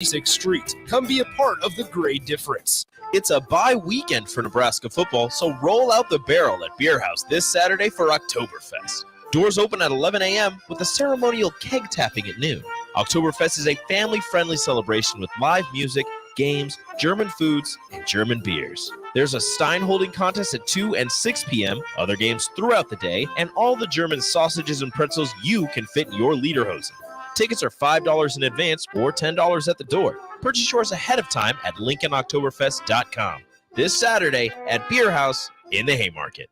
6th Street. Come be a part of the great difference. It's a bye weekend for Nebraska football, so roll out the barrel at Beer House this Saturday for Oktoberfest. Doors open at 11 a.m. with a ceremonial keg tapping at noon. Oktoberfest is a family-friendly celebration with live music, games, German foods, and German beers. There's a Stein holding contest at 2 and 6 p.m., other games throughout the day, and all the German sausages and pretzels you can fit in your lederhosen. Tickets are $5 in advance or $10 at the door. Purchase yours ahead of time at LincolnOktoberfest.com. This Saturday at Beer House in the Haymarket.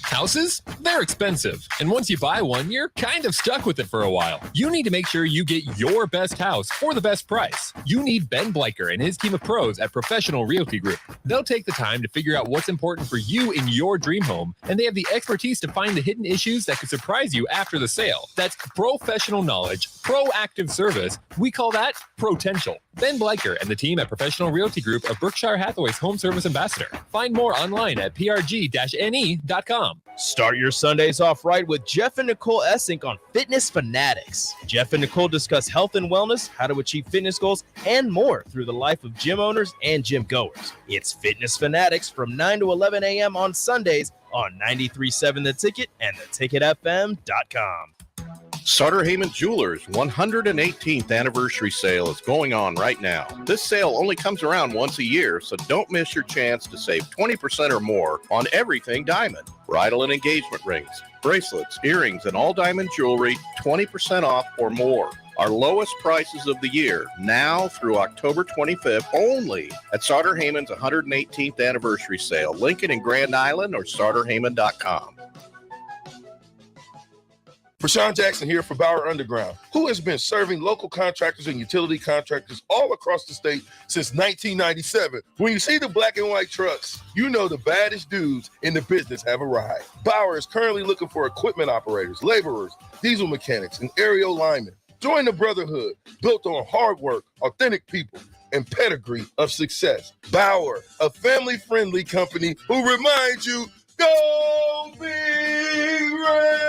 Houses? They're expensive. And once you buy one, you're kind of stuck with it for a while. You need to make sure you get your best house for the best price. You need Ben Bleicher and his team of pros at Professional Realty Group. They'll take the time to figure out what's important for you in your dream home, and they have the expertise to find the hidden issues that could surprise you after the sale. That's professional knowledge, proactive service. We call that potential. Ben Bleicher and the team at Professional Realty Group of Berkshire Hathaway's home service ambassador. Find more online at prg-ne.com. Start your Sundays off right with Jeff and Nicole Essink on Fitness Fanatics. Jeff and Nicole discuss health and wellness, how to achieve fitness goals, and more through the life of gym owners and gym goers. It's Fitness Fanatics from 9 to 11 a.m. on Sundays on 93.7 The Ticket and theticketfm.com. Sutter Heyman Jewelers 118th anniversary sale is going on right now. This sale only comes around once a year, so don't miss your chance to save 20% or more on everything diamond. Bridal and engagement rings, bracelets, earrings, and all diamond jewelry, 20% off or more. Our lowest prices of the year, now through October 25th, only at Sutter Heyman's 118th anniversary sale. Lincoln and Grand Island or SutterHeyman.com. Rashawn Jackson here for Bauer Underground, who has been serving local contractors and utility contractors all across the state since 1997. When you see the black and white trucks, you know the baddest dudes in the business have arrived. Bauer is currently looking for equipment operators, laborers, diesel mechanics, and aerial linemen. Join the brotherhood built on hard work, authentic people, and pedigree of success. Bauer, a family-friendly company who reminds you, go Big Red!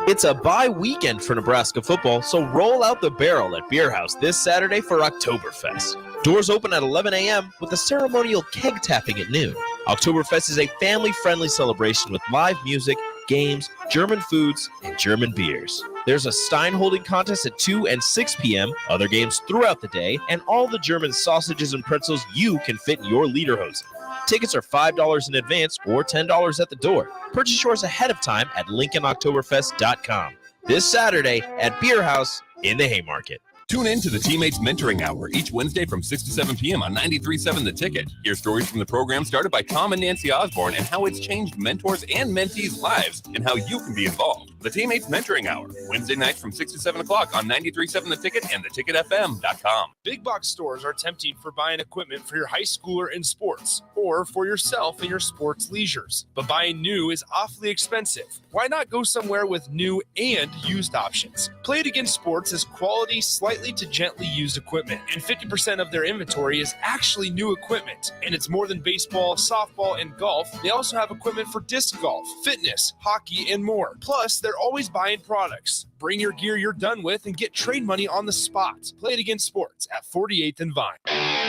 It's a bye weekend for Nebraska football, so roll out the barrel at Beer House this Saturday for Oktoberfest. Doors open at 11 a.m. with a ceremonial keg tapping at noon. Oktoberfest is a family-friendly celebration with live music, games, German foods, and German beers. There's a Stein holding contest at 2 and 6 p.m., other games throughout the day, and all the German sausages and pretzels you can fit in your lederhosen. Tickets are $5 in advance or $10 at the door. Purchase yours ahead of time at LincolnOktoberfest.com. This Saturday at Beer House in the Haymarket. Tune in to the Teammates Mentoring Hour each Wednesday from 6 to 7 p.m. on 93.7 The Ticket. Hear stories from the program started by Tom and Nancy Osborne and how it's changed mentors and mentees' lives and how you can be involved. The Teammates Mentoring Hour, Wednesday nights from 6 to 7 o'clock on 93.7 The Ticket and theticketfm.com. Big box stores are tempting for buying equipment for your high schooler in sports or for yourself in your sports leisures. But buying new is awfully expensive. Why not go somewhere with new and used options? Play It Again Sports is quality, slightly to gently used equipment, and 50% of their inventory is actually new equipment. And it's more than baseball, softball, and golf. They also have equipment for disc golf, fitness, hockey, and more. Plus, they're always buying products. Bring your gear you're done with and get trade money on the spot. Play It Again Sports at 48th and Vine.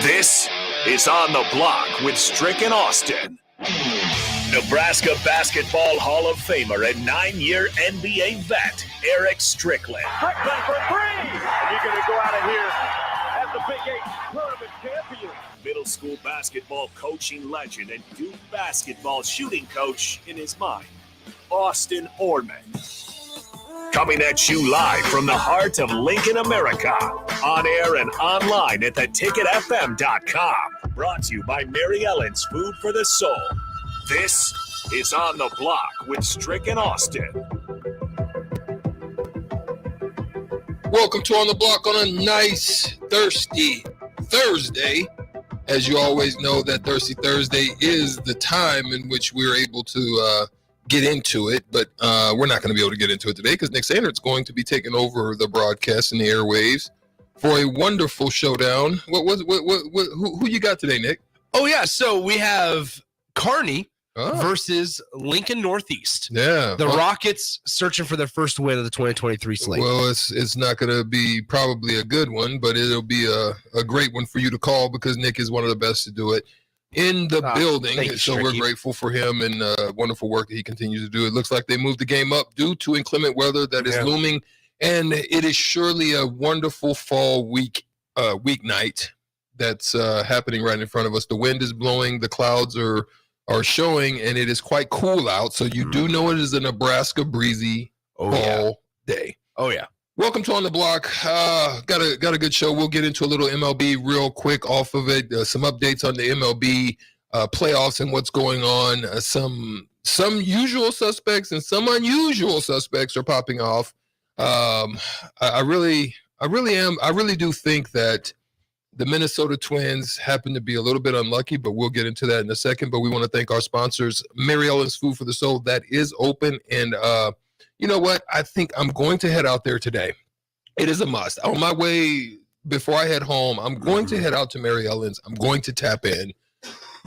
This is On the Block with Strick and Austin. Nebraska Basketball Hall of Famer and 9-year NBA vet, Eric Strickland. Strickland for three! And you're going to go out of here as the Big 8 tournament champion. Middle school basketball coaching legend and Duke basketball shooting coach in his mind, Austin Orman. Coming at you live from the heart of Lincoln, America. On air and online at theticketfm.com. Brought to you by Mary Ellen's Food for the Soul. This is On the Block with Strick and Austin. Welcome to On the Block on a nice, thirsty Thursday. As you always know, that Thirsty Thursday is the time in which we're able to get into it, but we're not going to be able to get into it today because Nick Sandert's going to be taking over the broadcast and the airwaves for a wonderful showdown. Who you got today, Nick? Oh, yeah, so we have Kearney versus Lincoln Northeast. Yeah. The Rockets searching for their first win of the 2023 slate. Well, it's not going to be probably a good one, but it'll be a great one for you to call because Nick is one of the best to do it in the building. Thank you, so we're grateful for him and wonderful work that he continues to do. It looks like they moved the game up due to inclement weather that is looming, and it is surely a wonderful fall weeknight that's happening right in front of us. The wind is blowing, the clouds are showing, and it is quite cool out. So you do know it is a Nebraska breezy fall day. Oh yeah. Welcome to On the Block. Got a good show. We'll get into a little MLB real quick off of it. Some updates on the MLB playoffs and what's going on. Some usual suspects and some unusual suspects are popping off. I really do think that the Minnesota Twins happen to be a little bit unlucky, but we'll get into that in a second. But we want to thank our sponsors, Mary Ellen's Food for the Soul. That is open. And you know what? I think I'm going to head out there today. It is a must. On my way, before I head home, I'm going to head out to Mary Ellen's. I'm going to tap in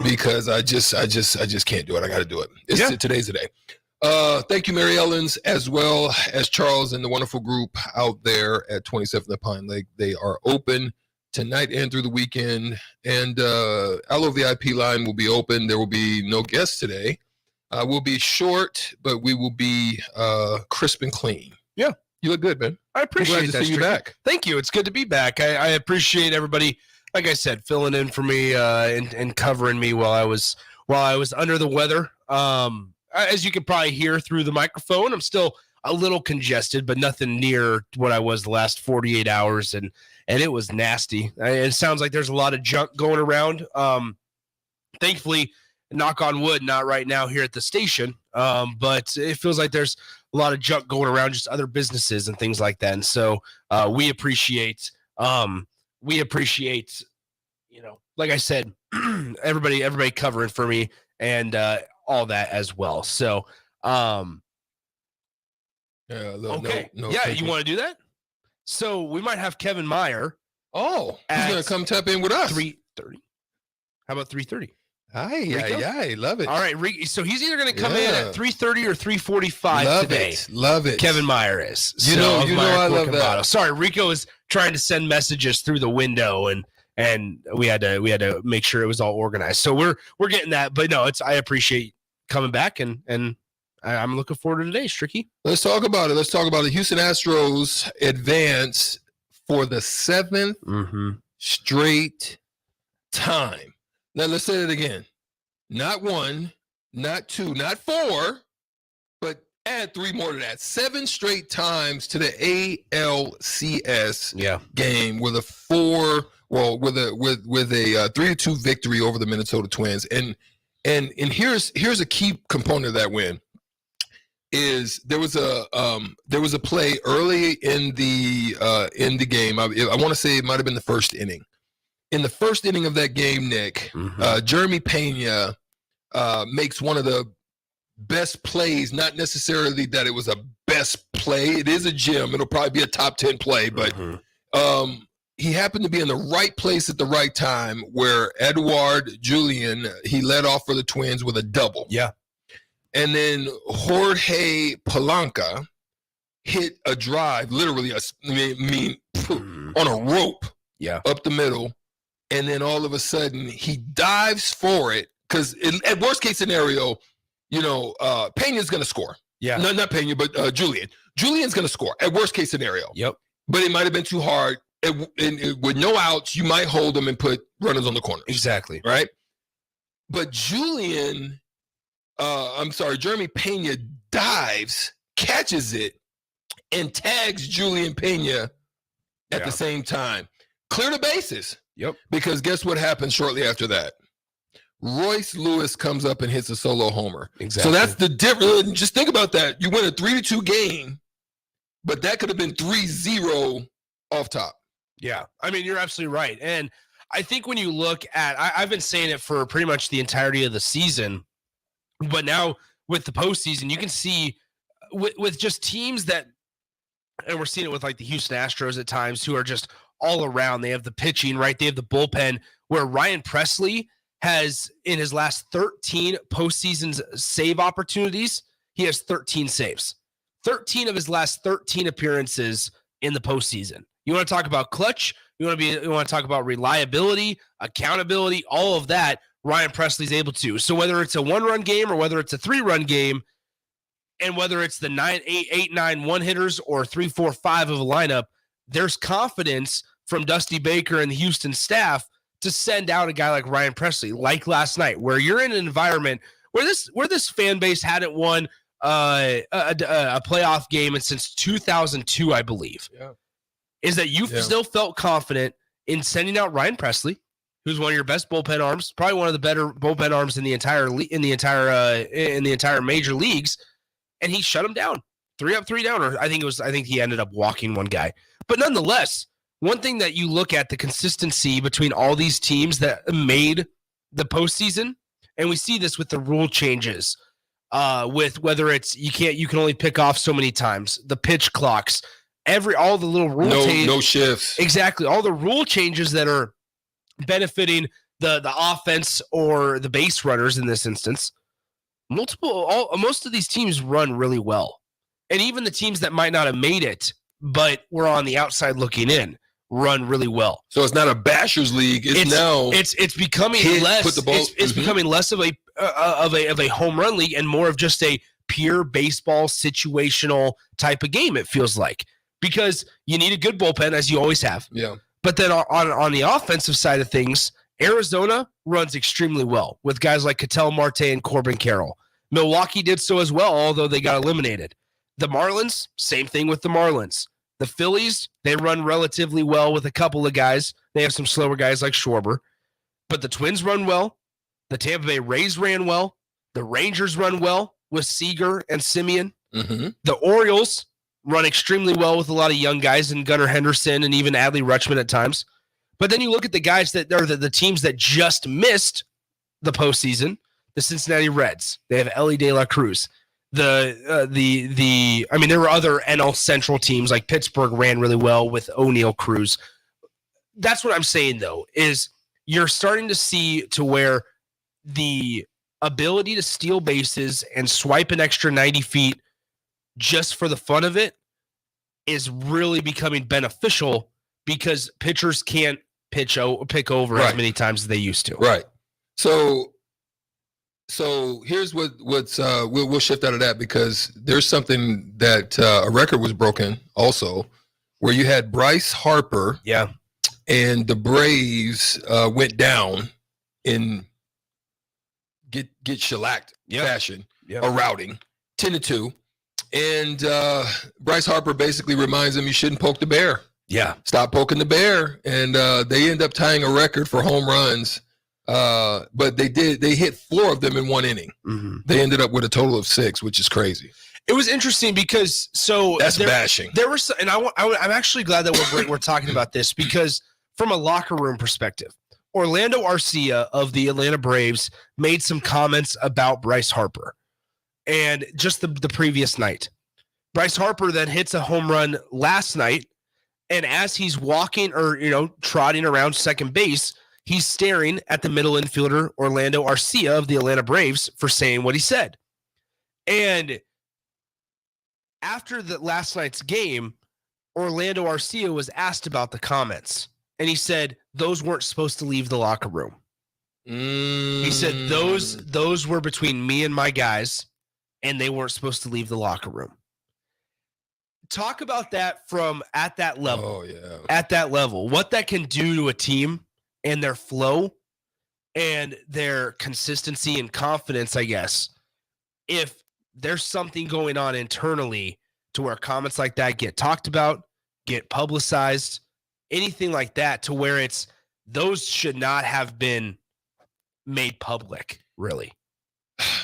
because I just can't do it. I got to do it. Today's the day. Thank you, Mary Ellen's, as well as Charles and the wonderful group out there at 27th and Pine Lake. They are open tonight and through the weekend. And Allo VIP line will be open. There will be no guests today. We'll be short, but we will be crisp and clean. Yeah. You look good, man. I appreciate Glad to that. see you back. Thank you. It's good to be back. I appreciate everybody, like I said, filling in for me and covering me while I was under the weather. As you can probably hear through the microphone, I'm still a little congested, but nothing near what I was the last 48 hours, and it was nasty. It sounds like there's a lot of junk going around. Thankfully, knock on wood, not right now here at the station, but it feels like there's a lot of junk going around, just other businesses and things like that. And so we appreciate, like I said, everybody covering for me and all that as well. So, okay. You want to do that? So we might have Kevin Meyer. Oh, he's going to come tap in with us. 3:30. How about 3:30? I love it. All right, so he's either going to come in at 3:30 or 3:45 today. Love it. Kevin Meyer is. You know I love that. Sorry, Rico is trying to send messages through the window, and we had to make sure it was all organized. So we're getting that, but no, I appreciate coming back, and I'm looking forward to today, Stricky. Let's talk about it. Houston Astros advance for the 7th straight time. Now, let's say it again. Not 1, not 2, not 4, but add 3 more to that. 7 straight times to the ALCS game with a 3-2 victory over the Minnesota Twins. And here's a key component of that win. Is there was a play early in the game. I want to say it might have been the first inning. In the first inning of that game, Nick, Jeremy Pena makes one of the best plays, not necessarily that it was a best play. It is a gem. It'll probably be a top 10 play, but he happened to be in the right place at the right time where Edouard Julien, he led off for the Twins with a double. Yeah. And then Jorge Polanco hit a drive, literally on a rope up the middle. And then all of a sudden he dives for it because at worst case scenario, Pena's going to score. Yeah. Not Pena, but Julien. Julian's going to score at worst case scenario. Yep. But it might have been too hard. With no outs, you might hold them and put runners on the corners. Exactly. Right? But Jeremy Pena dives, catches it, and tags Julian Pena at the same time. Clear the bases. Yep. Because guess what happens shortly after that? Royce Lewis comes up and hits a solo homer. Exactly. So that's the difference. Just think about that. You win a 3-2 game, but that could have been 3-0 off top. Yeah. I mean, you're absolutely right. And I think when you look at, I've been saying it for pretty much the entirety of the season, but now with the postseason, you can see with just teams that, and we're seeing it with like the Houston Astros at times, who are just all around. They have the pitching, right? They have the bullpen, where Ryan Presley has, in his last 13 postseason save opportunities, he has 13 saves. 13 of his last 13 appearances in the postseason. You want to talk about clutch? You want to talk about reliability, accountability, all of that. Ryan Presley's able to. So whether it's a 1-run game or whether it's a 3-run game, and whether it's the 9, 8, 8, 9 one-hitters or 3, 4, 5 of a lineup, there's confidence from Dusty Baker and the Houston staff to send out a guy like Ryan Presley, like last night, where you're in an environment where this fan base hadn't won a playoff game since 2002, I believe. Yeah. Is that you still felt confident in sending out Ryan Presley, who's one of your best bullpen arms, probably one of the better bullpen arms in the entire major leagues, and he shut him down. 3 up, 3 down, or I think he ended up walking one guy. But nonetheless, one thing that you look at, the consistency between all these teams that made the postseason, and we see this with the rule changes, with whether it's you can only pick off so many times, the pitch clocks, all the little rule changes, no shifts, exactly, all the rule changes that are benefiting the offense or the base runners in this instance. Most of these teams run really well, and even the teams that might not have made it but were on the outside looking in run really well. So it's not a bashers league. It's becoming less. It's becoming less of a home run league and more of just a pure baseball situational type of game. It feels like, because you need a good bullpen, as you always have. Yeah. But then on the offensive side of things, Arizona runs extremely well with guys like Ketel Marte and Corbin Carroll. Milwaukee did so as well, although they got eliminated. The Marlins, same thing with the Marlins. The Phillies, they run relatively well with a couple of guys. They have some slower guys like Schwarber. But the Twins run well. The Tampa Bay Rays ran well. The Rangers run well with Seager and Simeon. Mm-hmm. The Orioles run extremely well with a lot of young guys and Gunnar Henderson and even Adley Rutschman at times. But then you look at the guys that are the teams that just missed the postseason, the Cincinnati Reds. They have Ellie De La Cruz. There were other NL Central teams like Pittsburgh ran really well with O'Neill Cruz. That's what I'm saying, though, is you're starting to see to where the ability to steal bases and swipe an extra 90 feet just for the fun of it is really becoming beneficial because pitchers can't pick over as many times as they used to. Right. So here's what's we'll shift out of that, because there's something that a record was broken also, where you had Bryce Harper. Yeah. And the Braves went down in get shellacked fashion, a routing 10-2. And Bryce Harper basically reminds him you shouldn't poke the bear. Yeah. Stop poking the bear. And they end up tying a record for home runs. But they hit 4 of them in 1 inning. Mm-hmm. They ended up with a total of 6, which is crazy. It was interesting because that's bashing. There were, and I'm actually glad that we're talking about this, because from a locker room perspective, Orlando Arcia of the Atlanta Braves made some comments about Bryce Harper, and just the previous night, Bryce Harper then hits a home run last night, and as he's walking or trotting around second base, he's staring at the middle infielder, Orlando Arcia of the Atlanta Braves, for saying what he said. And after the last night's game, Orlando Arcia was asked about the comments, and he said those weren't supposed to leave the locker room. He said those were between me and my guys, and they weren't supposed to leave the locker room. Talk about that from at that level. Oh, yeah. At that level, what that can do to a team and their flow and their consistency and confidence, I guess, if there's something going on internally to where comments like that get talked about, get publicized, anything like that, to where those should not have been made public, really.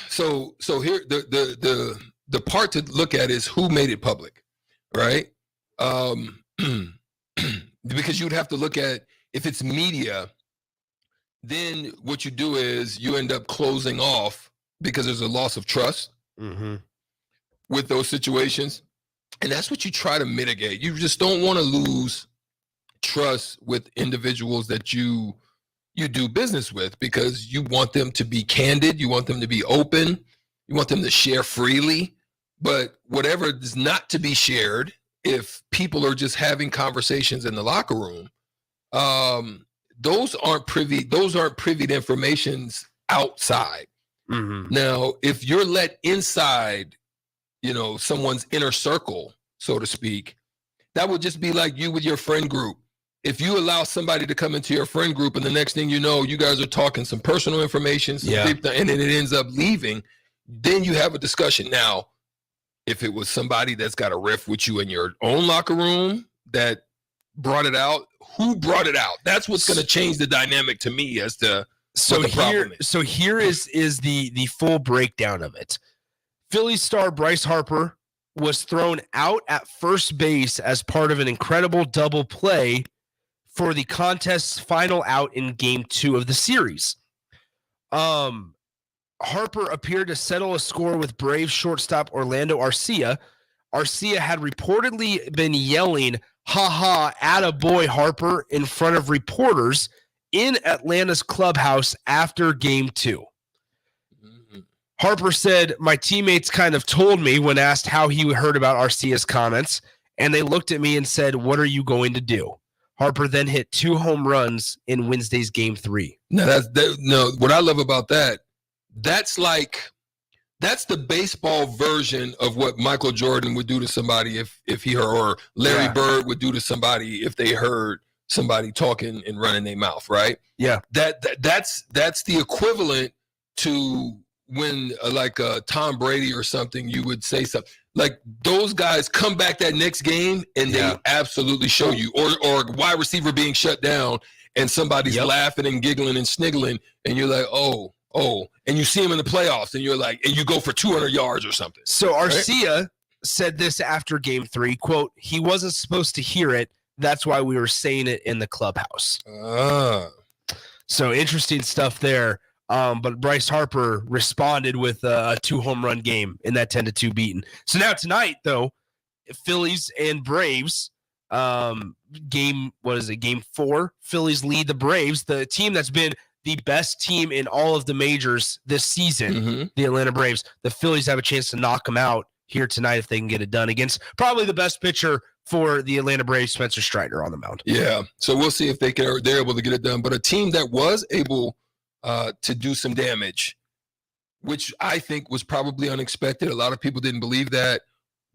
So here the part to look at is who made it public, right? Because you'd have to look at, if it's media, then what you do is you end up closing off, because there's a loss of trust with those situations. And that's what you try to mitigate. You just don't want to lose trust with individuals that you you do business with, because you want them to be candid, you want them to be open, you want them to share freely. But whatever is not to be shared, if people are just having conversations in the locker room, those aren't privied informations outside. Mm-hmm. Now, if you're let inside, someone's inner circle, so to speak, that would just be like you with your friend group. If you allow somebody to come into your friend group and the next thing you know, you guys are talking some personal information, and then it ends up leaving, then you have a discussion. Now, if it was somebody that's got a riff with you in your own locker room that brought it out, who brought it out? That's what's going to change the dynamic to me as to what the problem is. So here is the full breakdown of it. Phillies star Bryce Harper was thrown out at first base as part of an incredible double play for the contest's final out in Game 2 of the series. Harper appeared to settle a score with Braves shortstop Orlando Arcia. Arcia had reportedly been yelling, "Ha-ha, attaboy Harper," in front of reporters in Atlanta's clubhouse after Game 2. Mm-hmm. Harper said, "My teammates kind of told me when asked how he heard about Arcia's comments, and they looked at me and said, 'What are you going to do?'" Harper then hit 2 home runs in Wednesday's Game 3. No, what I love about that's the baseball version of what Michael Jordan would do to somebody if he heard, or Larry Bird would do to somebody if they heard somebody talking and running their mouth, right? Yeah. That's the equivalent to when Tom Brady or something, you would say something like those guys come back that next game and they absolutely show you, or wide receiver being shut down and somebody's laughing and giggling and sniggling and you're like, oh, and you see him in the playoffs and you're like, and you go for 200 yards or something. So Arcia said this after Game 3, quote, "He wasn't supposed to hear it. That's why we were saying it in the clubhouse." So interesting stuff there. But Bryce Harper responded with a 2 home run game in that 10-2 beating. So now tonight, though, Phillies and Braves, Game 4, Phillies lead the Braves, the team that's been the best team in all of the majors this season, the Atlanta Braves. The Phillies have a chance to knock them out here tonight if they can get it done against probably the best pitcher for the Atlanta Braves, Spencer Strider, on the mound. Yeah, so we'll see if they're able to get it done. But a team that was able to do some damage, which I think was probably unexpected. A lot of people didn't believe that,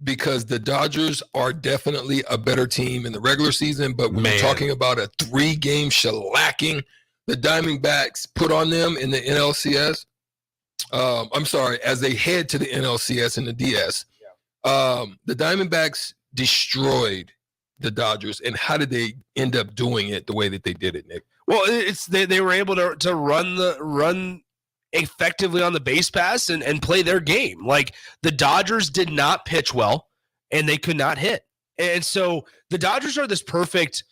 because the Dodgers are definitely a better team in the regular season. But when you're talking about a 3-game shellacking the Diamondbacks put on them in the NLCS, as they head to the NLCS and the DS, the Diamondbacks destroyed the Dodgers. And how did they end up doing it the way that they did it, Nick? Well, it's they were able to run effectively on the base pass and play their game. Like, the Dodgers did not pitch well and they could not hit. And so the Dodgers are this perfect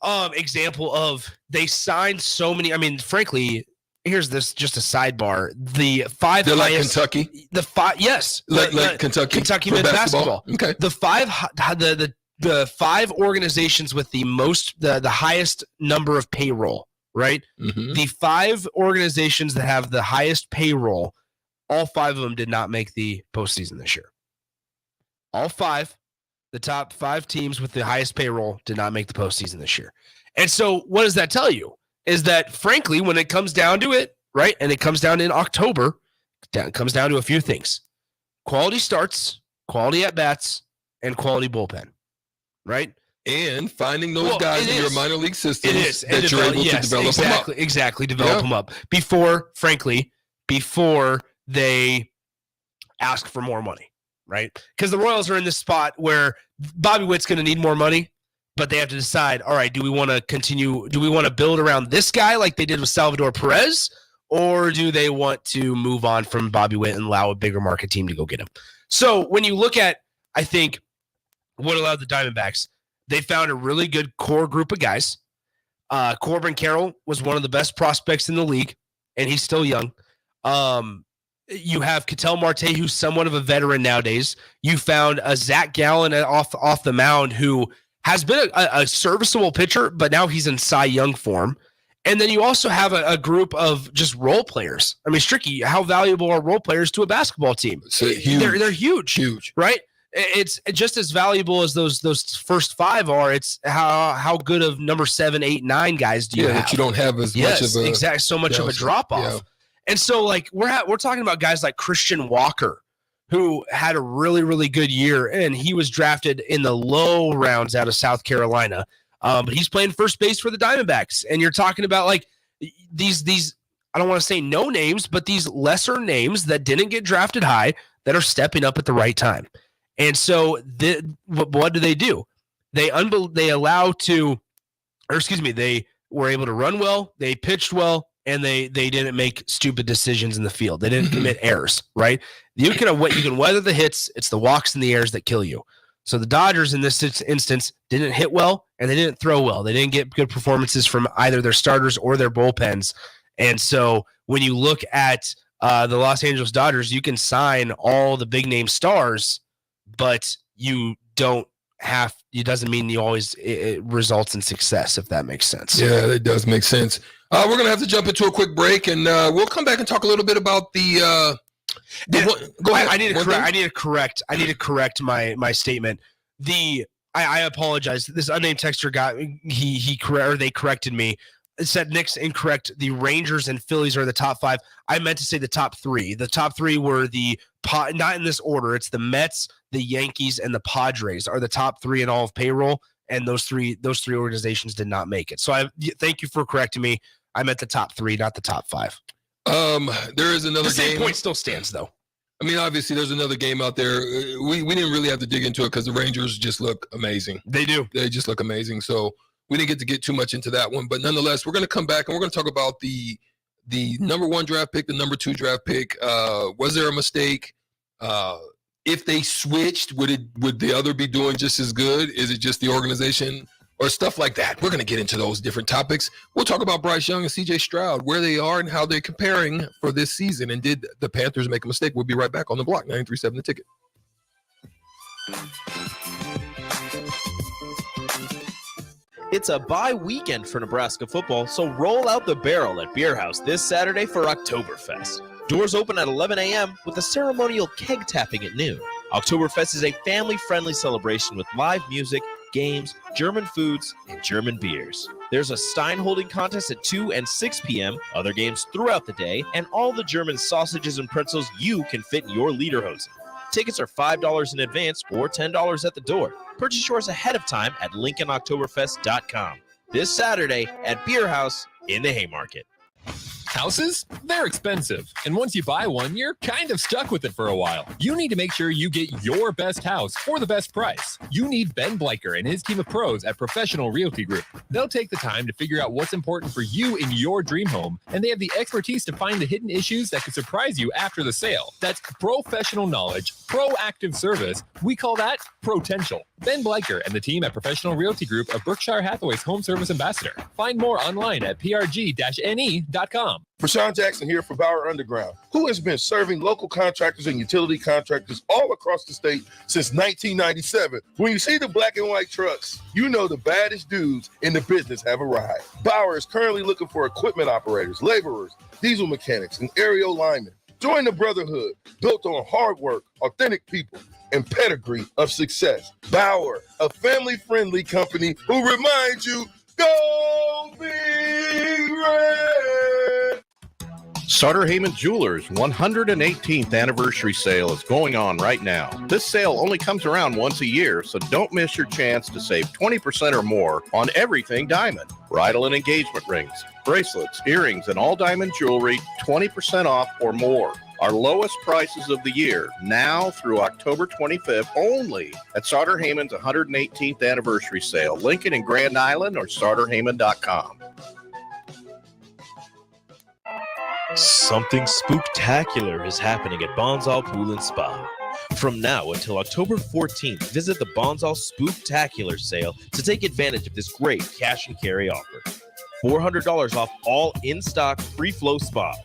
example of, they signed so many. I mean, frankly, here's this, just a sidebar. The 5 They're highest, like Kentucky. The 5, yes, like Kentucky men's basketball. Okay. The 5 organizations with the highest number of payroll, right? Mm-hmm. The 5 organizations that have the highest payroll, all 5 of them did not make the postseason this year. All 5, the top 5 teams with the highest payroll did not make the postseason this year. And so what does that tell you? Is that, frankly, when it comes down to it, right, and it comes down in October, it comes down to a few things: quality starts, quality at-bats, and quality bullpen, right? And finding those guys in your minor league systems that you're able to develop them up. Exactly, develop them up before they ask for more money, right? Because the Royals are in this spot where Bobby Witt's going to need more money, but they have to decide, all right, do we want to continue? Do we want to build around this guy like they did with Salvador Perez, or do they want to move on from Bobby Witt and allow a bigger market team to go get him? So when you look at, I think, what allowed the Diamondbacks, they found a really good core group of guys. Corbin Carroll was one of the best prospects in the league, and he's still young. You have Ketel Marte, who's somewhat of a veteran nowadays. You found a Zach Gallen off the mound, who has been a serviceable pitcher, but now he's in Cy Young form. And then you also have a group of just role players. I mean, Stricky, how valuable are role players to a basketball team? So huge. They're huge, right? It's just as valuable as those first five are. It's how good of number 7, 8, 9 guys do you have? That you don't have as much of a exactly so much of a drop off. Yeah. And so like we're talking about guys like Christian Walker, who had a really, really good year, and he was drafted in the low rounds out of South Carolina. But he's playing first base for the Diamondbacks. And you're talking about like these I don't want to say no names, but these lesser names that didn't get drafted high that are stepping up at the right time. And so what do? They were able to run well, they pitched well, and they didn't make stupid decisions in the field. They didn't commit errors, right? You can weather the hits. It's the walks and the errors that kill you. So the Dodgers in this instance didn't hit well, and they didn't throw well. They didn't get good performances from either their starters or their bullpens. And so when you look at the Los Angeles Dodgers, you can sign all the big name stars, but it doesn't mean it results in success, if that makes sense. Yeah, it does make sense. We're going to have to jump into a quick break, and we'll come back and talk a little bit about the go ahead. I need to correct my statement. I apologize. This unnamed texter they corrected me. It said Nick's incorrect. The Rangers and Phillies are the top 5. I meant to say the top 3. The top 3 were not in this order. It's the Mets, the Yankees, and the Padres are the top 3 in all of payroll. And those three organizations did not make it. So I thank you for correcting me. I meant the top 3, not the top 5. There is another game. The same point still stands, though. I mean, obviously, there's another game out there. We didn't really have to dig into it because the Rangers just look amazing. They do. They just look amazing. So we didn't get too much into that one. But nonetheless, we're going to come back and we're going to talk about the number 1 draft pick, the number 2 draft pick. Was there a mistake? If they switched, would the other be doing just as good? Is it just the organization or stuff like that? We're going to get into those different topics. We'll talk about Bryce Young and C.J. Stroud, where they are and how they're comparing for this season. And did the Panthers make a mistake? We'll be right back on The Block, 93.7 The Ticket. It's a bye weekend for Nebraska football, so roll out the barrel at Beer House this Saturday for Oktoberfest. Doors open at 11 a.m. with a ceremonial keg tapping at noon. Oktoberfest is a family-friendly celebration with live music, games, German foods, and German beers. There's a Stein holding contest at 2 and 6 p.m., other games throughout the day, and all the German sausages and pretzels you can fit in your lederhosen. Tickets are $5 in advance or $10 at the door. Purchase yours ahead of time at LincolnOktoberfest.com. This Saturday at Beer House in the Haymarket. Houses? They're expensive. And once you buy one, you're kind of stuck with it for a while. You need to make sure you get your best house for the best price. You need Ben Bleicher and his team of pros at Professional Realty Group. They'll take the time to figure out what's important for you in your dream home, and they have the expertise to find the hidden issues that could surprise you after the sale. That's professional knowledge, proactive service. We call that potential. Ben Bleicher and the team at Professional Realty Group of Berkshire Hathaway's home service ambassador. Find more online at prg-ne.com. Rashawn Jackson here for Bauer Underground, who has been serving local contractors and utility contractors all across the state since 1997. When you see the black and white trucks, you know the baddest dudes in the business have arrived. Bauer is currently looking for equipment operators, laborers, diesel mechanics, and aerial linemen. Join the brotherhood built on hard work, authentic people, and pedigree of success. Bauer, a family-friendly company who reminds you, go Big Red! Sutter Heyman Jewelers 118th anniversary sale is going on right now. This sale only comes around once a year, so don't miss your chance to save 20% or more on everything diamond. Bridal and engagement rings, bracelets, earrings, and all diamond jewelry, 20% off or more. Our lowest prices of the year, now through October 25th, only at Sutter Heyman's 118th anniversary sale. Lincoln and Grand Island or SutterHeyman.com. Something spooktacular is happening at Bonsall Pool and Spa. From now until October 14th, visit the Bonsall Spooktacular sale to take advantage of this great cash and carry offer. $400 off all in-stock free-flow spas.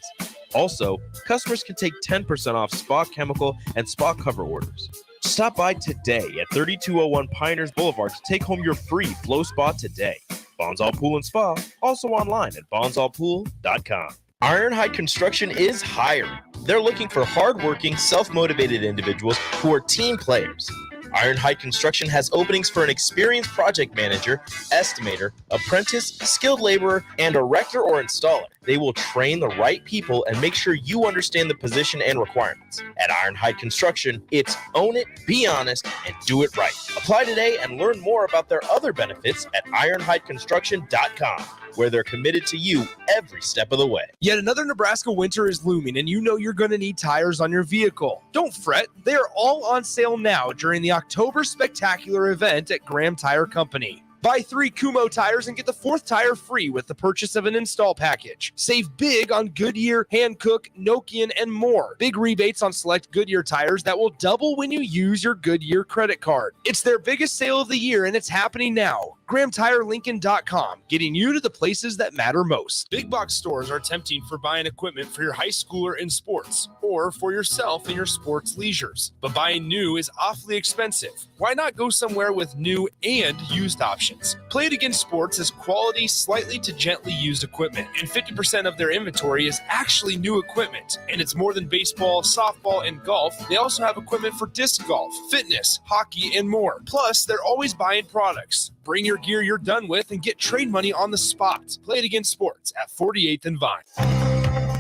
Also, customers can take 10% off spa chemical and spa cover orders. Stop by today at 3201 Pioneers Boulevard to take home your free Flow Spa today. Bonsall Pool and Spa, also online at bonzallpool.com. Ironhide Construction is hiring. They're looking for hardworking, self-motivated individuals who are team players. Ironhide Construction has openings for an experienced project manager, estimator, apprentice, skilled laborer, and erector or installer. They will train the right people and make sure you understand the position and requirements. At Ironhide Construction, it's own it, be honest, and do it right. Apply today and learn more about their other benefits at ironhideconstruction.com, where they're committed to you every step of the way. Yet another Nebraska winter is looming, and you know you're going to need tires on your vehicle. Don't fret. They are all on sale now during the October Spectacular event at Graham Tire Company. Buy 3 Kumho tires and get the 4th tire free with the purchase of an install package. Save big on Goodyear, Hankook, Nokian, and more. Big rebates on select Goodyear tires that will double when you use your Goodyear credit card. It's their biggest sale of the year, and it's happening now. GrahamTireLincoln.com, getting you to the places that matter most. Big box stores are tempting for buying equipment for your high schooler in sports or for yourself in your sports leisures. But buying new is awfully expensive. Why not go somewhere with new and used options? Play It Again Sports is quality, slightly to gently used equipment, and 50% of their inventory is actually new equipment. And it's more than baseball, softball, and golf. They also have equipment for disc golf, fitness, hockey, and more. Plus, they're always buying products. Bring your gear you're done with and get trade money on the spot. Play It Again Sports at 48th and Vine.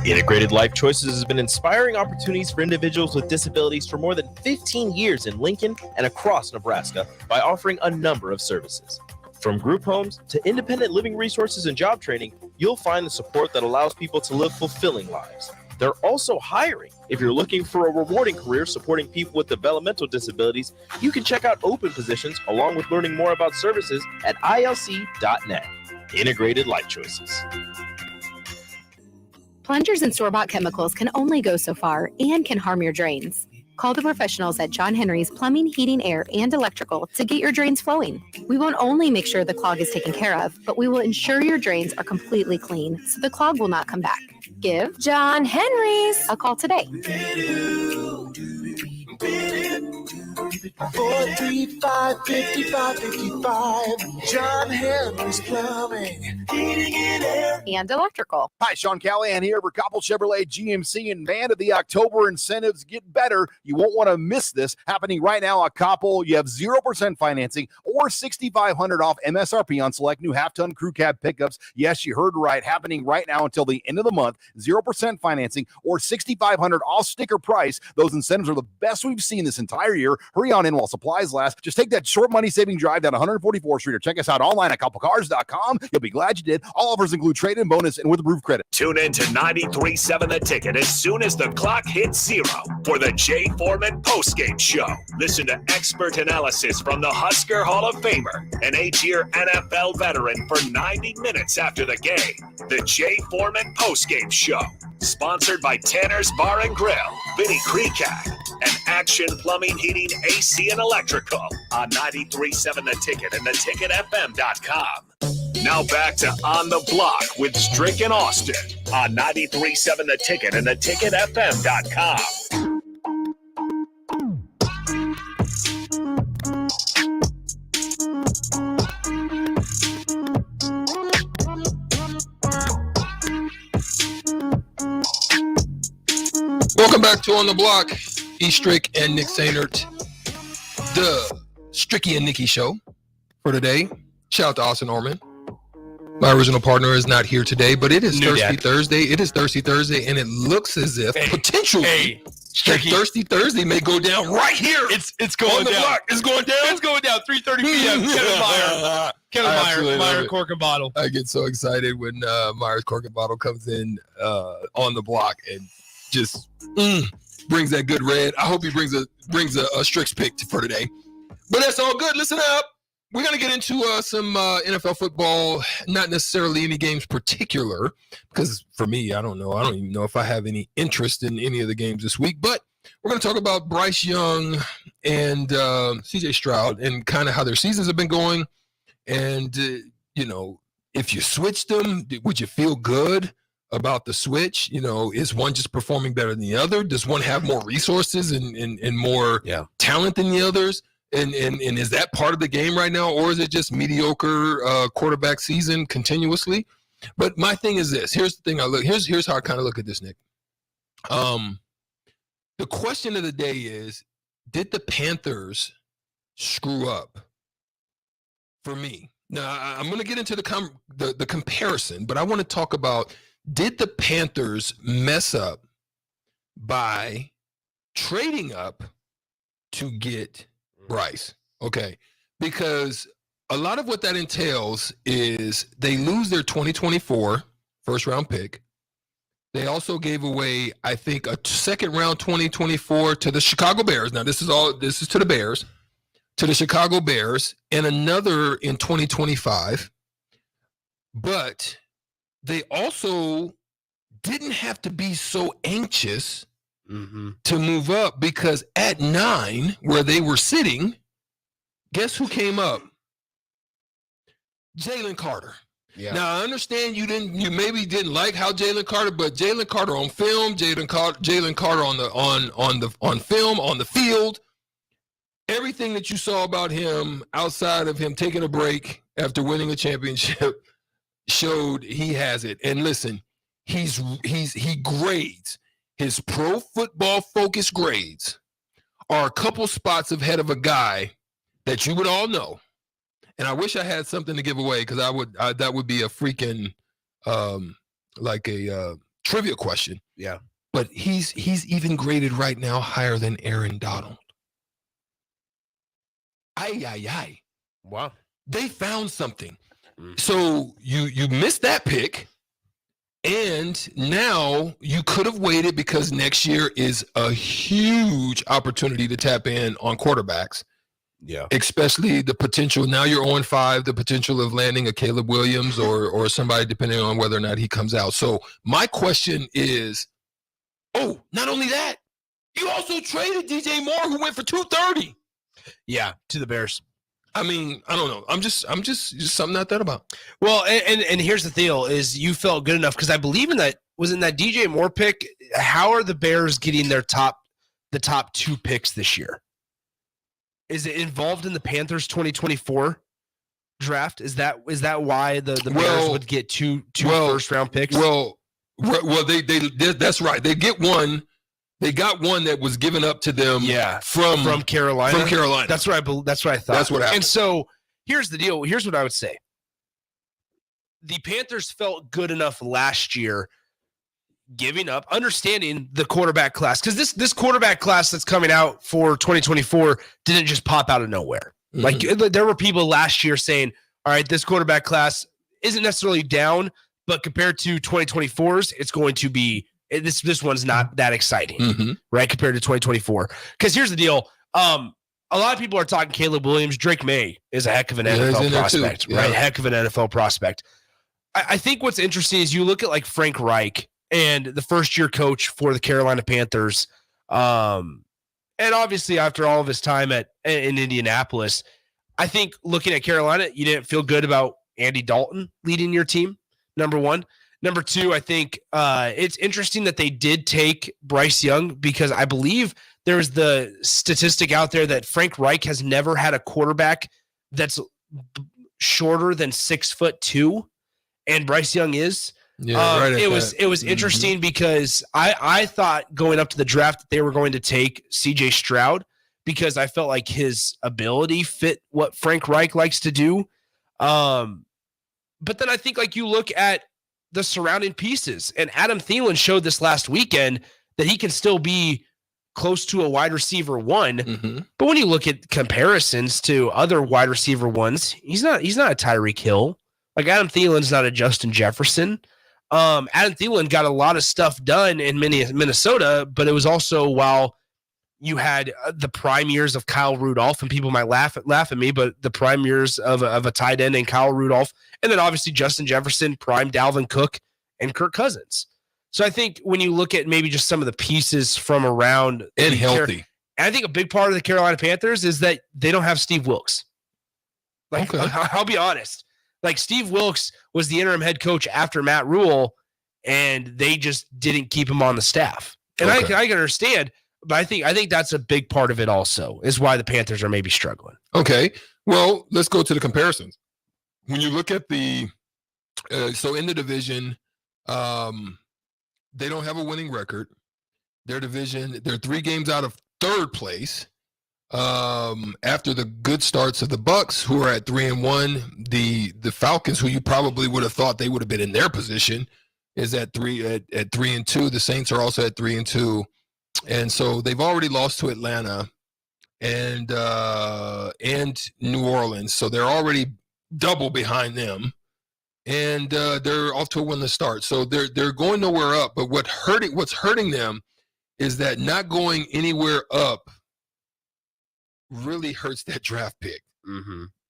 Integrated Life Choices has been inspiring opportunities for individuals with disabilities for more than 15 years in Lincoln and across Nebraska by offering a number of services. From group homes to independent living resources and job training, you'll find the support that allows people to live fulfilling lives. They're also hiring. If you're looking for a rewarding career supporting people with developmental disabilities, you can check out open positions along with learning more about services at ilc.net. Integrated Life Choices. Plungers and store-bought chemicals can only go so far and can harm your drains. Call the professionals at John Henry's Plumbing, Heating, Air, and Electrical to get your drains flowing. We won't only make sure the clog is taken care of, but we will ensure your drains are completely clean so the clog will not come back. Give John Henry's a call today. 435-5555. John Henry's Plumbing, Heating, and Air, and Electrical. Hi, Sean Callahan here for Koppel Chevrolet GMC, and man, of the October incentives get better. You won't want to miss this happening right now at Koppel. You have 0% financing or $6,500 off MSRP on select new half-ton crew cab pickups. Yes, you heard right, happening right now until the end of the month. 0% financing or $6,500 off sticker price. Those incentives are the best we've seen this entire year. Hurry on in while supplies last. Just take that short money saving drive down 144th Street or check us out online at koppelcars.com. You'll be glad you did. All offers include trade-in bonus and with approved credit. Tune in to 93.7 The Ticket as soon as the clock hits 0 for the Jay Foreman postgame show. Listen to expert analysis from the Husker Hall of Famer, an 8-year NFL veteran, for 90 minutes after the game. The Jay Foreman postgame show, sponsored by Tanner's Bar and Grill, Vinny Kreekak, and Action Plumbing, Heating, AC, and Electrical on 93.7 The Ticket and theticketfm.com. Now back to On the Block with Strick and Austin on 93.7 The Ticket and theticketfm.com. Welcome back to On the Block. E-Strick and Nick Sainert, the Stricky and Nicky show for today. Shout out to Austin Orman. My original partner is not here today, but it is Thirsty Thursday. It is Thirsty Thursday, and it looks as if potentially Thirsty Thursday may go down right here. It's going on the down. block. It's going down. It's going down. 3:30 p.m. Kevin Meyer, cork and bottle. I get so excited when Myers cork and bottle comes in on the block and just brings that good red. I hope he brings a Strix pick for today. But that's all good. Listen up. We're going to get into some NFL football, not necessarily any games particular, because for me, I don't even know if I have any interest in any of the games this week. But we're going to talk about Bryce Young and CJ Stroud and kind of how their seasons have been going. And, if you switched them, would you feel good about the switch? Is one just performing better than the other? Does one have more resources and more talent than the others? And is that part of the game right now, or is it just mediocre quarterback season continuously? But my thing is this. Here's the thing here's how I kind of look at this, Nick. The question of the day is, did the Panthers screw up? For me. Now, I'm going to get into the comparison, but I want to talk about, did the Panthers mess up by trading up to get Bryce? Okay. Because a lot of what that entails is they lose their 2024 first round pick. They also gave away, I think, a second round 2024 to the Chicago Bears. Now, this is to the Bears, to the Chicago Bears, and another in 2025. But they also didn't have to be so anxious to move up, because at 9, where they were sitting, guess who came up? Jalen Carter. Yeah. Now, I understand you maybe didn't like how Jalen Carter, but Jalen Carter on film, Jalen Carter on film, on the field, everything that you saw about him outside of him taking a break after winning a championship showed he has it. And listen, he grades. His pro football focus grades are a couple spots ahead of a guy that you would all know. And I wish I had something to give away, because that would be a freaking like a trivia question. Yeah. But he's even graded right now higher than Aaron Donald. Ay. Wow. They found something. So you missed that pick, and now you could have waited, because next year is a huge opportunity to tap in on quarterbacks. Yeah. Especially the potential. Now you're 0-5, the potential of landing a Caleb Williams or somebody, depending on whether or not he comes out. So my question is, not only that, you also traded DJ Moore, who went for $230. Yeah, to the Bears. I mean, I don't know. I'm just something not that about. Well, and here's the deal: is you felt good enough, because I believe in that DJ Moore pick. How are the Bears getting the top 2 picks this year? Is it involved in the Panthers 2024 draft? Is that why the Bears would get two first round picks? Well, they that's right. They get one. They got one that was given up to them. Yeah, from Carolina. From Carolina. That's what I thought. That's what happened. And so here's the deal. Here's what I would say. The Panthers felt good enough last year, giving up, understanding the quarterback class, because this quarterback class that's coming out for 2024 didn't just pop out of nowhere. Like, there were people last year saying, all right, this quarterback class isn't necessarily down, but compared to 2024's, it's going to be this one's not that exciting, right? Compared to 2024. Because here's the deal. A lot of people are talking Caleb Williams. Drake May is a heck of an NFL prospect, right? Heck of an NFL prospect. I think what's interesting is you look at like Frank Reich, and the first-year coach for the Carolina Panthers, and obviously after all of his time in Indianapolis, I think looking at Carolina, you didn't feel good about Andy Dalton leading your team, number one. Number two, I think it's interesting that they did take Bryce Young, because I believe there's the statistic out there that Frank Reich has never had a quarterback that's shorter than 6'2", and Bryce Young is. Yeah, it was interesting, because I thought going up to the draft that they were going to take CJ Stroud, because I felt like his ability fit what Frank Reich likes to do. But then I think, like, you look at the surrounding pieces, and Adam Thielen showed this last weekend that he can still be close to a wide receiver 1. But when you look at comparisons to other wide receiver 1s, he's not a Tyreek Hill. Like, Adam Thielen's not a Justin Jefferson. Adam Thielen got a lot of stuff done in Minnesota, but it was also while you had the prime years of Kyle Rudolph, and people might laugh at me, but the prime years of a tight end named Kyle Rudolph, and then obviously Justin Jefferson, prime Dalvin Cook, and Kirk Cousins. So I think when you look at maybe just some of the pieces from around and healthy, and I think a big part of the Carolina Panthers is that they don't have Steve Wilkes. Like, okay. I'll be honest. Like, Steve Wilkes was the interim head coach after Matt Rule, and they just didn't keep him on the staff. And I can understand. But I think that's a big part of it also, is why the Panthers are maybe struggling. Okay. Well, let's go to the comparisons. When you look at the so in the division, they don't have a winning record. Their division, they're 3 games out of third place. After the good starts of the Bucks, who are at 3-1, the Falcons, who you probably would have thought they would have been in their position, is at 3-2. The Saints are also at 3-2, and so they've already lost to Atlanta and New Orleans, so they're already double behind them, and they're off to a winless start. So they're going nowhere up. But what's hurting them is that not going anywhere up really hurts that draft pick,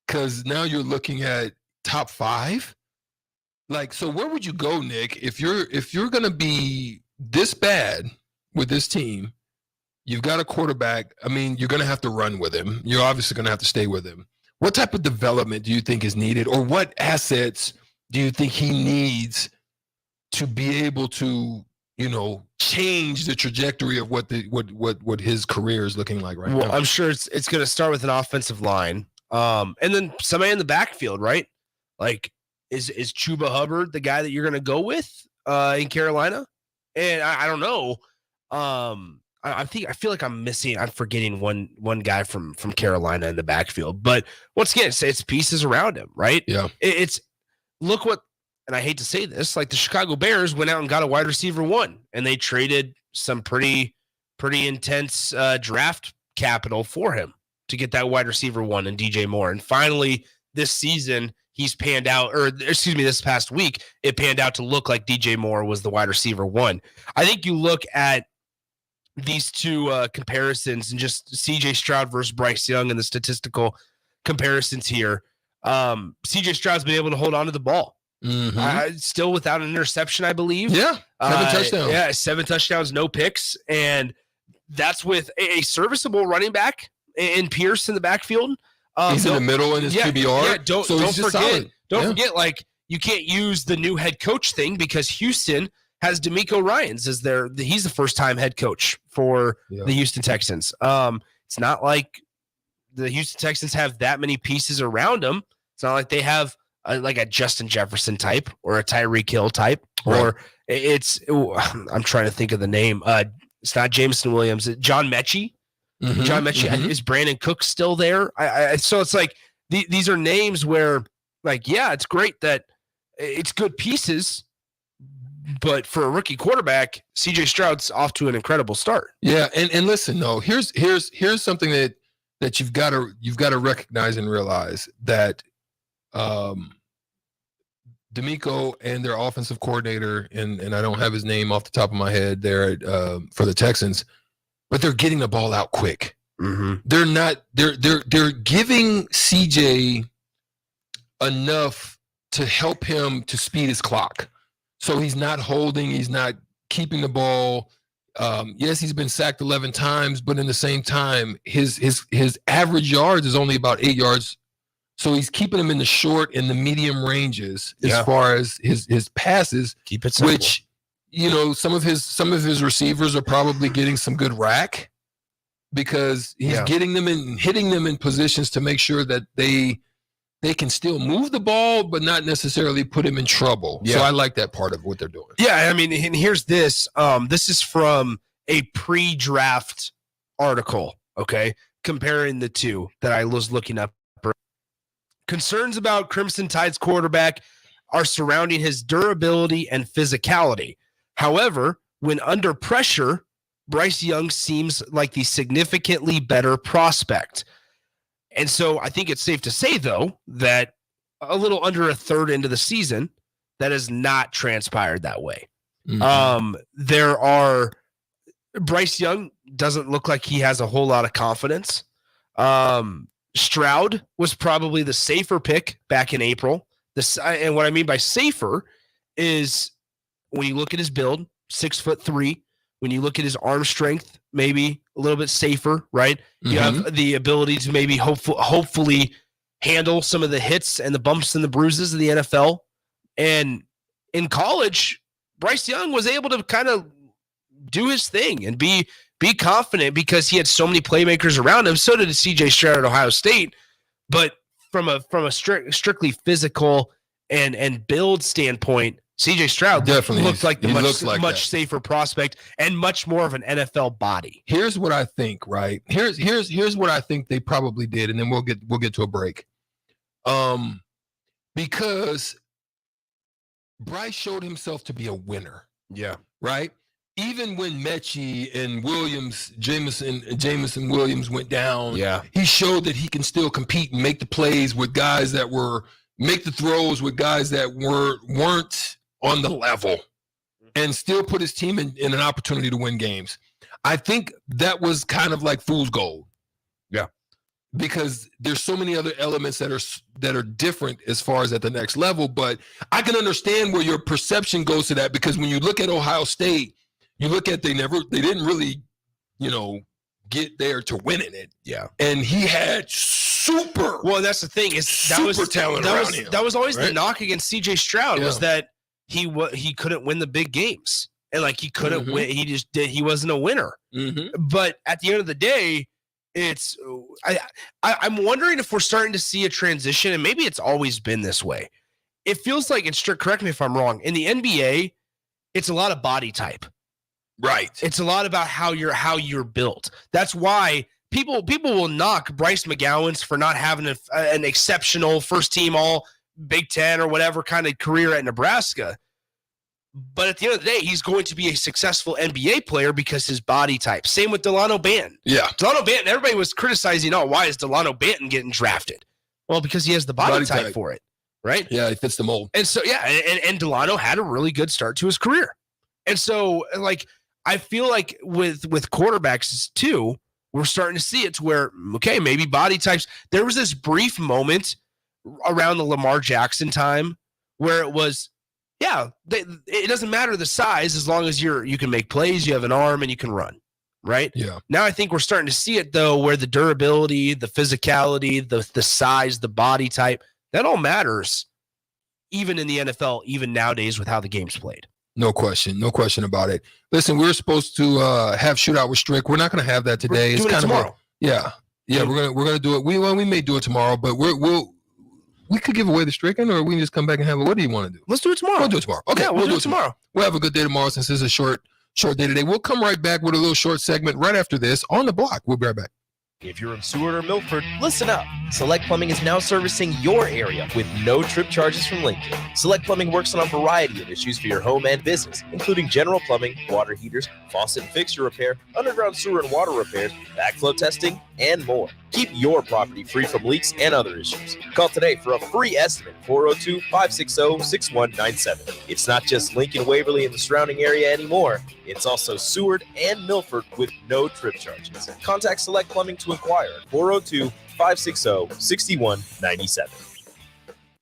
because now you're looking at top 5. Like, so where would you go, Nick, if you're going to be this bad with this team? You've got a quarterback. I mean, you're going to have to run with him. You're obviously going to have to stay with him. What type of development do you think is needed, or what assets do you think he needs to be able to, change the trajectory of what his career is looking like right now? I'm sure it's going to start with an offensive line, and then somebody in the backfield, right? Like, is Chuba Hubbard the guy that you're going to go with in Carolina? And I don't know. I feel like I'm forgetting one guy from Carolina in the backfield. But once again, it's pieces around him, right? Yeah. And I hate to say this, like the Chicago Bears went out and got a wide receiver 1, and they traded some pretty intense draft capital for him to get that wide receiver 1 and DJ Moore. And finally, this season, he's panned out, this past week, it panned out to look like DJ Moore was the wide receiver 1. I think you look at these two comparisons and just CJ Stroud versus Bryce Young and the statistical comparisons here. CJ Stroud's been able to hold on to the ball. Still without an interception, I believe. Yeah, 7 touchdowns. Yeah, 7 touchdowns, no picks. And that's with a serviceable running back in Pierce in the backfield. He's in the middle in his QBR. Yeah, don't forget, like, you can't use the new head coach thing, because Houston has DeMeco Ryans as he's the first-time head coach for the Houston Texans. It's not like the Houston Texans have that many pieces around them. It's not like they have like a Justin Jefferson type or a Tyreek Hill type, or I'm trying to think of the name. It's not Jameson Williams. John Mechie. John Mechie. Is Brandon Cook still there? So it's like these are names where, like, yeah, it's great that it's good pieces, but for a rookie quarterback, CJ Stroud's off to an incredible start. Yeah, and listen, no, here's something that you've got to recognize and realize that DeMeco and their offensive coordinator, and I don't have his name off the top of my head there for the Texans, but they're getting the ball out quick. They're giving CJ enough to help him to speed his clock. So he's not holding, he's not keeping the ball. Yes, he's been sacked 11 times, but in the same time, his average yards is only about 8 yards. So he's keeping him in the short and the medium ranges as far as his passes. Keep it simple. Which, some of his receivers are probably getting some good rack, because he's getting them and hitting them in positions to make sure that they can still move the ball, but not necessarily put him in trouble. Yeah. So I like that part of what they're doing. Yeah, I mean, and here's this. This is from a pre-draft article, okay, comparing the two that I was looking up. Concerns about Crimson Tide's quarterback are surrounding his durability and physicality. However, when under pressure, Bryce Young seems like the significantly better prospect. And so I think it's safe to say, though, that a little under a third into the season, that has not transpired that way. Bryce Young doesn't look like he has a whole lot of confidence. Stroud was probably the safer pick back in April. And what I mean by safer is when you look at his build, 6'3", when you look at his arm strength, maybe a little bit safer, right? You have the ability to maybe hopefully handle some of the hits and the bumps and the bruises of the NFL. And in college, Bryce Young was able to kind of do his thing and be confident because he had so many playmakers around him. So did CJ Stroud at Ohio State. But from a strictly physical and build standpoint, CJ Stroud definitely looked like the much that. safer prospect and much more of an NFL body. Here's what I think, right? Here's what I think they probably did, and then we'll get to a break. Because Bryce showed himself to be a winner. Yeah. Right? Even when Mechie and Jameson Williams went down, he showed that he can still compete and make the plays with guys that make the throws with guys that weren't on the level and still put his team in an opportunity to win games. I think that was kind of like fool's gold. Yeah. Because there's so many other elements that are different as far as at the next level, but I can understand where your perception goes to that, because when you look at Ohio State, you look at they didn't really, get there to winning it. Yeah. And he had that's the thing is talent around him. That was always the knock against CJ Stroud was that he couldn't win the big games, and like he couldn't win. He wasn't a winner. Mm-hmm. But at the end of the day, I'm wondering if we're starting to see a transition, and maybe it's always been this way. It feels like, and correct me if I'm wrong, in the NBA, it's a lot of body type. Right. It's a lot about how you're built. That's why people will knock Bryce McGowan's for not having an exceptional first team all Big Ten or whatever kind of career at Nebraska. But at the end of the day, he's going to be a successful NBA player because his body type. Same with Delano Banton. Yeah. Delano Banton, everybody was criticizing, why is Delano Banton getting drafted? Well, because he has the body type for it, right? Yeah, he fits the mold. And so, and Delano had a really good start to his career. And so, I feel like with quarterbacks too, we're starting to see it to where, okay, maybe body types. There was this brief moment around the Lamar Jackson time where it was, it doesn't matter the size as long as you can make plays, you have an arm, and you can run, right? Yeah. Now I think we're starting to see it though, where the durability, the physicality, the size, the body type, that all matters, even in the NFL, even nowadays with how the game's played. No question about it. Listen, we were supposed to have Shootout with Strick. We're not going to have that today. It's kind of tomorrow. We're gonna do it. We may do it tomorrow, but we could give away the Stricken, or we can just come back and have it. What do you want to do? Let's do it tomorrow. We'll do it tomorrow. Okay, we'll do it tomorrow. We'll have a good day tomorrow since it's a short day today. We'll come right back with a little short segment right after this on the block. We'll be right back. If you're in Seward or Milford, listen up. Select Plumbing is now servicing your area with no trip charges from Lincoln. Select Plumbing works on a variety of issues for your home and business, including general plumbing, water heaters, faucet and fixture repair, underground sewer and water repairs, backflow testing, and more. Keep your property free from leaks and other issues. Call today for a free estimate, 402-560-6197. It's not just Lincoln, Waverly, and the surrounding area anymore. It's also Seward and Milford with no trip charges. Contact Select Plumbing to inquire at 402-560-6197.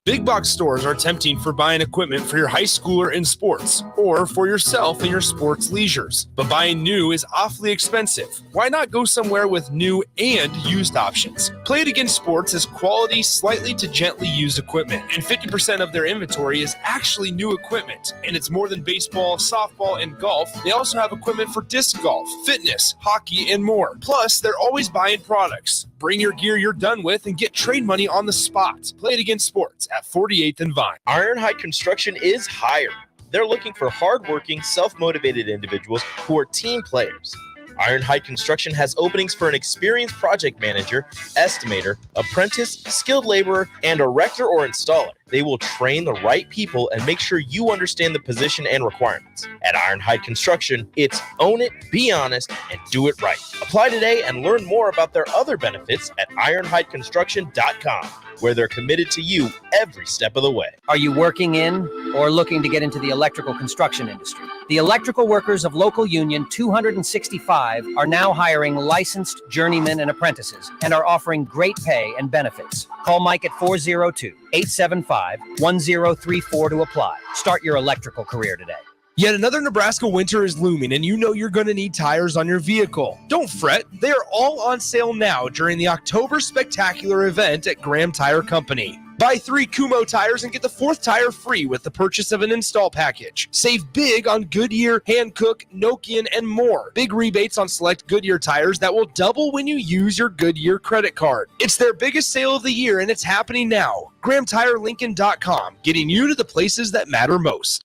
Big box stores are tempting for buying equipment for your high schooler in sports or for yourself in your sports leisures. But buying new is awfully expensive. Why not go somewhere with new and used options? Play It Again Sports has quality, slightly to gently used equipment, and 50% of their inventory is actually new equipment. And it's more than baseball, softball, and golf. They also have equipment for disc golf, fitness, hockey, and more. Plus, they're always buying products. Bring your gear you're done with and get trade money on the spot. Play It Again Sports at 48th and Vine. Ironhide Construction is hiring. They're looking for hardworking, self-motivated individuals who are team players. Ironhide Construction has openings for an experienced project manager, estimator, apprentice, skilled laborer, and erector or installer. They will train the right people and make sure you understand the position and requirements. At Ironhide Construction, it's own it, be honest, and do it right. Apply today and learn more about their other benefits at ironhideconstruction.com, where they're committed to you every step of the way. Are you working in or looking to get into the electrical construction industry? The electrical workers of Local Union 265 are now hiring licensed journeymen and apprentices and are offering great pay and benefits. Call Mike at 402-875-1034 to apply. Start your electrical career today. Yet another Nebraska winter is looming, and you know you're going to need tires on your vehicle. Don't fret. They are all on sale now during the October Spectacular event at Graham Tire Company. Buy 3 Kumho tires and get the 4th tire free with the purchase of an install package. Save big on Goodyear, Hankook, Nokian, and more. Big rebates on select Goodyear tires that will double when you use your Goodyear credit card. It's their biggest sale of the year, and it's happening now. GrahamTireLincoln.com, getting you to the places that matter most.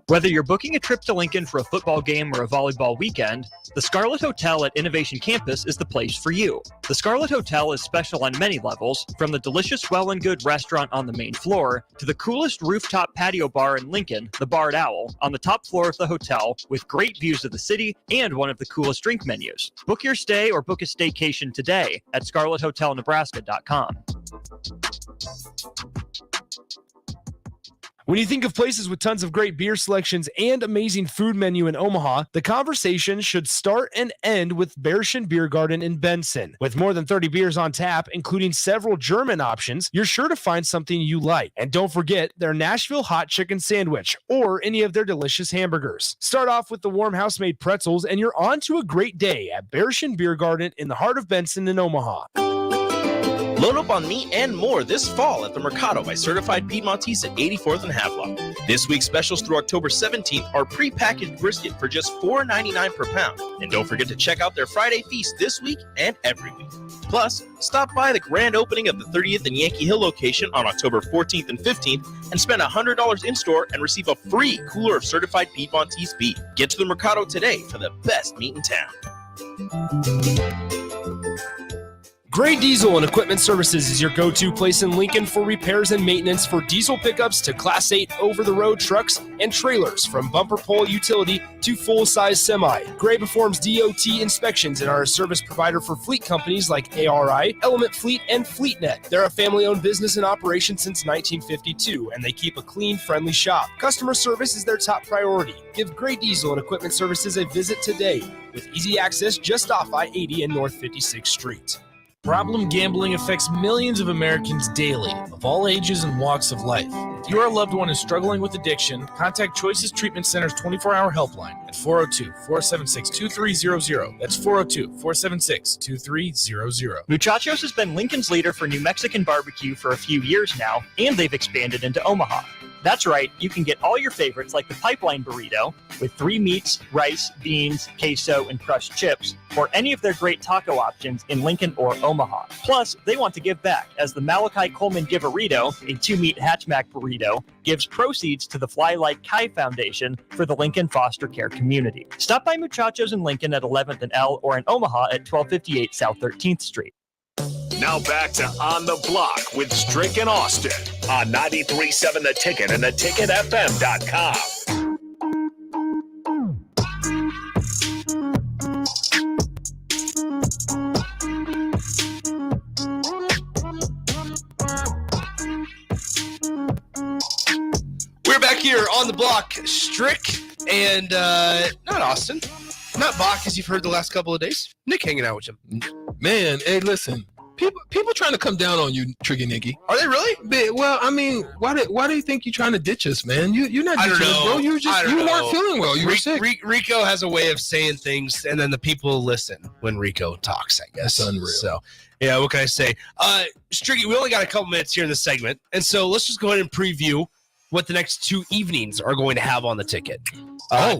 Whether you're booking a trip to Lincoln for a football game or a volleyball weekend, the Scarlet Hotel at Innovation Campus is the place for you. The Scarlet Hotel is special on many levels, from the delicious Well and Good restaurant on the main floor to the coolest rooftop patio bar in Lincoln, the Barred Owl, on the top floor of the hotel with great views of the city and one of the coolest drink menus. Book your stay or book a staycation today at scarlethotelnebraska.com. When you think of places with tons of great beer selections and amazing food menu in Omaha, the conversation should start and end with Bearschen Beer Garden in Benson. With more than 30 beers on tap, including several German options, you're sure to find something you like. And don't forget their Nashville hot chicken sandwich or any of their delicious hamburgers. Start off with the warm house-made pretzels and you're on to a great day at Bearschen Beer Garden in the heart of Benson in Omaha. Load up on meat and more this fall at the Mercado by Certified Piedmontese at 84th and Havelock. This week's specials through October 17th are prepackaged brisket for just $4.99 per pound. And don't forget to check out their Friday feast this week and every week. Plus, stop by the grand opening of the 30th and Yankee Hill location on October 14th and 15th and spend $100 in-store and receive a free cooler of Certified Piedmontese beef. Get to the Mercado today for the best meat in town. Gray Diesel and Equipment Services is your go-to place in Lincoln for repairs and maintenance for diesel pickups to Class 8 over-the-road trucks and trailers, from bumper pole utility to full-size semi. Gray performs DOT inspections and are a service provider for fleet companies like ARI, Element Fleet, and FleetNet. They're a family-owned business in operation since 1952, and they keep a clean, friendly shop. Customer service is their top priority. Give Gray Diesel and Equipment Services a visit today, with easy access just off I-80 and North 56th Street. Problem gambling affects millions of Americans daily, of all ages and walks of life. If your loved one is struggling with addiction, contact Choices Treatment Center's 24-hour helpline at 402-476-2300. That's 402-476-2300. Muchachos has been Lincoln's leader for New Mexican barbecue for a few years now, and they've expanded into Omaha. That's right, you can get all your favorites like the pipeline burrito with 3 meats, rice, beans, queso, and crushed chips, or any of their great taco options in Lincoln or Omaha. Plus, they want to give back, as the Malachi Coleman Giverito, a 2-meat hatchback burrito, gives proceeds to the Fly Like Kai Foundation for the Lincoln foster care community. Stop by Muchachos in Lincoln at 11th and L, or in Omaha at 1258 South 13th Street. Now back to On the Block with Strick and Austin on 93.7 The Ticket and theticketfm.com. We're back here on the block, Strick and not Austin, not Bach, as you've heard the last couple of days. Nick hanging out with him. Man, hey, listen. People trying to come down on you, Triggy Nicky. Are they really? Well, I mean, why do you think you're trying to ditch us, man? You're not ditching us, bro. You weren't feeling well. You were sick. Rico has a way of saying things, and then the people listen when Rico talks, I guess. That's unreal. So, yeah, what can I say? Stricky, we only got a couple minutes here in this segment, and so let's just go ahead and preview what the next 2 evenings are going to have on the ticket.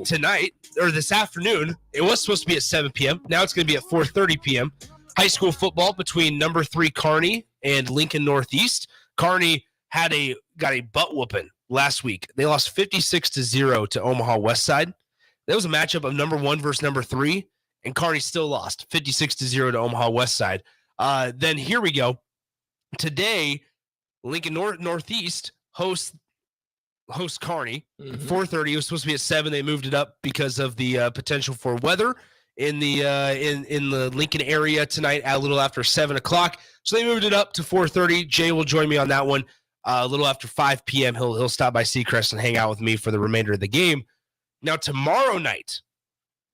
Tonight, or this afternoon, it was supposed to be at 7 p.m. Now it's going to be at 4:30 p.m. High school football between number 3 Kearney and Lincoln Northeast. Kearney got a butt whooping last week. They lost 56-0 to Omaha Westside. That was a matchup of number 1 versus number 3, and Kearney still lost 56-0 to Omaha Westside. Then here we go. Today, Lincoln Northeast hosts Kearney. 4:30. It was supposed to be at 7. They moved it up because of the potential for weather in the Lincoln area tonight at a little after 7 o'clock. So they moved it up to 4:30. Jay will join me on that one a little after 5 p.m. He'll stop by Seacrest and hang out with me for the remainder of the game. Now, tomorrow night,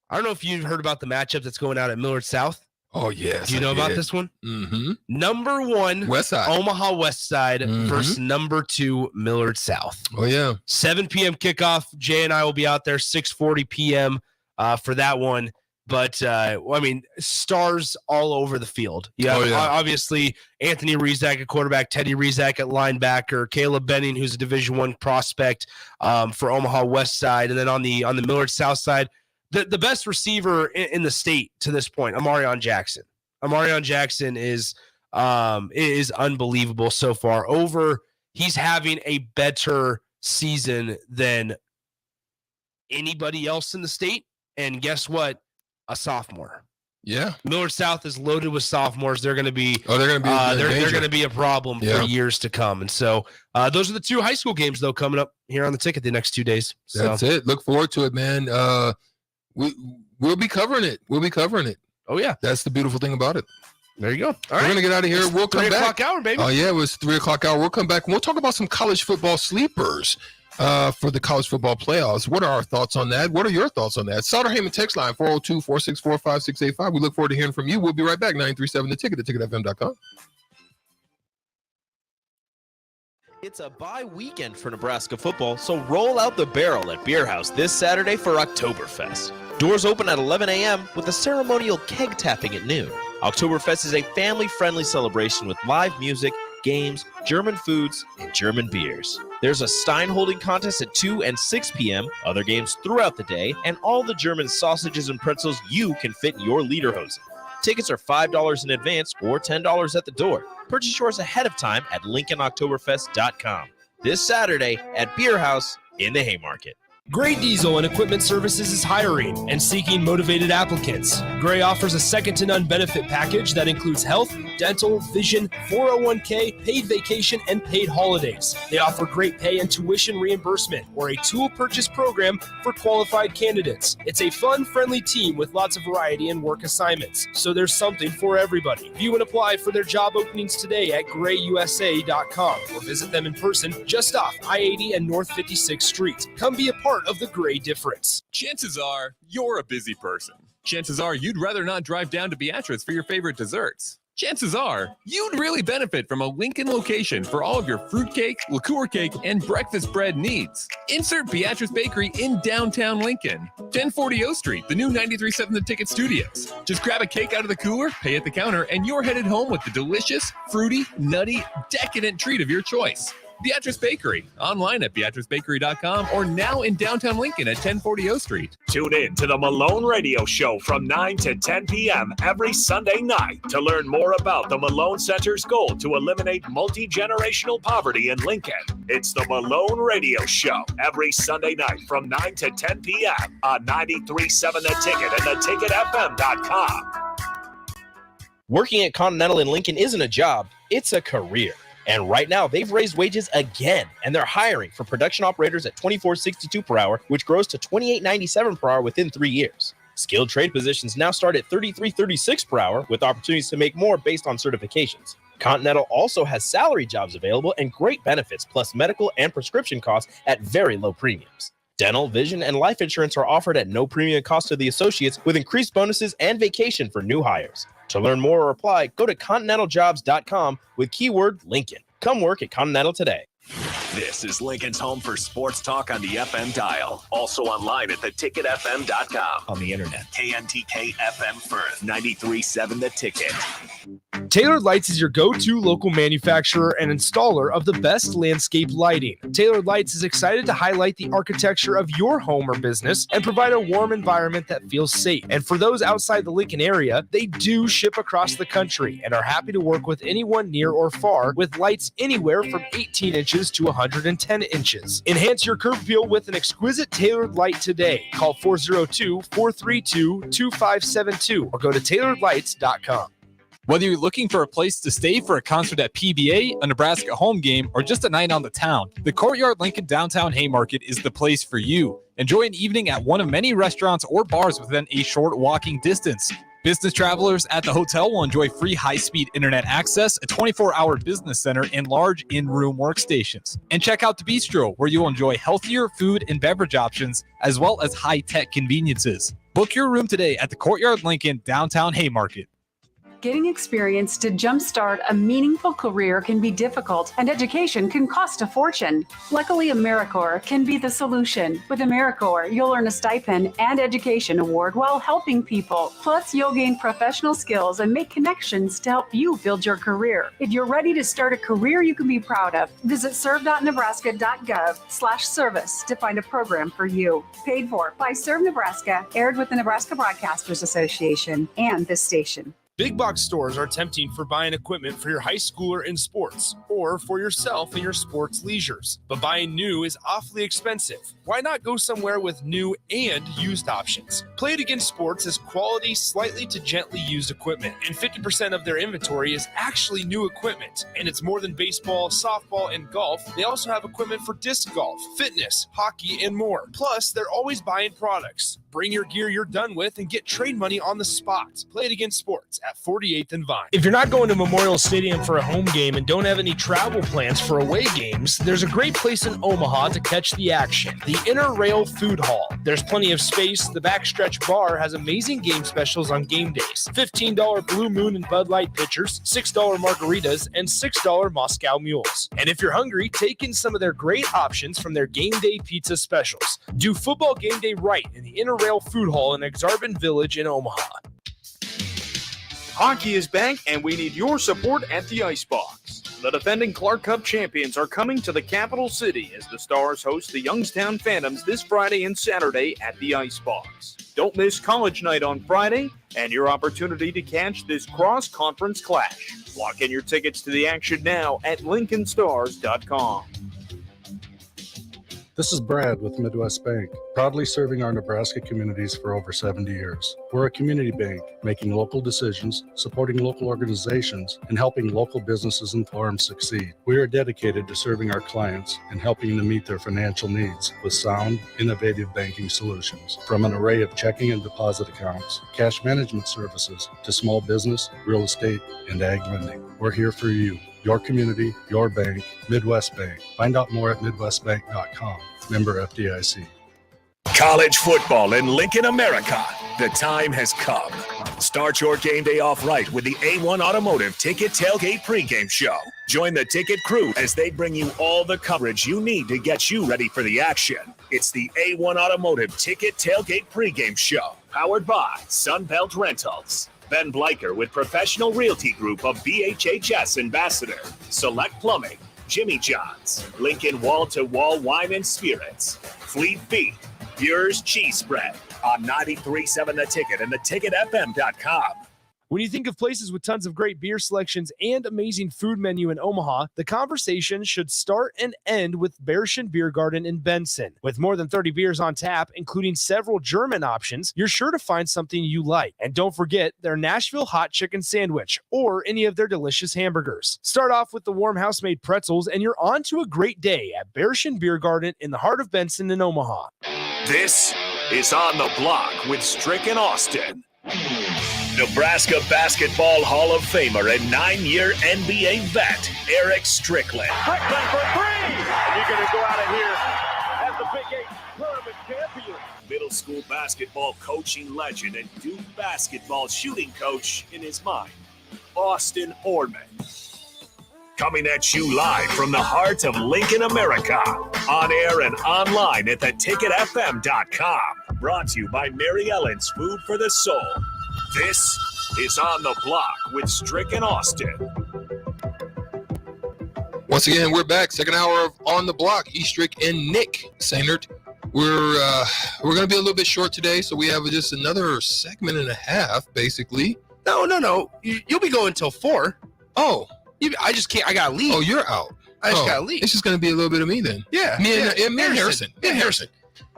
I don't know if you've heard about the matchup that's going out at Millard South. Oh, yes. Do you know about this one? Mm-hmm. Number 1, Westside. Omaha Westside versus number 2, Millard South. Oh, yeah. 7 p.m. kickoff. Jay and I will be out there 6:40 p.m. For that one. But, stars all over the field. Obviously, Anthony Rizak at quarterback, Teddy Rizak at linebacker, Caleb Benning, who's a Division I prospect for Omaha West Side. And then on the Millard South Side, the best receiver in the state to this point, Amarion Jackson. Amarion Jackson is unbelievable so far. He's having a better season than anybody else in the state. And guess what? A sophomore. Yeah. Millard South is loaded with sophomores. They're going to be they're going to be a problem for years to come. And so those are the two high school games though coming up here on the ticket the next 2 days. So. That's it. Look forward to it, man. We'll be covering it. Oh yeah. That's the beautiful thing about it. There you go. All right. We're going to get out of here. We'll come back. 3 o'clock hour, baby. Oh yeah, it was 3 o'clock hour. We'll come back and we'll talk about some college football sleepers. For the college football playoffs. What are our thoughts on that? What are your thoughts on that? Sauter Heyman text line 402-464-5685. We look forward to hearing from you. We'll be right back. 937 The Ticket, theticketfm.com. It's a bye weekend for Nebraska football, so roll out the barrel at Beer House this Saturday for Oktoberfest. Doors open at 11 a.m. with a ceremonial keg tapping at noon. Oktoberfest is a family-friendly celebration with live music, games, German foods, and German beers. There's a Stein holding contest at 2 and 6 p.m., other games throughout the day, and all the German sausages and pretzels you can fit in your lederhosen. Tickets are $5 in advance or $10 at the door. Purchase yours ahead of time at LincolnOktoberfest.com. This Saturday at Beer House in the Haymarket. Gray Diesel and Equipment Services is hiring and seeking motivated applicants. Gray offers a second-to-none benefit package that includes health, dental, vision, 401k, paid vacation, and paid holidays. They offer great pay and tuition reimbursement or a tool purchase program for qualified candidates. It's a fun, friendly team with lots of variety and work assignments, so there's something for everybody. View and apply for their job openings today at grayusa.com or visit them in person just off I-80 and North 56th Street. Come be a part of the Gray difference. Chances are you're a busy person. Chances are you'd rather not drive down to Beatrice for your favorite desserts. Chances are you'd really benefit from a Lincoln location for all of your fruitcake, liqueur cake, and breakfast bread needs. Insert Beatrice Bakery in downtown Lincoln, 1040 O Street, the new 93.7 The Ticket Studios. Just grab a cake out of the cooler, pay at the counter, and you're headed home with the delicious, fruity, nutty, decadent treat of your choice. Beatrice Bakery, online at BeatriceBakery.com or now in downtown Lincoln at 1040 O Street. Tune in to the Malone Radio Show from 9 to 10 p.m. every Sunday night to learn more about the Malone Center's goal to eliminate multi-generational poverty in Lincoln. It's the Malone Radio Show every Sunday night from 9 to 10 p.m. on 93.7 The Ticket and theticketfm.com. Working at Continental in Lincoln isn't a job, it's a career. And right now, they've raised wages again, and they're hiring for production operators at $24.62 per hour, which grows to $28.97 per hour within 3 years. Skilled trade positions now start at $33.36 per hour, with opportunities to make more based on certifications. Continental also has salary jobs available and great benefits, plus medical and prescription costs at very low premiums. Dental, vision, and life insurance are offered at no premium cost to the associates, with increased bonuses and vacation for new hires. To learn more or apply, go to continentaljobs.com with keyword Lincoln. Come work at Continental today. This is Lincoln's home for sports talk on the FM dial. Also online at theticketfm.com. On the internet. KNTK FM Firth, 93.7 The Ticket. Tailored Lights is your go-to local manufacturer and installer of the best landscape lighting. Tailored Lights is excited to highlight the architecture of your home or business and provide a warm environment that feels safe. And for those outside the Lincoln area, they do ship across the country and are happy to work with anyone near or far with lights anywhere from 18 inches to 110 inches. Enhance your curb appeal with an exquisite tailored light today. Call 402-432-2572 or go to tailoredlights.com. Whether you're looking for a place to stay for a concert at PBA, a Nebraska home game, or just a night on the town, the Courtyard Lincoln Downtown Haymarket is the place for you. Enjoy an evening at one of many restaurants or bars within a short walking distance. Business travelers at the hotel will enjoy free high-speed internet access, a 24-hour business center, and large in-room workstations. And check out the Bistro, where you'll enjoy healthier food and beverage options, as well as high-tech conveniences. Book your room today at the Courtyard Lincoln Downtown Haymarket. Getting experience to jumpstart a meaningful career can be difficult, and education can cost a fortune. Luckily, AmeriCorps can be the solution. With AmeriCorps, you'll earn a stipend and education award while helping people. Plus, you'll gain professional skills and make connections to help you build your career. If you're ready to start a career you can be proud of, visit serve.nebraska.gov/service to find a program for you. Paid for by Serve Nebraska, aired with the Nebraska Broadcasters Association and this station. Big box stores are tempting for buying equipment for your high schooler in sports or for yourself in your sports leisures. But buying new is awfully expensive. Why not go somewhere with new and used options? Play It Again Sports is quality, slightly to gently used equipment, and 50% of their inventory is actually new equipment. And it's more than baseball, softball, and golf. They also have equipment for disc golf, fitness, hockey, and more. Plus, they're always buying products. Bring your gear you're done with and get trade money on the spot. Play It Again Sports at 48th and Vine. If you're not going to Memorial Stadium for a home game and don't have any travel plans for away games, there's a great place in Omaha to catch the action, the Inner Rail Food Hall. There's plenty of space. The Backstretch Bar has amazing game specials on game days. $15 Blue Moon and Bud Light pitchers, $6 margaritas, and $6 Moscow Mules. And if you're hungry, take in some of their great options from their game day pizza specials. Do football game day right in the Inner Rail Food Hall in Exarban Village in Omaha. Hockey is back, and we need your support at the Icebox. The defending Clark Cup champions are coming to the capital city as the Stars host the Youngstown Phantoms this Friday and Saturday at the Icebox. Don't miss College Night on Friday and your opportunity to catch this cross-conference clash. Lock in your tickets to the action now at LincolnStars.com. This is Brad with Midwest Bank, proudly serving our Nebraska communities for over 70 years. We're a community bank, making local decisions, supporting local organizations, and helping local businesses and farms succeed. We are dedicated to serving our clients and helping them meet their financial needs with sound, innovative banking solutions. From an array of checking and deposit accounts, cash management services, to small business, real estate, and ag lending. We're here for you. Your community, your bank, Midwest Bank. Find out more at MidwestBank.com. Member FDIC. College football in Lincoln, America. The time has come. Start your game day off right with the A1 Automotive Ticket Tailgate pregame show. Join the ticket crew as they bring you all the coverage you need to get you ready for the action. It's the A1 Automotive Ticket Tailgate pregame show, powered by Sunbelt Rentals. Ben Bleicher with Professional Realty Group of BHHS Ambassador, Select Plumbing, Jimmy John's, Lincoln Wall-to-Wall Wine and Spirits, Fleet Feet, Bure's Cheese Spread on 93.7 The Ticket and theticketfm.com. When you think of places with tons of great beer selections and amazing food menu in Omaha, the conversation should start and end with Bärischen Beer Garden in Benson. With more than 30 beers on tap, including several German options, you're sure to find something you like. And don't forget their Nashville hot chicken sandwich or any of their delicious hamburgers. Start off with the warm house-made pretzels and you're on to a great day at Bärischen Beer Garden in the heart of Benson in Omaha. This is On the Block with Strick and Austin. Nebraska Basketball Hall of Famer and 9-year NBA vet, Eric Strickland. Strickland for three! And you're going to go out of here as the Big 8 tournament champion. Middle school basketball coaching legend and Duke basketball shooting coach in his mind, Austin Orman. Coming at you live from the heart of Lincoln, America. On air and online at theticketfm.com. Brought to you by Mary Ellen's Food for the Soul. This is On the Block with Strick and Austin. Once again, we're back. Second hour of On the Block. Strick and Nick Sainert. We're going to be a little bit short today, so we have just another segment and a half, basically. No. You'll be going till 4. Oh. I just can't. I got to leave. Oh, you're out. I just got to leave. It's just going to be a little bit of me then. Yeah. Me and Harrison. Me and Harrison.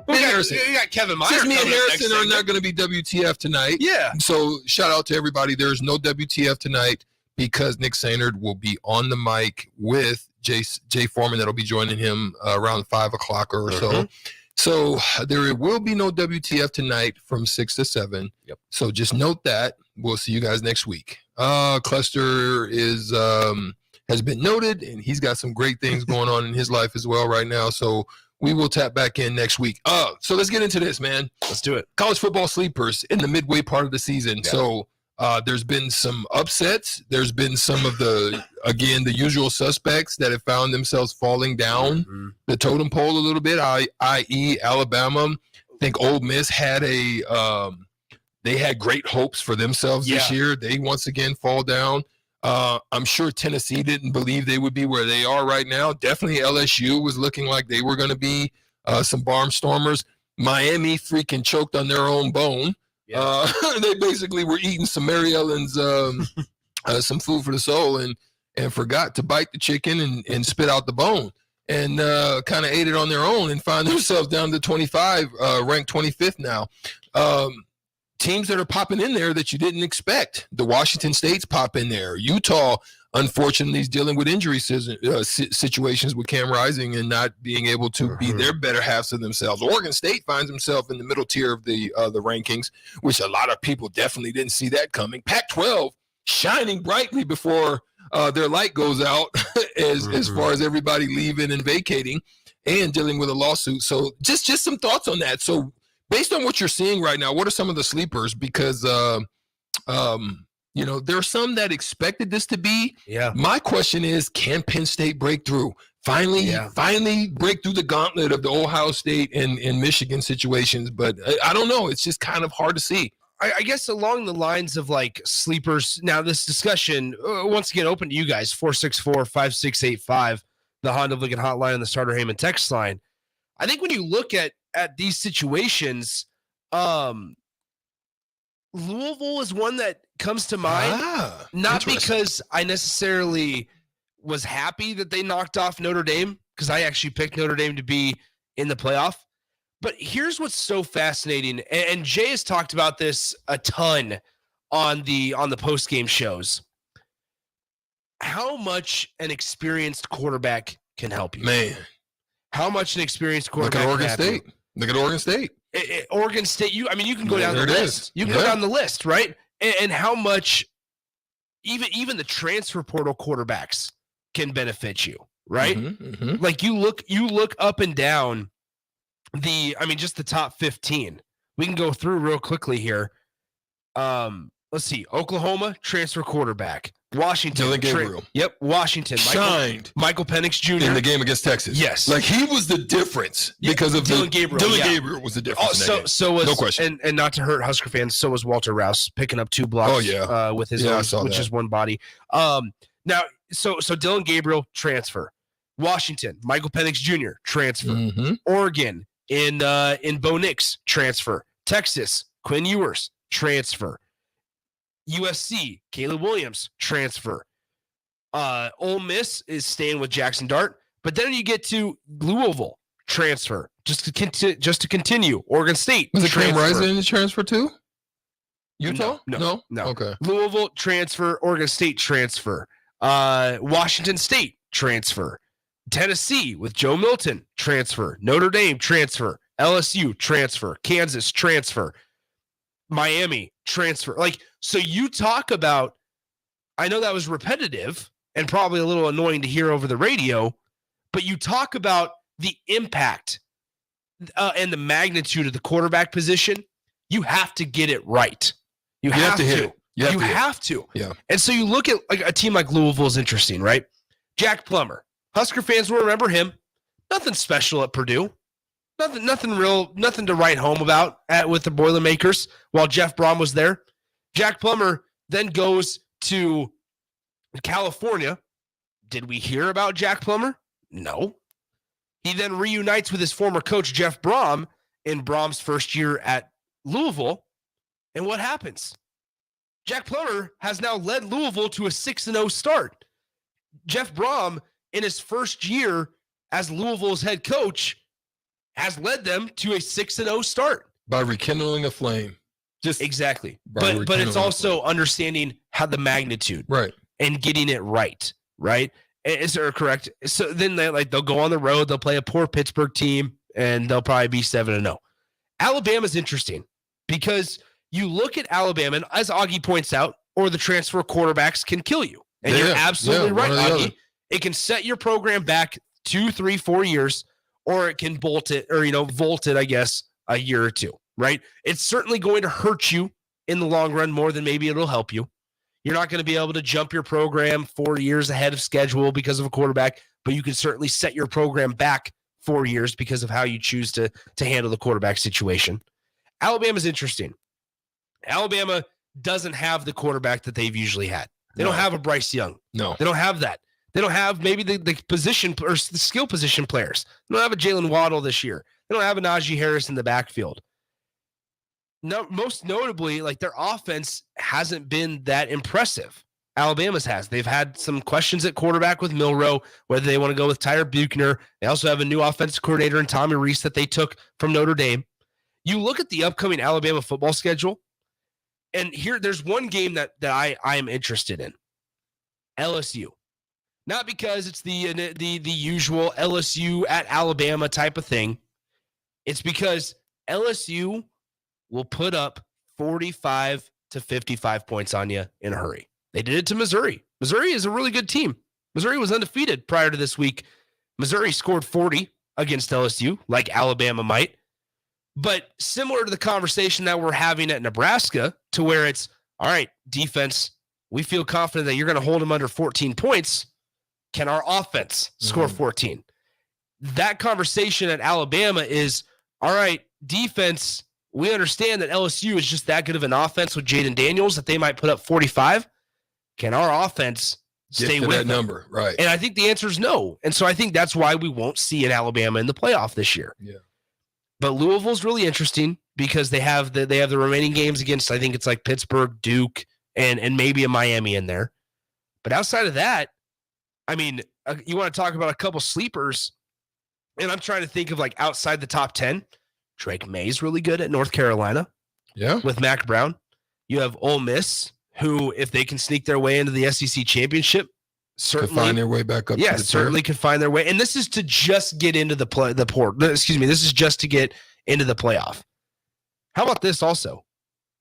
We got Kevin Meyer. Since me and Harrison are not going to be WTF tonight. Yeah. So shout out to everybody. There's no WTF tonight because Nick Sainert will be on the mic with Jay Foreman. That'll be joining him around 5 o'clock or so. So there will be no WTF tonight from 6 to 7. Yep. So just note that. We'll see you guys next week. Cluster is has been noted, and he's got some great things going on in his life as well right now. So we will tap back in next week. So let's get into this, man. Let's do it. College football sleepers in the midway part of the season. Yeah. So There's been some upsets. There's been some of the usual suspects that have found themselves falling down the totem pole a little bit, i.e. Alabama. I think Ole Miss had they had great hopes for themselves this year. They once again fall down. I'm sure Tennessee didn't believe they would be where they are right now. Definitely LSU was looking like they were going to be some barnstormers. Miami freaking choked on their own bone. They basically were eating some Mary Ellen's some food for the soul and forgot to bite the chicken and spit out the bone and kind of ate it on their own and find themselves down to 25, ranked 25th now. Teams that are popping in there that you didn't expect. The Washington States pop in there. Utah, unfortunately, is dealing with injury situations with Cam Rising and not being able to be their better halves of themselves. Oregon State finds himself in the middle tier of the rankings, which a lot of people definitely didn't see that coming. Pac-12 shining brightly before their light goes out as far as everybody leaving and vacating and dealing with a lawsuit. So just some thoughts on that. So based on what you're seeing right now, what are some of the sleepers? Because, there are some that expected this to be. Yeah. My question is, can Penn State break through? Finally break through the gauntlet of the Ohio State and Michigan situations. But I don't know. It's just kind of hard to see. I guess along the lines of like sleepers. Now, this discussion, once again, open to you guys, 464-5685, the Honda of Lincoln hotline and the Starter Heyman text line. I think when you look at these situations, Louisville is one that comes to mind, not because I necessarily was happy that they knocked off Notre Dame, because I actually picked Notre Dame to be in the playoff. But here's what's so fascinating, and Jay has talked about this a ton on the post-game shows. How much an experienced quarterback can help you. Man. How much an experienced quarterback Look at Oregon State. Oregon State, you can go down the list. You can go down the list, right? And how much even the transfer portal quarterbacks can benefit you, right? Like you look up and down just the top 15. We can go through real quickly here. Let's see. Oklahoma, transfer quarterback. Washington. Dylan Gabriel. Washington. Shined. Michael Penix Jr. in the game against Texas. Yes. Like he was the difference because of Dylan Gabriel. Dylan Gabriel was the difference. So was, no question. And not to hurt Husker fans, so was Walter Rouse picking up 2 blocks with his own, which is one body. Now, so Dylan Gabriel, transfer. Washington, Michael Penix Jr., transfer. Oregon, in Bo Nix, transfer. Texas, Quinn Ewers, transfer. USC, Caleb Williams, transfer. Ole Miss is staying with Jackson Dart, but then you get to Louisville, transfer. Just to continue, Oregon State. Was it Cam Rising in the transfer too? Utah? No. Okay. Louisville, transfer. Oregon State, transfer. Washington State, transfer. Tennessee with Joe Milton, transfer. Notre Dame, transfer. LSU, transfer. Kansas, transfer. Miami, transfer. Like, so you talk about, I know that was repetitive and probably a little annoying to hear over the radio, but you talk about the impact and the magnitude of the quarterback position. You have to get it right. You have to hit it. You have to. Yeah. And so you look at like a team like Louisville is interesting, right? Jack Plummer. Husker fans will remember him. Nothing special at Purdue. Nothing to write home about with the Boilermakers while Jeff Brom was there. Jack Plummer then goes to California. Did we hear about Jack Plummer? No. He then reunites with his former coach, Jeff Brom, in Brom's first year at Louisville. And what happens? Jack Plummer has now led Louisville to a 6-0 start. Jeff Brom, in his first year as Louisville's head coach, has led them to a 6-0 start. By rekindling a flame. Just exactly. But it's also understanding how the magnitude. Right. And getting it right. Right? Is there correct? So then they'll go on the road, they'll play a poor Pittsburgh team, and they'll probably be 7-0. Alabama's interesting because you look at Alabama, and as Augie points out, or the transfer quarterbacks can kill you. And you're absolutely right, Augie. It can set your program back 2, 3, 4 years, or it can volt it, I guess, a year or two, right? It's certainly going to hurt you in the long run more than maybe it'll help you. You're not going to be able to jump your program 4 years ahead of schedule because of a quarterback, but you can certainly set your program back 4 years because of how you choose to handle the quarterback situation. Alabama's interesting. Alabama doesn't have the quarterback that they've usually had. They don't have a Bryce Young. No. They don't have that. They don't have maybe the position or the skill position players. They don't have a Jalen Waddle this year. They don't have a Najee Harris in the backfield. No, most notably, like their offense hasn't been that impressive. Alabama's has. They've had some questions at quarterback with Milroe, whether they want to go with Tyler Buchner. They also have a new offensive coordinator in Tommy Rees that they took from Notre Dame. You look at the upcoming Alabama football schedule, and here there's one game that I am interested in. LSU. Not because it's the usual LSU at Alabama type of thing. It's because LSU will put up 45 to 55 points on you in a hurry. They did it to Missouri. Missouri is a really good team. Missouri was undefeated prior to this week. Missouri scored 40 against LSU, like Alabama might. But similar to the conversation that we're having at Nebraska, to where it's, all right, defense, we feel confident that you're going to hold them under 14 points. Can our offense score 14? That conversation at Alabama is, all right, defense, we understand that LSU is just that good of an offense with Jaden Daniels that they might put up 45. Can our offense stay with that them? number? Right. And I think the answer is no. And so I think that's why we won't see an Alabama in the playoff this year. Yeah. But Louisville's really interesting because they have the remaining games against, I think it's like Pittsburgh, Duke, and maybe a Miami in there. But outside of that, I mean, you want to talk about a couple sleepers, and I'm trying to think of like outside the top 10. Drake May's really good at North Carolina. Yeah. With Mac Brown. You have Ole Miss, who, if they can sneak their way into the SEC championship, certainly Could find their way back up. Yeah, to the certainly could find their way. And this is to just get into this is just to get into the playoff. How about this also?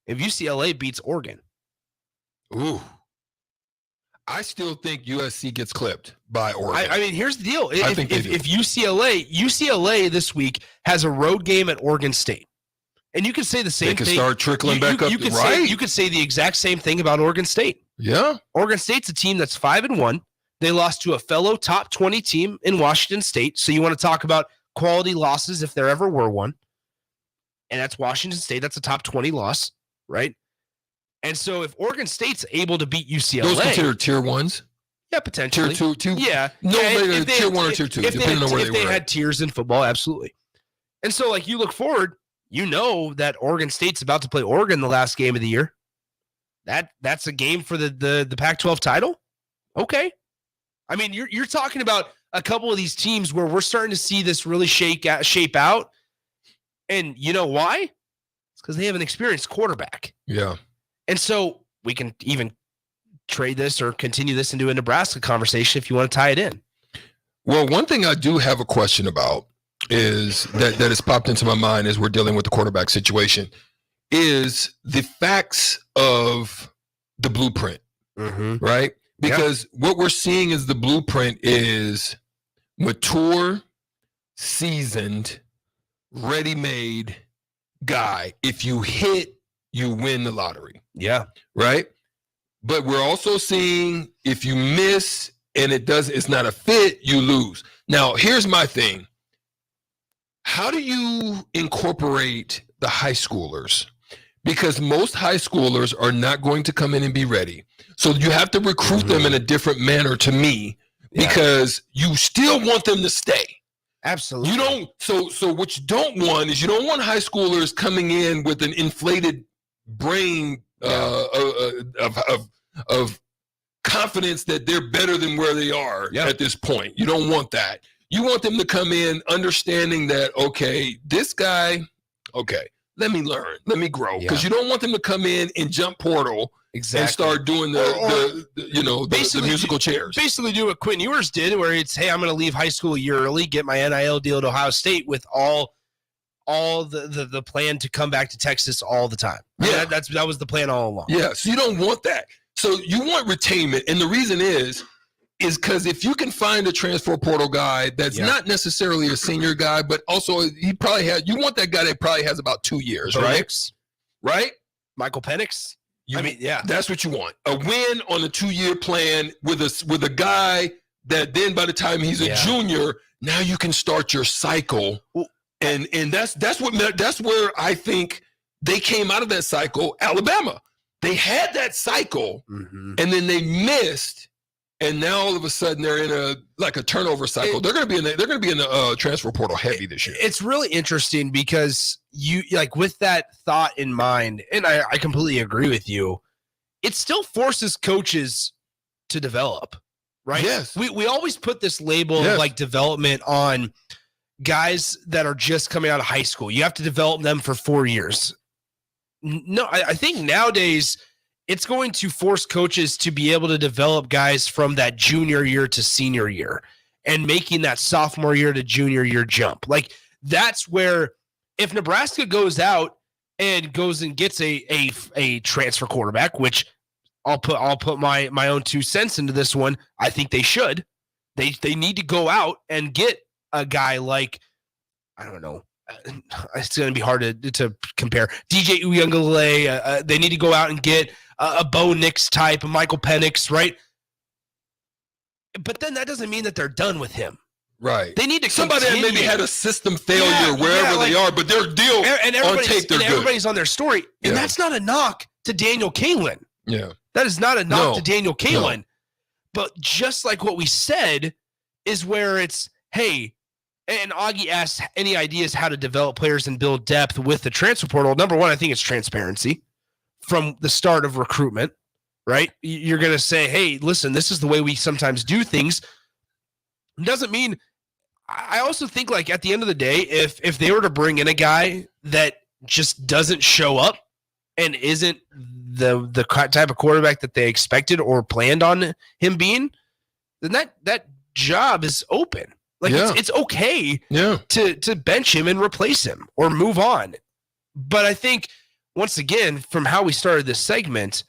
If UCLA beats Oregon. Ooh. I still think USC gets clipped by Oregon. I mean, here's the deal. I think If UCLA this week has a road game at Oregon State, and you can say the same thing. They can start trickling back up. You could say the exact same thing about Oregon State. Yeah. Oregon State's a team that's 5-1. They lost to a fellow top 20 team in Washington State. So you want to talk about quality losses if there ever were one. And that's Washington State. That's a top 20 loss, right? And so if Oregon State's able to beat UCLA. Those considered tier ones? Yeah, potentially. Tier two? Yeah. No, Yeah, tier one or tier two, depending on where they were. If they had tiers in football, absolutely. And so, like, you look forward, you know that Oregon State's about to play Oregon the last game of the year. That's a game for the Pac-12 title? Okay. I mean, you're talking about a couple of these teams where we're starting to see this really shape out. And you know why? It's because they have an experienced quarterback. Yeah. And so we can even trade this or continue this into a Nebraska conversation if you want to tie it in. Well, one thing I do have a question about is that has popped into my mind as we're dealing with the quarterback situation is the facts of the blueprint, right? Because what we're seeing is the blueprint is mature, seasoned, ready-made guy. If you hit, you win the lottery. Yeah. Right? But we're also seeing if you miss and it's not a fit, you lose. Now, here's my thing. How do you incorporate the high schoolers? Because most high schoolers are not going to come in and be ready. So you have to recruit them in a different manner to me because you still want them to stay. Absolutely. You don't. So what you don't want is you don't want high schoolers coming in with an inflated brain of confidence that they're better than where they are at this point. You don't want that. You want them to come in understanding that, okay, this guy, okay, let me learn, let me grow. Because you don't want them to come in and jump portal and start doing the musical chairs. Basically do what Quinn Ewers did, where it's, hey, I'm going to leave high school a year early, get my NIL deal at Ohio State with all the plan to come back to Texas all the time. Yeah, that was the plan all along. Yeah, so you don't want that. So you want retainment, and the reason is because if you can find a transfer portal guy that's not necessarily a senior guy, but also he probably you want that guy that probably has about 2 years, right? Right? Michael Penix. That's what you want. A win on a 2-year plan with a guy that then by the time he's a junior, now you can start your cycle. And that's where I think they came out of that cycle. Alabama, they had that cycle, and then they missed, and now all of a sudden they're in a turnover cycle. They're going to be in the transfer portal heavy this year. It's really interesting because you with that thought in mind, and I completely agree with you. It still forces coaches to develop, right? Yes. We always put this label of development on guys that are just coming out of high school. You have to develop them for 4 years. No, I think nowadays it's going to force coaches to be able to develop guys from that junior year to senior year and making that sophomore year to junior year jump. That's where if Nebraska goes out and goes and gets a transfer quarterback, which I'll put my own 2 cents into this one. I think they should. They need to go out and get a guy like, I don't know. It's going to be hard to compare. DJ Uiagalelei. They need to go out and get a Bo Nix type, a Michael Penix, right? But then that doesn't mean that they're done with him. Right. They need to somebody that maybe had a system failure wherever they are, but they're still on tape. They're good. Everybody's on their story, and that's not a knock to Daniel Kaelin. Yeah, that is not a knock to Daniel Kaelin. No. But just like what we said, is where it's hey. And Augie asks, any ideas how to develop players and build depth with the transfer portal? Number one, I think it's transparency from the start of recruitment, right? You're going to say, hey, listen, this is the way we sometimes do things. It doesn't mean – I also think, at the end of the day, if they were to bring in a guy that just doesn't show up and isn't the type of quarterback that they expected or planned on him being, then that job is open. It's okay to bench him and replace him or move on. But I think, once again, from how we started this segment,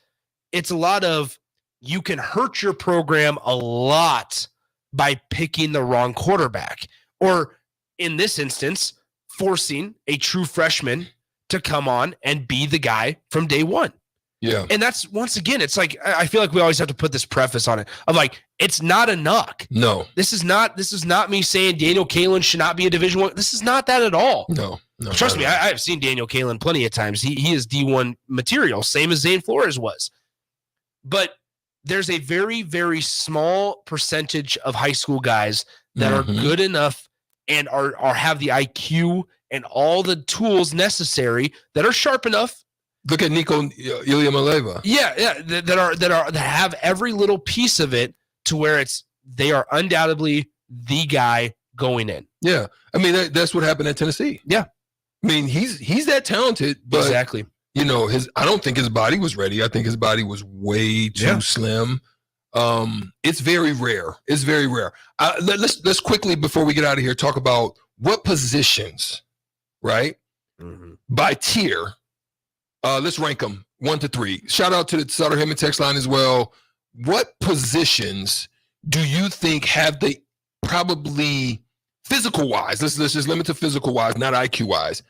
it's a lot of you can hurt your program a lot by picking the wrong quarterback. Or, in this instance, forcing a true freshman to come on and be the guy from day one. Yeah. And that's, once again, it's I feel like we always have to put this preface on it of it's not a knock. No. This is not me saying Daniel Kaelin should not be a Division I. This is not that at all. No. Trust me, I have seen Daniel Kaelin plenty of times. He is D1 material, same as Zane Flores was. But there's a very, very small percentage of high school guys that are good enough and are have the IQ and all the tools necessary that are sharp enough. Look at Nico Iamaleava. Yeah, that have every little piece of it to where they are undoubtedly the guy going in. Yeah, I mean that's what happened at Tennessee. Yeah, I mean he's that talented, but exactly. I don't think his body was ready. I think his body was way too slim. It's very rare. It's very rare. Let's quickly before we get out of here talk about what positions, right? By tier. Let's rank them 1 to 3. Shout out to the Sutter Heyman text line as well. What positions do you think have the probably physical wise? Let's just limit to physical wise, not IQ wise.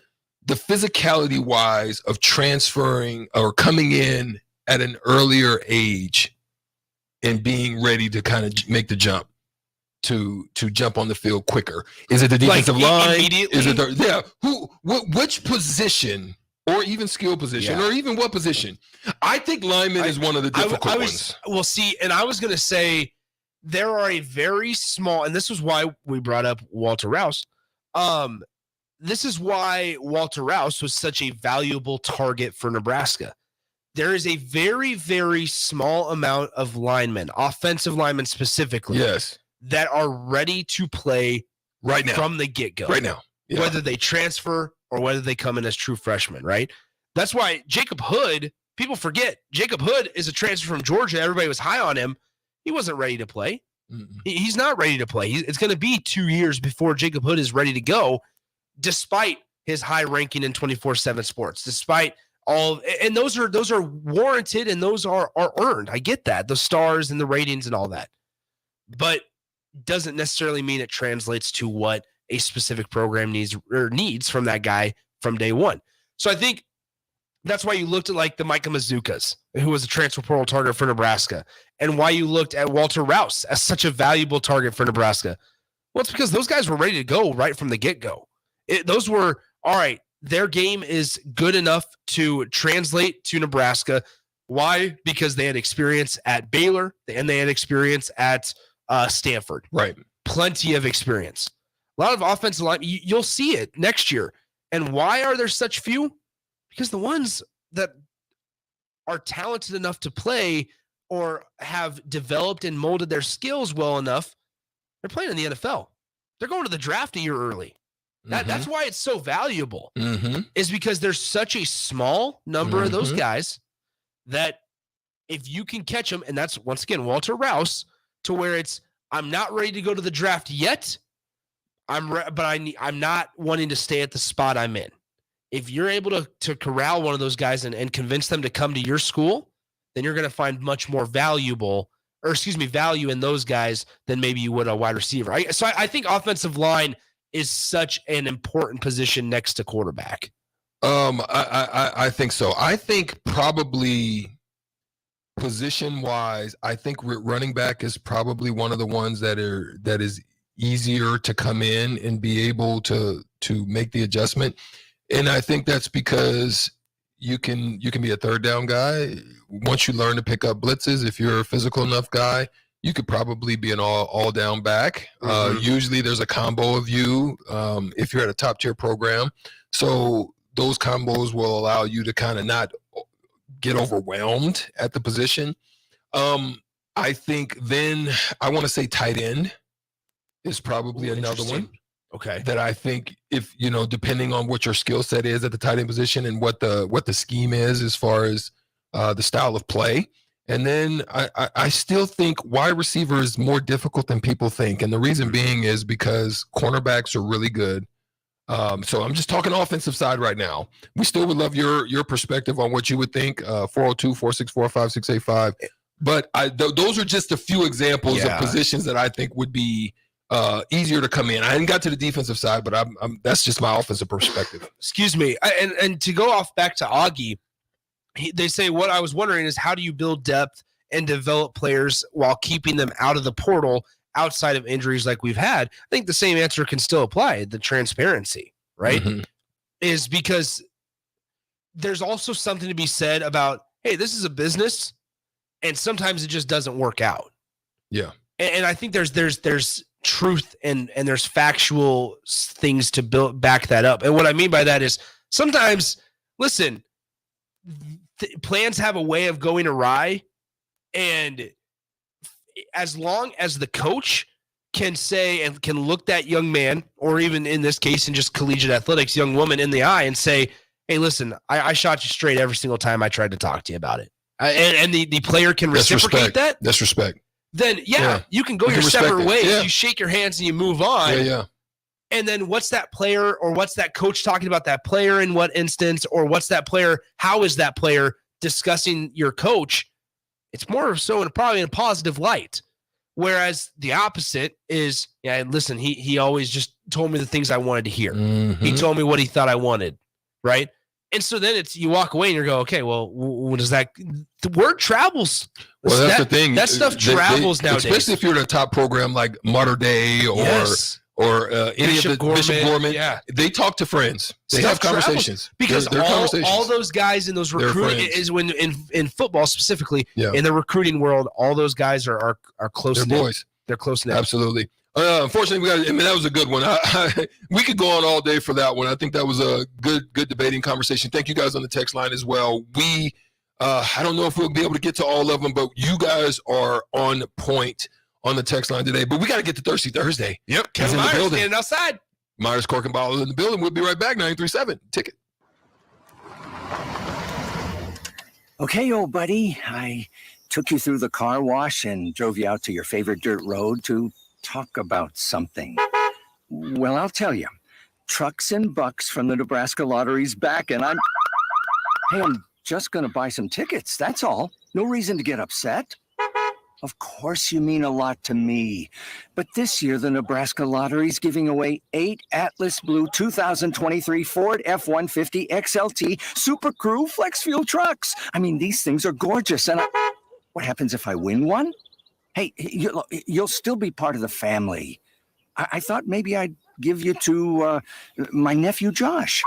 The physicality wise of transferring or coming in at an earlier age and being ready to kind of make the jump to jump on the field quicker. Is it the defensive line? Is it which position? Or even skill position, or even what position? I think lineman is one of the difficult ones. Well, see, and I was going to say there are a very small, and this is why we brought up Walter Rouse. This is why Walter Rouse was such a valuable target for Nebraska. There is a very, very small amount of linemen, offensive linemen specifically, that are ready to play right now from the get-go. Right now. Yeah. Whether they transfer or whether they come in as true freshmen, right? That's why Jacob Hood, people forget, Jacob Hood is a transfer from Georgia. Everybody was high on him. He wasn't ready to play. He's not ready to play. It's going to be 2 years before Jacob Hood is ready to go, despite his high ranking in 24/7 Sports, despite all, and those are warranted and those are earned. I get that, the stars and the ratings and all that, but doesn't necessarily mean it translates to what a specific program needs from that guy from day one. So I think That's why you looked at like the Micah Mazukas, who was a transfer portal target for Nebraska, and why you looked at Walter Rouse as such a valuable target for Nebraska. Well, it's because those guys were ready to go right from the get-go. Those were, all right, their game is good enough to translate to Nebraska. Why? Because they had experience at Baylor and they had experience at Stanford. Right. Plenty of experience. A lot of offensive line. You'll see it next year. And why are there such few? Because the ones that are talented enough to play or have developed and molded their skills well enough, they're playing in the NFL. They're going to the draft a year early. That's why it's so valuable, is because there's such a small number of those guys that if you can catch them, and that's, once again, Walter Rouse, to where it's, I'm not ready to go to the draft yet, but I'm not wanting to stay at the spot I'm in. If you're able to corral one of those guys and convince them to come to your school, then you're going to find much more value in those guys than maybe you would a wide receiver. So I think offensive line is such an important position next to quarterback. I think so. I think probably position-wise, I think running back is probably one of the ones that is easier to come in and be able to make the adjustment. And I think that's because you can be a third down guy. Once you learn to pick up blitzes, if you're a physical enough guy, you could probably be an all down back. Usually there's a combo of you if you're at a top tier program. So those combos will allow you to kind of not get overwhelmed at the position. I think then I want to say tight end is probably another one. Okay. That I think if, depending on what your skill set is at the tight end position and what the scheme is as far as the style of play. And then I still think wide receiver is more difficult than people think. And the reason being is because cornerbacks are really good. So I'm just talking offensive side right now. We still would love your perspective on what you would think, 402-464-5685. But those are just a few examples of positions that I think would be easier to come in. I hadn't got to the defensive side, but that's just my offensive perspective. Excuse me. And to go off back to Augie, they say what I was wondering is how do you build depth and develop players while keeping them out of the portal outside of injuries like we've had? I think the same answer can still apply. The transparency, right? Is because there's also something to be said about, hey, this is a business and sometimes it just doesn't work out. Yeah. And I think there's truth and there's factual things to back that up. And what I mean by that is sometimes, listen, plans have a way of going awry, and as long as the coach can say and can look that young man, or even in this case in just collegiate athletics, young woman in the eye and say, hey, listen, I shot you straight every single time I tried to talk to you about it. And the player can reciprocate that. That's respect. Then, you can go your separate ways. Yeah. You shake your hands and you move on. Yeah. And then what's that player or what's that coach talking about that player in what instance, or what's that player, how is that player discussing your coach? It's more so probably in a positive light. Whereas the opposite is, listen, he always just told me the things I wanted to hear. He told me what he thought I wanted, right? And so then you walk away and you go, okay, well, what is that? The word travels. Well, that's the thing. That stuff travels nowadays. Especially if you're in a top program like Mater Dei or any of the Bishop Gorman. Yeah. They talk to friends. They have conversations. Because they're conversations. all those guys in those recruiting is when in football specifically, in the recruiting world, all those guys are close. They're boys. They're close knit. Absolutely. Unfortunately, that was a good one. We could go on all day for that one. I think that was a good debating conversation. Thank you guys on the text line as well. I don't know if we'll be able to get to all of them, but you guys are on point on the text line today. But we got to get to Thirsty Thursday. Yep. Kevin Myers in the building. standing outside. Myers, Cork, and Bottle in the building. We'll be right back. 937 Ticket. Okay, old buddy. I took you through the car wash and drove you out to your favorite dirt road to talk about something. Well, I'll tell you. Trucks and Bucks from the Nebraska Lottery's back, and I'm just going to buy some tickets. That's all. No reason to get upset. Of course you mean a lot to me. But this year, the Nebraska Lottery's giving away 8 Atlas Blue 2023 Ford F-150 XLT Super Crew Flex Fuel trucks. I mean, these things are gorgeous. And what happens if I win one? Hey, you'll still be part of the family. I thought maybe I'd give you to my nephew, Josh.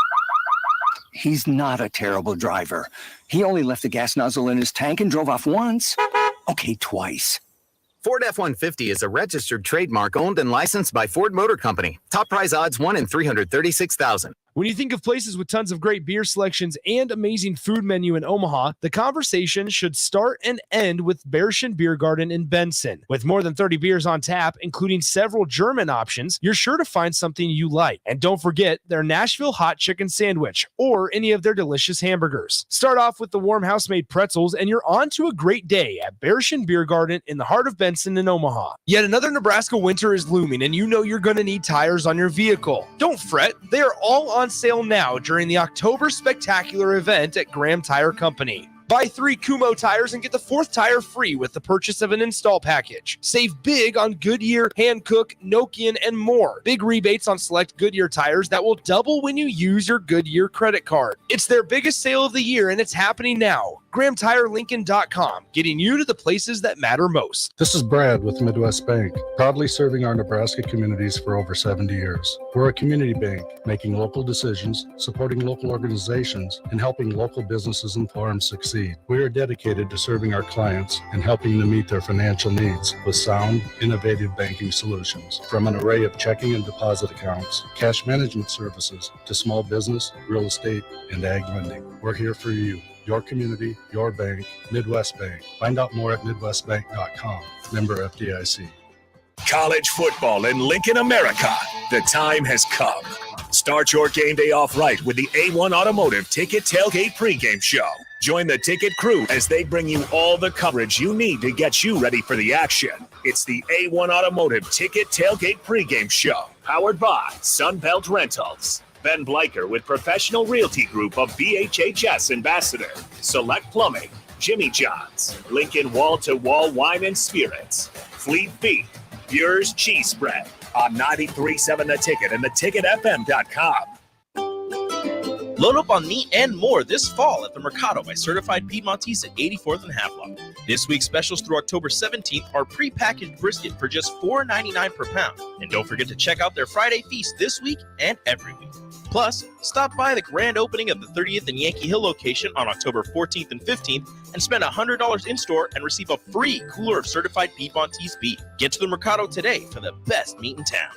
He's not a terrible driver. He only left the gas nozzle in his tank and drove off once. Okay, twice. Ford F-150 is a registered trademark owned and licensed by Ford Motor Company. Top prize odds 1 in 336,000. When you think of places with tons of great beer selections and amazing food menu in Omaha, the conversation should start and end with Bärschen Beer Garden in Benson. With more than 30 beers on tap, including several German options, you're sure to find something you like. And don't forget their Nashville hot chicken sandwich or any of their delicious hamburgers. Start off with the warm house-made pretzels and you're on to a great day at Bärschen Beer Garden in the heart of Benson in Omaha. Yet another Nebraska winter is looming and you know you're going to need tires on your vehicle. Don't fret, they are all on sale now during the October Spectacular event at Graham Tire Company. Buy 3 Kumho tires and get the 4th tire free with the purchase of an install package. Save big on Goodyear, Hankook, Nokian, and more. Big rebates on select Goodyear tires that will double when you use your Goodyear credit card. It's their biggest sale of the year and it's happening now. GrahamTireLincoln.com, getting you to the places that matter most. This is Brad with Midwest Bank, proudly serving our Nebraska communities for over 70 years. We're a community bank, making local decisions, supporting local organizations, and helping local businesses and farms succeed. We are dedicated to serving our clients and helping them meet their financial needs with sound, innovative banking solutions. From an array of checking and deposit accounts, cash management services, to small business, real estate, and ag lending. We're here for you. Your community, your bank, Midwest Bank. Find out more at MidwestBank.com. Member FDIC. College football in Lincoln, America. The time has come. Start your game day off right with the A1 Automotive Ticket Tailgate pregame show. Join the ticket crew as they bring you all the coverage you need to get you ready for the action. It's the A1 Automotive Ticket Tailgate pregame show, powered by Sunbelt Rentals. Ben Bleicher with Professional Realty Group of BHHS Ambassador, Select Plumbing, Jimmy John's, Lincoln Wall-to-Wall Wine and Spirits, Fleet Beef, Bure's Cheese Spread on 93.7 The Ticket and theticketfm.com. Load up on meat and more this fall at the Mercado by Certified Piedmontese at 84th and Havelock. This week's specials through October 17th are prepackaged brisket for just $4.99 per pound. And don't forget to check out their Friday feast this week and every week. Plus, stop by the grand opening of the 30th and Yankee Hill location on October 14th and 15th and spend $100 in-store and receive a free cooler of certified Piedmontese beef. Get to the Mercado today for the best meat in town.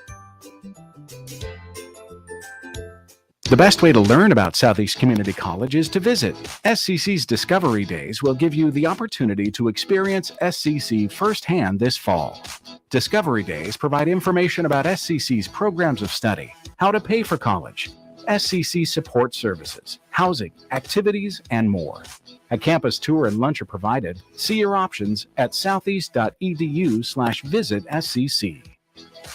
The best way to learn about Southeast Community College is to visit. SCC's Discovery Days will give you the opportunity to experience SCC firsthand this fall. Discovery Days provide information about SCC's programs of study, how to pay for college, SCC support services, housing, activities, and more. A campus tour and lunch are provided. See your options at southeast.edu/visit SCC.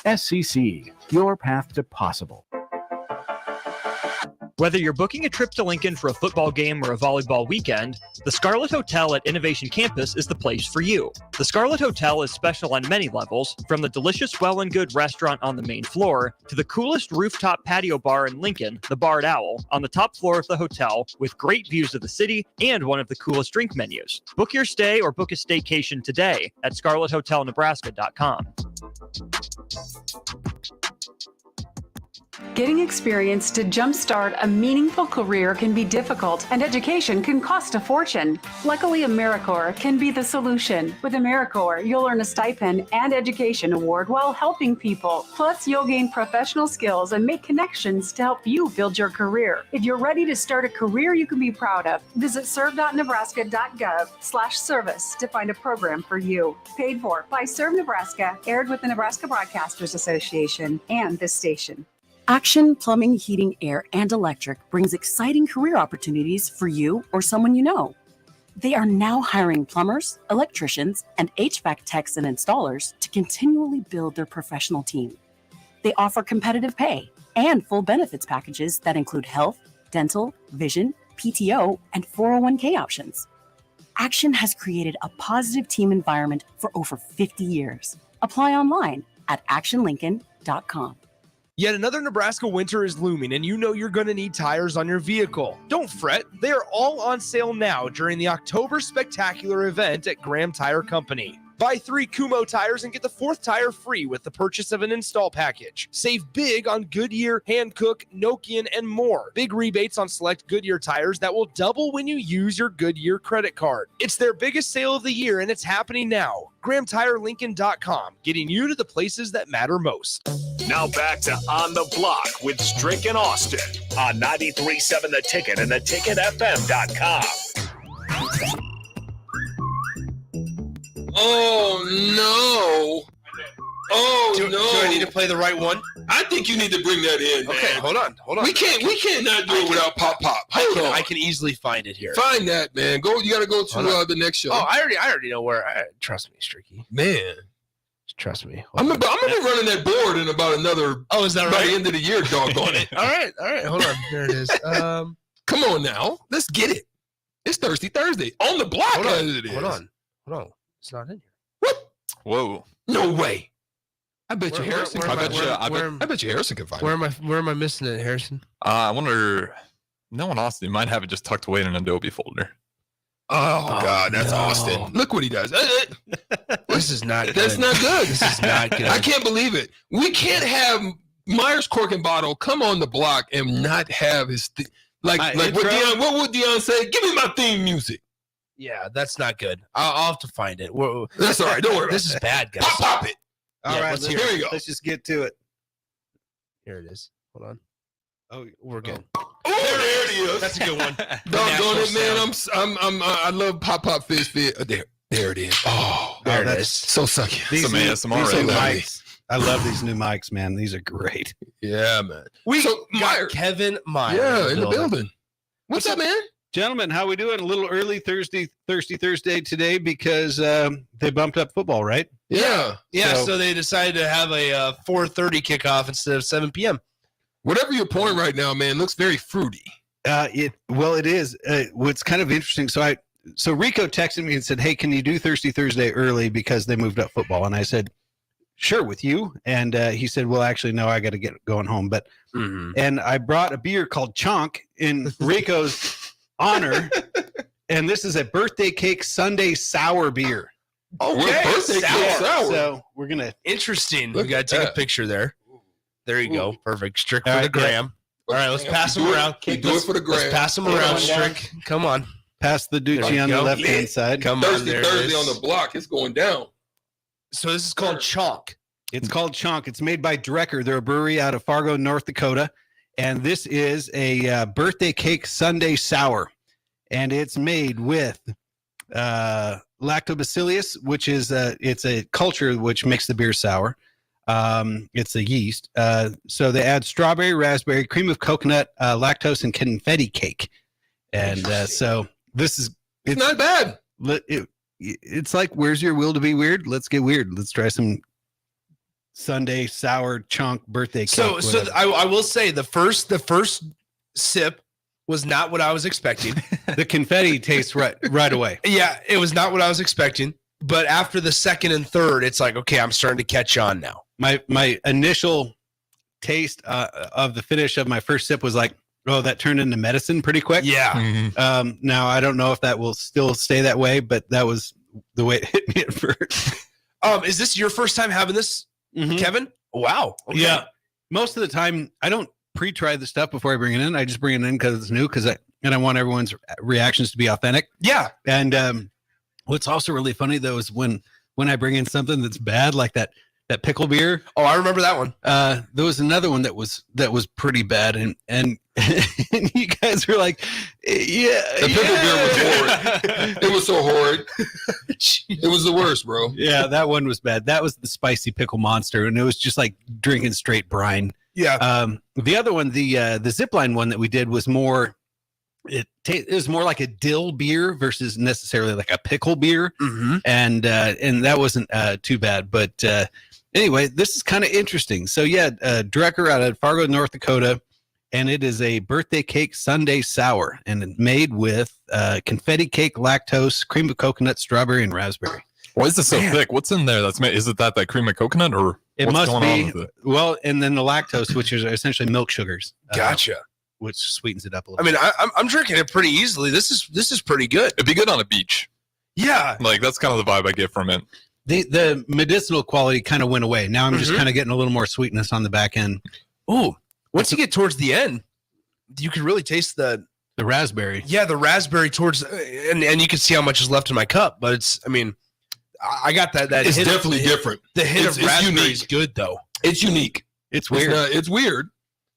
SCC, your path to possible. Whether you're booking a trip to Lincoln for a football game or a volleyball weekend, the Scarlet Hotel at Innovation Campus is the place for you. The Scarlet Hotel is special on many levels, from the delicious Well and Good restaurant on the main floor to the coolest rooftop patio bar in Lincoln, the Barred Owl, on the top floor of the hotel with great views of the city and one of the coolest drink menus. Book your stay or book a staycation today at scarlethotelnebraska.com. Getting experience to jumpstart a meaningful career can be difficult, and education can cost a fortune. Luckily, AmeriCorps can be the solution. With AmeriCorps, you'll earn a stipend and education award while helping people. Plus, you'll gain professional skills and make connections to help you build your career. If you're ready to start a career you can be proud of, visit serve.nebraska.gov/service to find a program for you. Paid for by Serve Nebraska, aired with the Nebraska Broadcasters Association and this station. Action Plumbing, Heating, Air, and Electric brings exciting career opportunities for you or someone you know. They are now hiring plumbers, electricians, and HVAC techs and installers to continually build their professional team. They offer competitive pay and full benefits packages that include health, dental, vision, PTO, and 401k options. Action has created a positive team environment for over 50 years. Apply online at actionlincoln.com. Yet another Nebraska winter is looming, and you know you're going to need tires on your vehicle. Don't fret, they are all on sale now during the October Spectacular event at Graham Tire Company. Buy 3 Kumho tires and get the 4th tire free with the purchase of an install package. Save big on Goodyear, Hankook, Nokian, and more. Big rebates on select Goodyear tires that will double when you use your Goodyear credit card. It's their biggest sale of the year, and it's happening now. GrahamTireLincoln.com, getting you to the places that matter most. Now back to On the Block with Strick and Austin on 93.7 The Ticket and theticketfm.com. Oh, no. Oh, Do I need to play the right one? I think you need to bring that in, man. Okay, hold on. We can't not do it without Pop Pop. Hold on. I can easily find it here. Find that, man. Go. You got to go to the next show. Oh, I already know where. Trust me, Stricky. Man. Trust me. I'm gonna be running that board in about another. Oh, is that right? By the end of the year, doggone it. All right. Hold on. There it is. Come on now. Let's get it. It's Thursday. On the block. Hold on. As it is. Hold on. It's not in here. What? Whoa. No way. I bet you Where- Harrison. where- I where- bet you Harrison can find Where it. am I missing it, Harrison? I wonder. No one Austin might have it just tucked away in an Adobe folder. Oh God, that's Austin. Look what he does. This is not good. That's not good. This is not good. I can't believe it. We can't have Myers Cork and Bottle come on the block and not have his like what intro? Deion. What would Deion say? Give me my theme music. Yeah, that's not good. I'll have to find it. That's all right. Don't worry about This is that. bad, guys. Pop it. All All right, let's let's, hear Here you go. let's just get to it. Here it is. Hold on. Oh, We're good. Oh, there it is. That's a good one. Doggone it, man. I love Pop Pop Fizz Fit. There it is. Oh, There it that's is. so sucky. These Some new, ASMR these right new there. mics. I love these new mics, man. These are great. Yeah, man. We So, got Meyer- Kevin Meyer. Yeah, in the building. What's up, man? Gentlemen, how we doing? A little early Thursday today because they bumped up football, right? Yeah. Yeah, So- so they decided to have a 4:30 kickoff instead of 7 p.m. Whatever you're pouring right now, man, looks very fruity. It is. What's kind of interesting. So Rico texted me and said, "Hey, can you do Thursday early because they moved up football?" And I said, "Sure, with you." And he said, "Well, actually, no, I got to get going home." But and I brought a beer called Chonk in Rico's honor, and this is a birthday cake Sunday sour beer. Okay, birthday cake sour. So we're gonna. Interesting. Look We got at to take a that. picture there. There you go. Perfect. Strick for All the right, gram. All right, let's pass them around. We do it for the Let's gram. pass them Come around, on, Strick. Come on. Pass the There Ducci you on the go. left hand side. Come on. Thursday There it is. on the block. It's going down. So this is called Chonk. It's called Chonk. It's made by Drecker. They're a brewery out of Fargo, North Dakota. And this is a birthday cake Sunday sour. And it's made with lactobacillus, which is it's a culture which makes the beer sour. It's a yeast. So they add strawberry, raspberry, cream of coconut, lactose, and confetti cake. And so this is It's not bad. it's like, where's your will to be weird? Let's get weird. Let's try some Sunday sour chunk birthday cake. So whatever. I will say the first sip was not what I was expecting. The confetti tastes right away. Yeah, it was not what I was expecting. But after the second and third, it's like, okay, I'm starting to catch on now. My initial taste of the finish of my first sip was like, oh, that turned into medicine pretty quick. Yeah. Now I don't know if that will still stay that way, but that was the way it hit me at first. Is this your first time having this, Kevin? Wow. Okay. Yeah. Most of the time, I don't pre-try the stuff before I bring it in. I just bring it in because it's new, and I want everyone's reactions to be authentic. Yeah. And what's also really funny though is when I bring in something that's bad, like that pickle beer. Oh, I remember that one. There was another one that was pretty bad, and you guys were like, yeah, The pickle beer was horrid. It was so horrid. It was the worst, bro. Yeah, that one was bad. That was the spicy pickle monster, and it was just like drinking straight brine. Yeah. The other one, the Zipline one that we did was more. It was more like a dill beer versus necessarily like a pickle beer, and that wasn't too bad. But anyway, this is kind of interesting. So yeah, Drecker out of Fargo, North Dakota, and it is a birthday cake sundae sour, and it's made with confetti cake, lactose, cream of coconut, strawberry, and raspberry. Why is this so thick? What's in there? Is it that cream of coconut, or It what's must going on be with it? well, and then the lactose, which is essentially milk sugars. Gotcha. Which sweetens it up a little. I mean, I'm drinking it pretty easily. This is pretty good. It'd be good on a beach. Yeah, like that's kind of the vibe I get from it. The medicinal quality kind of went away. Now I'm just kind of getting a little more sweetness on the back end. Oh, once you get towards the end, you can really taste the raspberry. Yeah, the raspberry towards, and you can see how much is left in my cup. But it's, I mean, I got that. It's hit definitely different. The hit It's of raspberry unique. is good though. It's unique. It's weird. It's weird.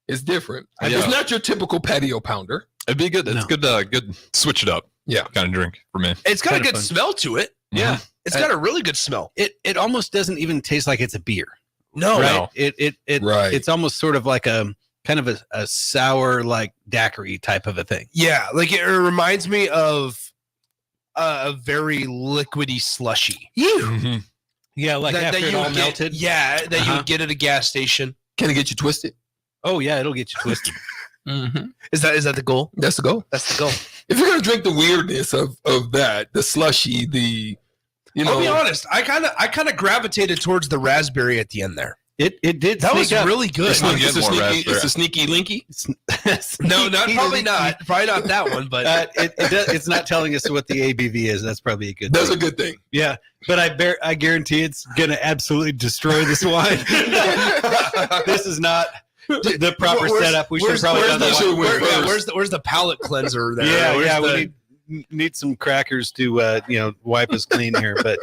It's different. Yeah. It's not your typical patio pounder. It'd be good. It's good. Good. Switch it up. Yeah, kind of drink for me. It's got Kinda a good fun. smell to it. Yeah. It's got a really good smell. It almost doesn't even taste like it's a beer. No, right? no. It's almost sort of like a kind of a sour like daiquiri type of a thing. Yeah, like it reminds me of a very liquidy slushy. Mm-hmm. Yeah, like after it you all would melted. Get, yeah, that you would get at a gas station. Can it get you twisted? Oh yeah, it'll get you twisted. Is that the goal? That's the goal. That's the goal. If you're gonna drink the weirdness of that, the slushy, I'll be honest. I kind of gravitated towards the raspberry at the end there. It did. That was sneak up. really good. It's a sneaky linky. No, probably not that one. But it's not telling us what the ABV is. That's probably a good. That's thing. a good thing. Yeah, but I guarantee it's gonna absolutely destroy this wine. This is not the proper setup. We should probably done that. Where's the palate cleanser there? Yeah, Where's we need some crackers to wipe us clean here, but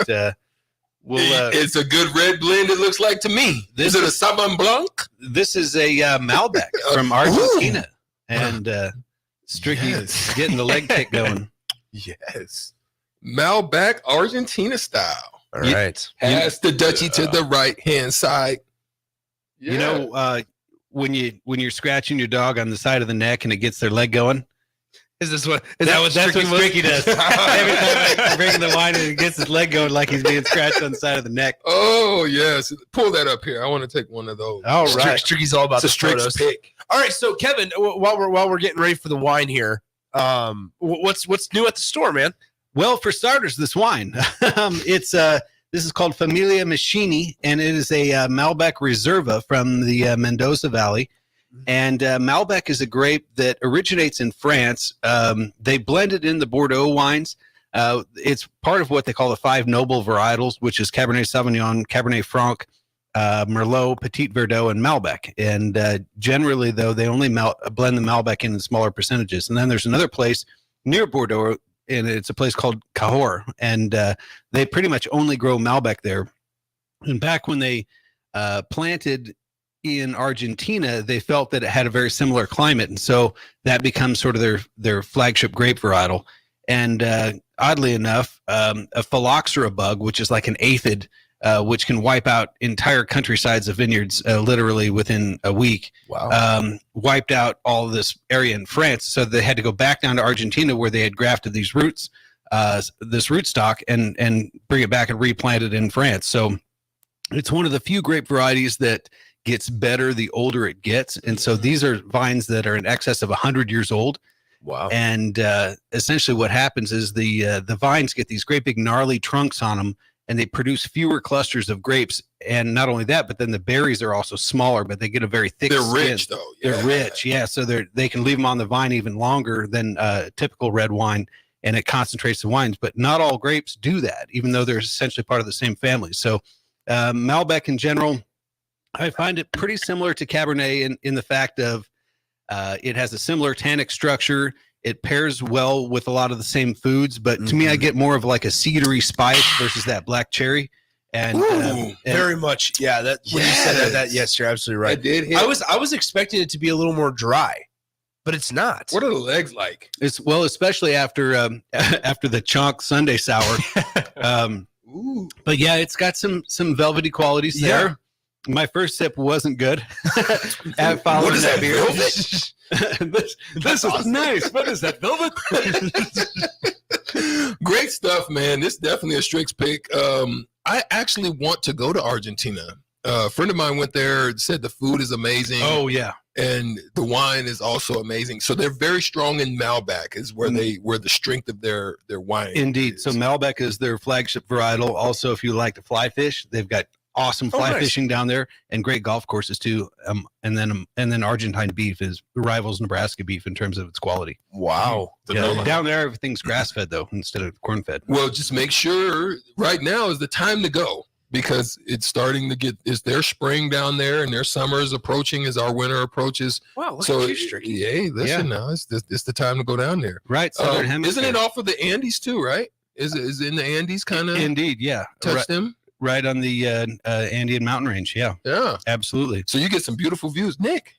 we'll. It's a good red blend. It looks like to me. Is it a Sauvignon Blanc? This is a Malbec from Argentina, and Stricky's getting the leg kick going. Yes, Malbec Argentina style. All right, has the Dutchie to the right hand side. You know, when you're scratching your dog on the side of the neck and it gets their leg going. Is this what? That's what Stricky does. Every time I bring the wine and it gets his leg going like he's being scratched on the side of the neck. Oh yes, pull that up here. I want to take one of those. All right, Stricky's all about it's a the Strix photos. pick. All right, so Kevin, while we're getting ready for the wine here, what's new at the store, man? Well, for starters, this wine, this is called Familia Machini, and it is a Malbec Reserva from the Mendoza Valley. And Malbec is a grape that originates in France. They blend it in the Bordeaux wines. It's part of what they call the 5 noble varietals, which is Cabernet Sauvignon, Cabernet Franc, Merlot, Petit Verdot, and Malbec. And generally, though, they only blend the Malbec in smaller percentages. And then there's another place near Bordeaux, and it's a place called Cahors, and they pretty much only grow Malbec there. And back when they planted in Argentina, they felt that it had a very similar climate, and so that becomes sort of their flagship grape varietal. And oddly enough, a phylloxera bug, which is like an aphid, which can wipe out entire countrysides of vineyards literally within a week. Wow. Wiped out all of this area in France, so they had to go back down to Argentina where they had grafted these roots, this rootstock, and bring it back and replant it in France. So it's one of the few grape varieties that gets better the older it gets. And so these are vines that are in excess of 100 years old. Wow. And essentially what happens is the vines get these great big gnarly trunks on them, and they produce fewer clusters of grapes. And not only that, but then the berries are also smaller, but they get a very thick They're skin. rich though. They're rich. Yeah. So they can leave them on the vine even longer than typical red wine, and it concentrates the wines. But not all grapes do that, even though they're essentially part of the same family. So Malbec in general, I find it pretty similar to Cabernet in the fact of it has a similar tannic structure. It pairs well with a lot of the same foods, but to me, I get more of like a cedary spice versus that black cherry. And very much, yeah. That when you said that, yes, you're absolutely right. I did hit. I was expecting it to be a little more dry, but it's not. What are the legs like? It's especially after after the chonk Sunday sour. But yeah, it's got some velvety qualities there. My first sip wasn't good. What is that beer? This is nice. What is that, velvet? Great stuff, man. This is definitely a Strix pick. I actually want to go to Argentina A friend of mine went there, said the food is amazing. Oh yeah. And the wine is also amazing. So they're very strong in Malbec is where the strength of their wine. Indeed. is. So Malbec is their flagship varietal. Also, if you like to fly fish, they've got awesome fly fishing down there and great golf courses too. And then Argentine beef rivals Nebraska beef in terms of its quality. Wow. Yeah, down there everything's grass fed though instead of corn fed. Well, just make sure right now is the time to go because it's starting to is their spring down there and their summer is approaching as our winter approaches. Wow, look so at you, Stricky. Hey, listen now, it's the time to go down there. Right. Southern Hemisphere. Isn't it off of the Andes too, right? Is it in the Andes kind of? Indeed, yeah. Touch them? Right on the Andean mountain range. Yeah. Yeah. Absolutely. So you get some beautiful views. Nick.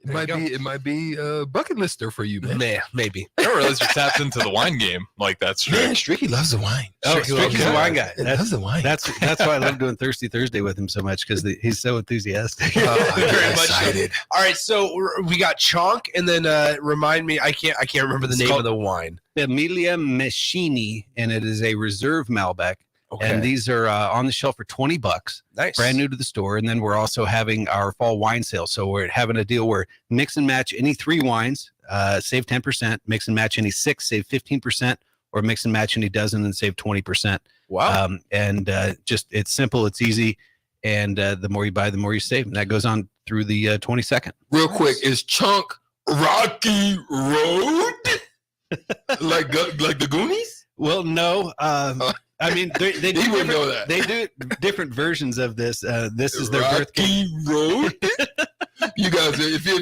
It might be a bucket lister for you, man. Nah, maybe. I don't realize you're tapped into the wine game like that, Strick. Man, Stricky loves the wine. Stricky's a wine guy. Loves the wine. That's why I love doing Thirsty Thursday with him so much because he's so enthusiastic. Very much excited. All right, so we got Chonk, and then remind me, I can't remember the name of the wine. Emilia Machini, and it is a reserve Malbec. Okay. And these are on the shelf for $20. Nice. Brand new to the store. And then we're also having our fall wine sale. So we're having a deal where mix and match any 3 wines, save 10%, mix and match any 6, save 15%, or mix and match any dozen and save 20%. Wow. Just it's simple, it's easy. And the more you buy, the more you save. And that goes on through the 22nd. Real quick, is Chunk Rocky Road? like the Goonies? Well, no. I mean, they do wouldn't know that. They do different versions of this. This is their birth Rocky Road. You guys, if you're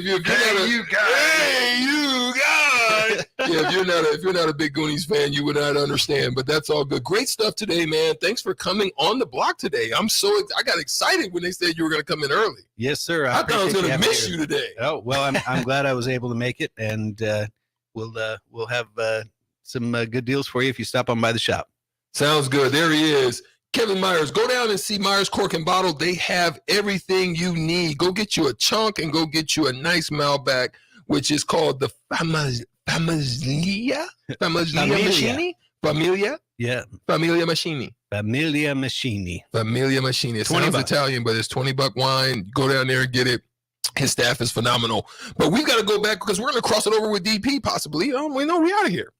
not if you're not a big Goonies fan, you would not understand. But that's all good. Great stuff today, man. Thanks for coming on the block today. I got excited when they said you were going to come in early. Yes, sir. I thought I was going to miss you today. Oh well, I'm glad I was able to make it, and we'll have some good deals for you if you stop on by the shop. Sounds good. There he is. Kevin Myers. Go down and see Myers Cork and Bottle. They have everything you need. Go get you a chunk and go get you a nice Malbec, which is called the Familia Machini? Familia? Yeah. Familia Machini. Familia Machini. Familia Machini. It sounds Italian, but it's $20 wine. Go down there and get it. His staff is phenomenal. But we've got to go back because we're going to cross it over with DP possibly. We know we're out of here.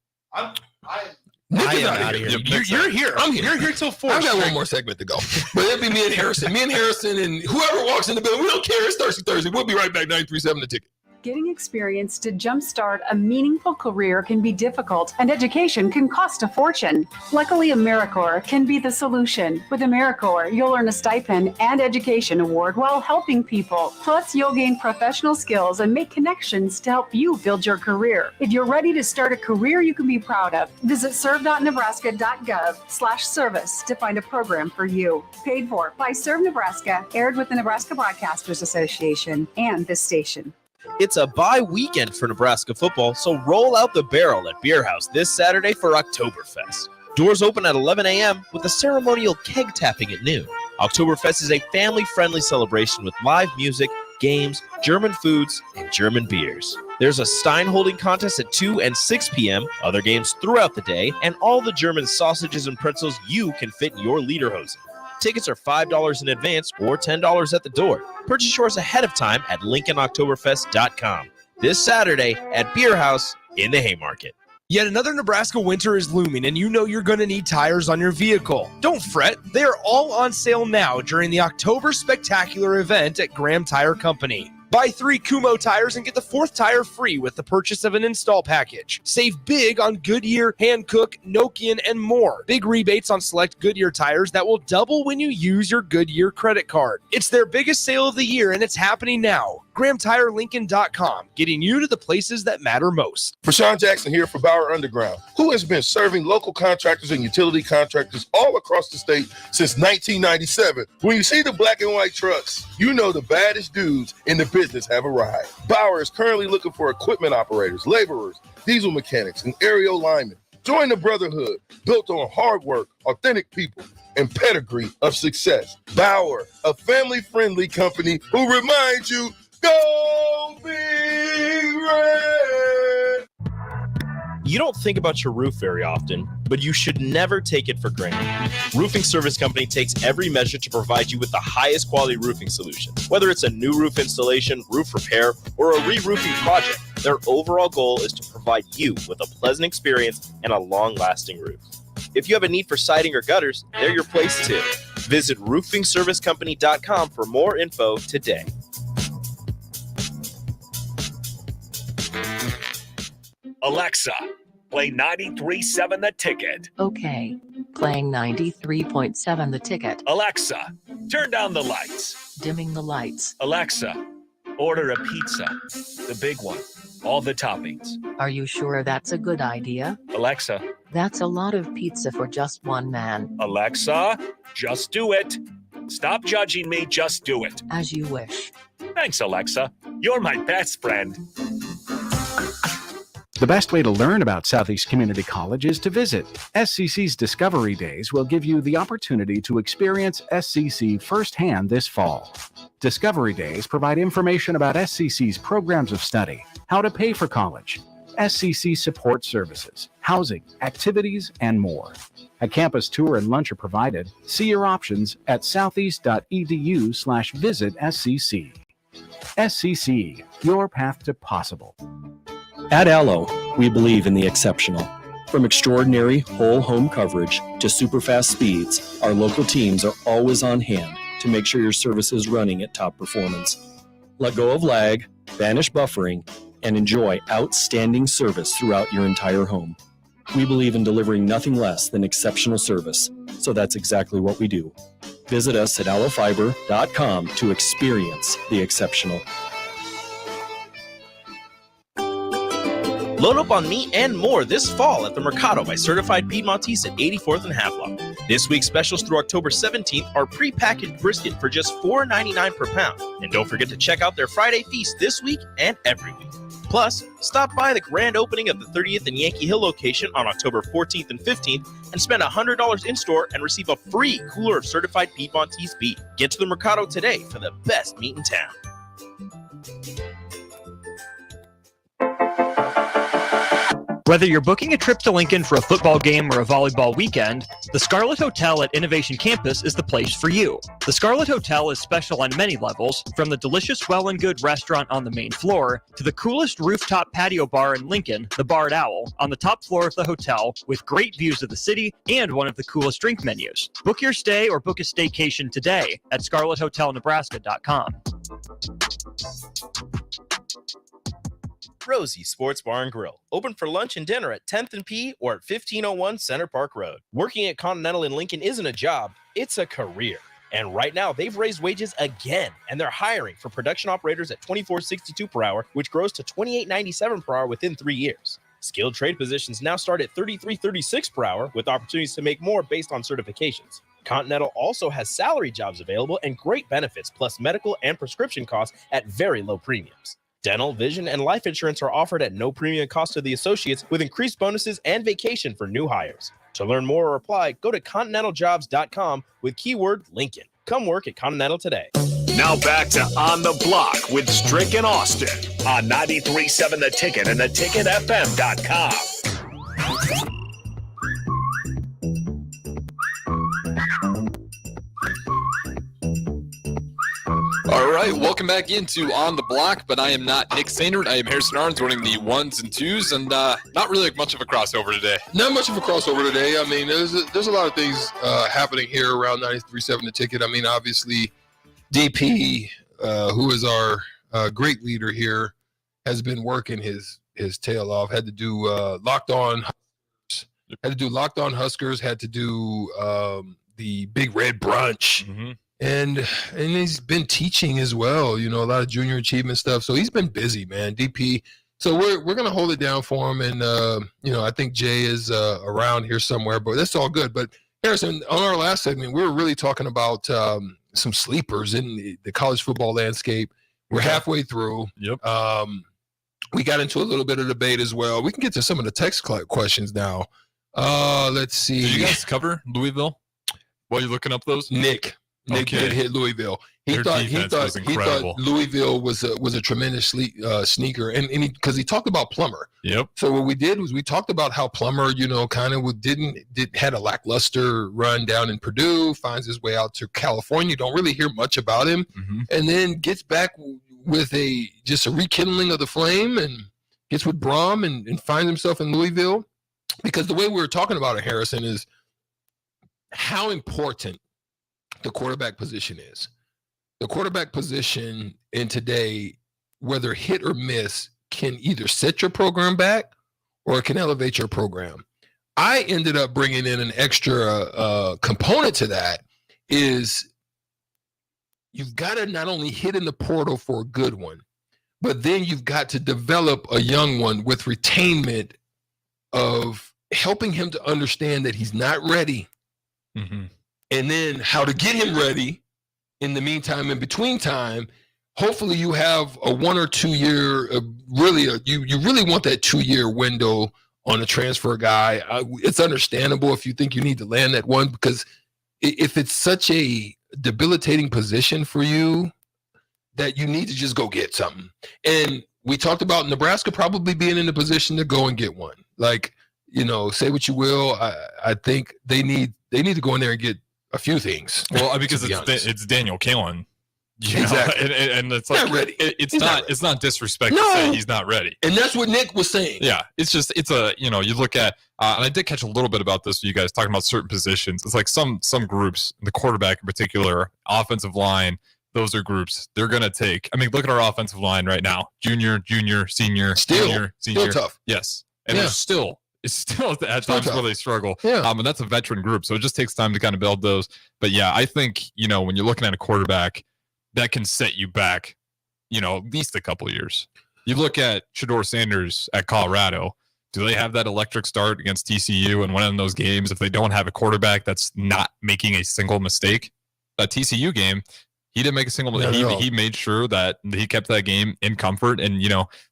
Nick is out of here. You're here. I'm here. You're here till 4. I've got one more segment to go. But it'll be me and Harrison. Me and Harrison and whoever walks in the building. We don't care. It's Thirsty Thursday. We'll be right back. 937 The Ticket. Getting experience to jumpstart a meaningful career can be difficult, and education can cost a fortune. Luckily, AmeriCorps can be the solution. With AmeriCorps, you'll earn a stipend and education award while helping people. Plus, you'll gain professional skills and make connections to help you build your career. If you're ready to start a career you can be proud of, visit serve.nebraska.gov/service to find a program for you. Paid for by Serve Nebraska, aired with the Nebraska Broadcasters Association and this station. It's a bye weekend for Nebraska football, so roll out the barrel at Beer House this Saturday for Oktoberfest. Doors open at 11 a.m. with a ceremonial keg tapping at noon. Oktoberfest is a family-friendly celebration with live music, games, German foods, and German beers. There's a Stein holding contest at 2 and 6 p.m., other games throughout the day, and all the German sausages and pretzels you can fit in your lederhosen. Tickets are $5 in advance or $10 at the door. Purchase yours ahead of time at LincolnOktoberfest.com. This Saturday at Beer House in the Haymarket. Yet another Nebraska winter is looming, and you know you're going to need tires on your vehicle. Don't fret. They are all on sale now during the October Spectacular event at Graham Tire Company. Buy 3 Kumho tires and get the 4th tire free with the purchase of an install package. Save big on Goodyear, Hankook, Nokian, and more. Big rebates on select Goodyear tires that will double when you use your Goodyear credit card. It's their biggest sale of the year, and it's happening now. GrahamTireLincoln.com, getting you to the places that matter most. Rashawn Jackson here for Bauer Underground, who has been serving local contractors and utility contractors all across the state since 1997. When you see the black and white trucks, you know the baddest dudes in the business have arrived. Bauer is currently looking for equipment operators, laborers, diesel mechanics, and aerial linemen. Join the brotherhood built on hard work, authentic people, and pedigree of success. Bauer, a family-friendly company who reminds you, go Big Red! You don't think about your roof very often, but you should never take it for granted. Roofing Service Company takes every measure to provide you with the highest quality roofing solution. Whether it's a new roof installation, roof repair, or a re-roofing project, their overall goal is to provide you with a pleasant experience and a long-lasting roof. If you have a need for siding or gutters, they're your place too. Visit roofingservicecompany.com for more info today. Alexa, play 93.7 The Ticket. Okay, playing 93.7 The Ticket. Alexa, turn down the lights. Dimming the lights. Alexa, order a pizza. The big one. All the toppings. Are you sure that's a good idea? Alexa. That's a lot of pizza for just one man. Alexa, just do it. Stop judging me, just do it. As you wish. Thanks, Alexa. You're my best friend. The best way to learn about Southeast Community College is to visit. SCC's Discovery Days will give you the opportunity to experience SCC firsthand this fall. Discovery Days provide information about SCC's programs of study, how to pay for college, SCC support services, housing, activities, and more. A campus tour and lunch are provided. See your options at southeast.edu/visit SCC. SCC, your path to possible. At Allo, we believe in the exceptional. From extraordinary whole home coverage to super fast speeds, our local teams are always on hand to make sure your service is running at top performance. Let go of lag, banish buffering, and enjoy outstanding service throughout your entire home. We believe in delivering nothing less than exceptional service, so that's exactly what we do. Visit us at allofiber.com to experience the exceptional. Load up on meat and more this fall at the Mercado by Certified Piedmontese at 84th and Havelock. This week's specials through October 17th are pre-packaged brisket for just $4.99 per pound. And don't forget to check out their Friday feast this week and every week. Plus, stop by the grand opening of the 30th and Yankee Hill location on October 14th and 15th and spend $100 in-store and receive a free cooler of Certified Piedmontese beef. Get to the Mercado today for the best meat in town. Whether you're booking a trip to Lincoln for a football game or a volleyball weekend, the Scarlet Hotel at Innovation Campus is the place for you. The Scarlet Hotel is special on many levels, from the delicious Well and Good restaurant on the main floor to the coolest rooftop patio bar in Lincoln, the Barred Owl, on the top floor of the hotel with great views of the city and one of the coolest drink menus. Book your stay or book a staycation today at scarlethotelnebraska.com. Rosie Sports Bar and Grill, open for lunch and dinner at 10th and P or at 1501 Center Park Road. Working at Continental in Lincoln isn't a job, it's a career. And right now, they've raised wages again, and they're hiring for production operators at $24.62 per hour, which grows to $28.97 per hour within 3 years. Skilled trade positions now start at $33.36 per hour, with opportunities to make more based on certifications. Continental also has salary jobs available and great benefits, plus medical and prescription costs at very low premiums. Dental, vision, and life insurance are offered at no premium cost to the associates, with increased bonuses and vacation for new hires. To learn more or apply, go to continentaljobs.com with keyword Lincoln. Come work at Continental today. Now back to On the Block with Strick and Austin on 93.7 The Ticket and theticketfm.com. All right, welcome back into On the Block, but I am not Nick Sainert. I am Harrison Arns running the ones and twos, and not really much of a crossover today. Not much of a crossover today. I mean, there's a lot of things happening here around 93.7 The Ticket. I mean, obviously, DP, who is our great leader here, has been working his tail off. Had to do Locked On Huskers, had to do the Big Red Brunch. Mm-hmm. And he's been teaching as well, you know, a lot of junior achievement stuff. So he's been busy, man, DP. So we're going to hold it down for him. And, you know, I think Jay is around here somewhere, but that's all good. But Harrison, on our last segment, we were really talking about some sleepers in the college football landscape. We're halfway through. Yep. We got into a little bit of debate as well. We can get to some of the text questions now. Let's see. Did you guys cover Louisville while you're looking up those? Nick Okay. did hit Louisville. He Their thought defense was incredible. Louisville was a tremendous sneaker, and because he talked about Plummer. Yep. So what we did was we talked about how Plummer, kind of had a lackluster run down in Purdue, finds his way out to California. Don't really hear much about him, and then gets back with just a rekindling of the flame, and gets with Brom and finds himself in Louisville. Because the way we were talking about it, Harrison, is how important the quarterback position is. The quarterback position in today, whether hit or miss, can either set your program back or it can elevate your program. I ended up bringing in an extra component to that is you've got to not only hit in the portal for a good one, but then you've got to develop a young one with retainment of helping him to understand that he's not ready. And then how to get him ready in the meantime, in between time. Hopefully you have a 1 or 2 year, you really want that 2-year window on a transfer guy. It's understandable if you think you need to land that one, because if it's such a debilitating position for you that you need to just go get something. And we talked about Nebraska probably being in a position to go and get one. Like, say what you will. I think they need to go in there and get a few things. Well, because it's Daniel Kalen. Exactly. And it's like, not ready. It's not disrespect to say he's not ready. And that's what Nick was saying. Yeah. It's you look at, and I did catch a little bit about this with you guys talking about certain positions. It's like some groups, the quarterback in particular, offensive line, those are groups they're going to take. I mean, look at our offensive line right now. Junior, senior, senior. Still tough. Yes. And it's still at times where they struggle. Yeah. And that's a veteran group. So it just takes time to kind of build those. But yeah, I think, when you're looking at a quarterback, that can set you back, at least a couple of years. You look at Shedeur Sanders at Colorado. Do they have that electric start against TCU and one of those games if they don't have a quarterback that's not making a single mistake? That TCU game, he didn't make a single mistake. He made sure that he kept that game in comfort. And,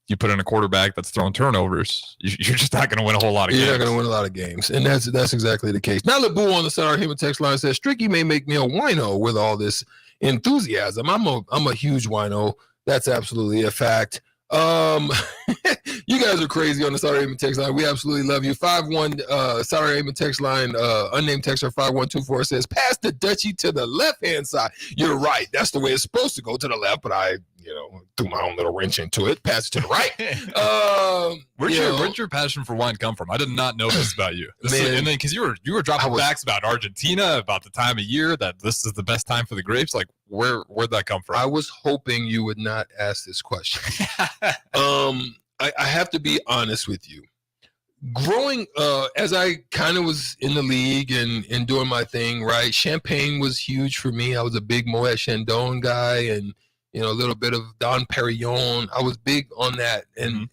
you put in a quarterback that's throwing turnovers, you're just not going to win a whole lot of games. You're not going to win a lot of games. And that's exactly the case. Now, LeBoo on the Saturday Human text line says, Stricky may make me a wino with all this enthusiasm. I'm a huge wino. That's absolutely a fact. You guys are crazy on the Saturday Human text line. We absolutely love you. 51 Saturday Human text line, unnamed texter 5124 says, pass the Dutchie to the left-hand side. You're right. That's the way it's supposed to go, to the left, but I threw my own little wrench into it. Pass it to the right. Where'd your passion for wine come from? I did not know this about you. And then because you were dropping facts about Argentina, about the time of year that this is the best time for the grapes. Like, where'd that come from? I was hoping you would not ask this question. I have to be honest with you. Growing, as I kind of was in the league and doing my thing, right? Champagne was huge for me. I was a big Moet Chandon guy, and a little bit of Dom Perignon. I was big on that, and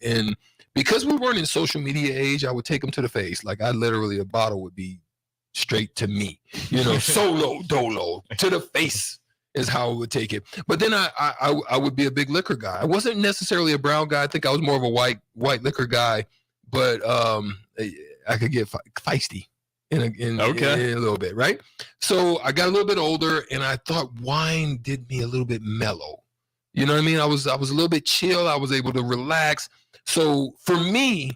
because we weren't in social media age, I would take them to the face. Like, a bottle would be straight to me. Solo dolo to the face is how I would take it. But then I would be a big liquor guy. I wasn't necessarily a brown guy. I think I was more of a white liquor guy. But I could get feisty in a little bit, right? So I got a little bit older, and I thought wine did me a little bit mellow. You know what I mean? I was a little bit chill. I was able to relax. So for me,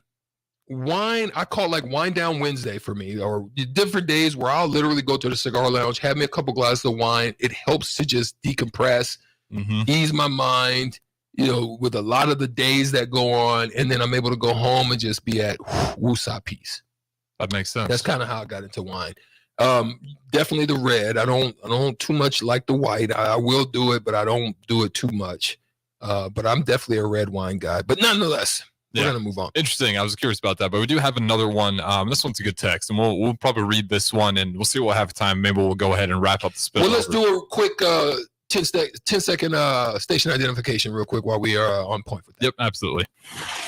wine, I call it like Wine Down Wednesday for me, or different days where I'll literally go to the cigar lounge, have me a couple glasses of wine. It helps to just decompress, ease my mind, with a lot of the days that go on. And then I'm able to go home and just be at woosah peace. That makes sense. That's kind of how I got into wine. Definitely the red. I don't too much like the white. I will do it, but I don't do it too much. But I'm definitely a red wine guy. But nonetheless, we're gonna move on. Interesting. I was curious about that, but we do have another one. This one's a good text, and we'll probably read this one, and we'll see what we'll have time. Maybe we'll go ahead and wrap up the spill. Well, let's do a quick 10-second station identification real quick while we are on point with that. Yep, absolutely.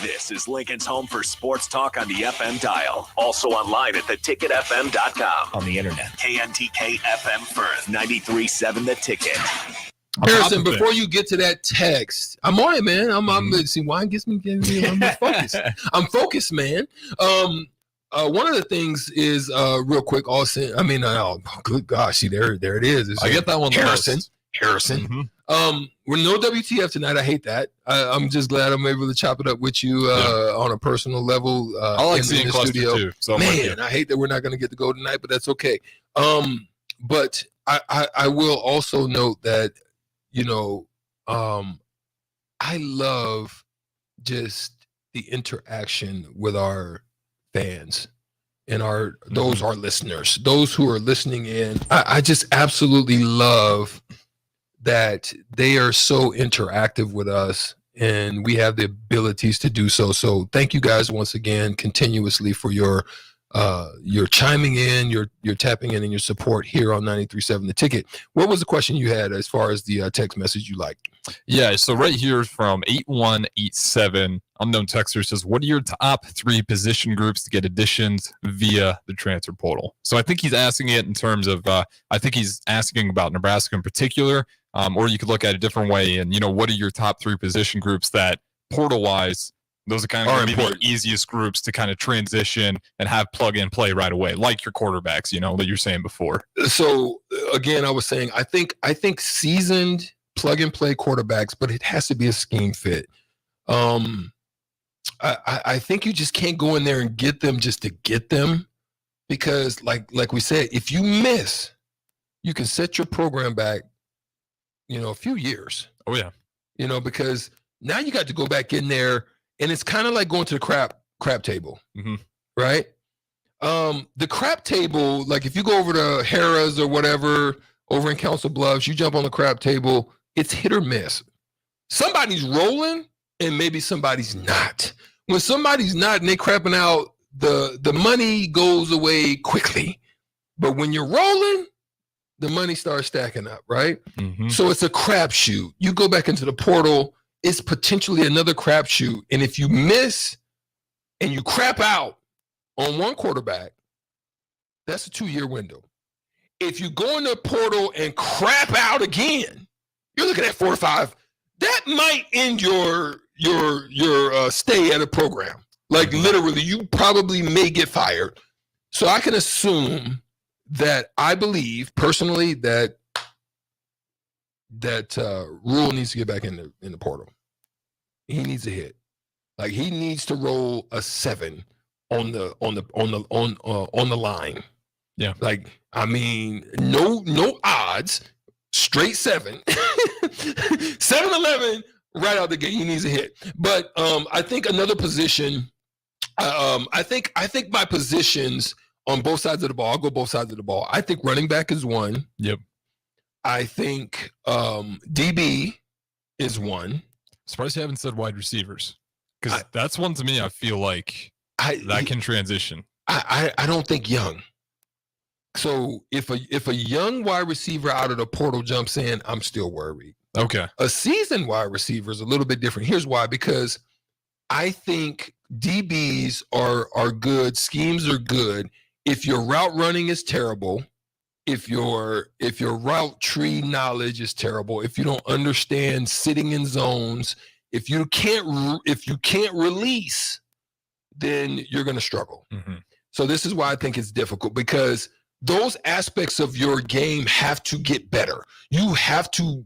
This is Lincoln's home for sports talk on the FM dial. Also online at theticketfm.com. On the internet. KNTK FM Firth, 93.7 The Ticket. Harrison, before you get to that text, I'm on it, man. I'm see, wine gets me I'm focused. I'm focused, man. One of the things is real quick. Good gosh, see there it is. I get that one. Harrison. Harrison. We're no WTF tonight. I hate that. I'm just glad I'm able to chop it up with you on a personal level. I like in seeing the Cluster studio. too. So I'm with you. Man, I hate that we're not going to get to go tonight, but that's okay. But I will also note that, I love just the interaction with our fans and our listeners, those who are listening in. I just absolutely love that they are so interactive with us and we have the abilities to do so. So thank you guys once again continuously for your chiming in, your tapping in, and your support here on 93.7 The Ticket. What was the question you had as far as the text message you liked? Yeah, so right here from 8187, unknown texter says, what are your top 3 position groups to get additions via the transfer portal? So I think he's asking it in terms of, I think he's asking about Nebraska in particular, or you could look at it a different way. And, what are your top 3 position groups that portal-wise, those are kind of the easiest groups to kind of transition and have plug and play right away, like your quarterbacks, that you're saying before. So again, I was saying, I think seasoned plug and play quarterbacks, but it has to be a scheme fit. I think you just can't go in there and get them just to get them, because like we said, if you miss, you can set your program back, a few years. Oh yeah. Because now you got to go back in there. And it's kind of like going to the crap table, right? The crap table, like if you go over to Harrah's or whatever over in Council Bluffs, you jump on the crap table, it's hit or miss. Somebody's rolling and maybe somebody's not. When somebody's not and they crapping out, the money goes away quickly. But when you're rolling, the money starts stacking up, right? So it's a crapshoot. You go back into the portal, it's potentially another crapshoot. And if you miss and you crap out on one quarterback, that's a 2-year window. If you go in the portal and crap out again, you're looking at 4 or 5. That might end your stay at a program. Like literally, you probably may get fired. So I can assume that I believe personally that Rule needs to get back in the portal. He needs a hit. Like he needs to roll a 7 on the line. Yeah. Like, I mean, no odds, straight 7. 7-11 right out the gate. He needs a hit. But I think another position, I think my positions on both sides of the ball, I'll go both sides of the ball. I think running back is 1. Yep. I think DB is 1. Surprised you haven't said wide receivers, because that's one to me I feel like that can transition. I don't think young. So if a young wide receiver out of the portal jumps in, I'm still worried. Okay. A seasoned wide receiver is a little bit different. Here's why: because I think DBs are good, schemes are good. If your route running is terrible, if your route tree knowledge is terrible, if you don't understand sitting in zones, if you can't release, then you're going to struggle. So this is why I think it's difficult, because those aspects of your game have to get better. You have to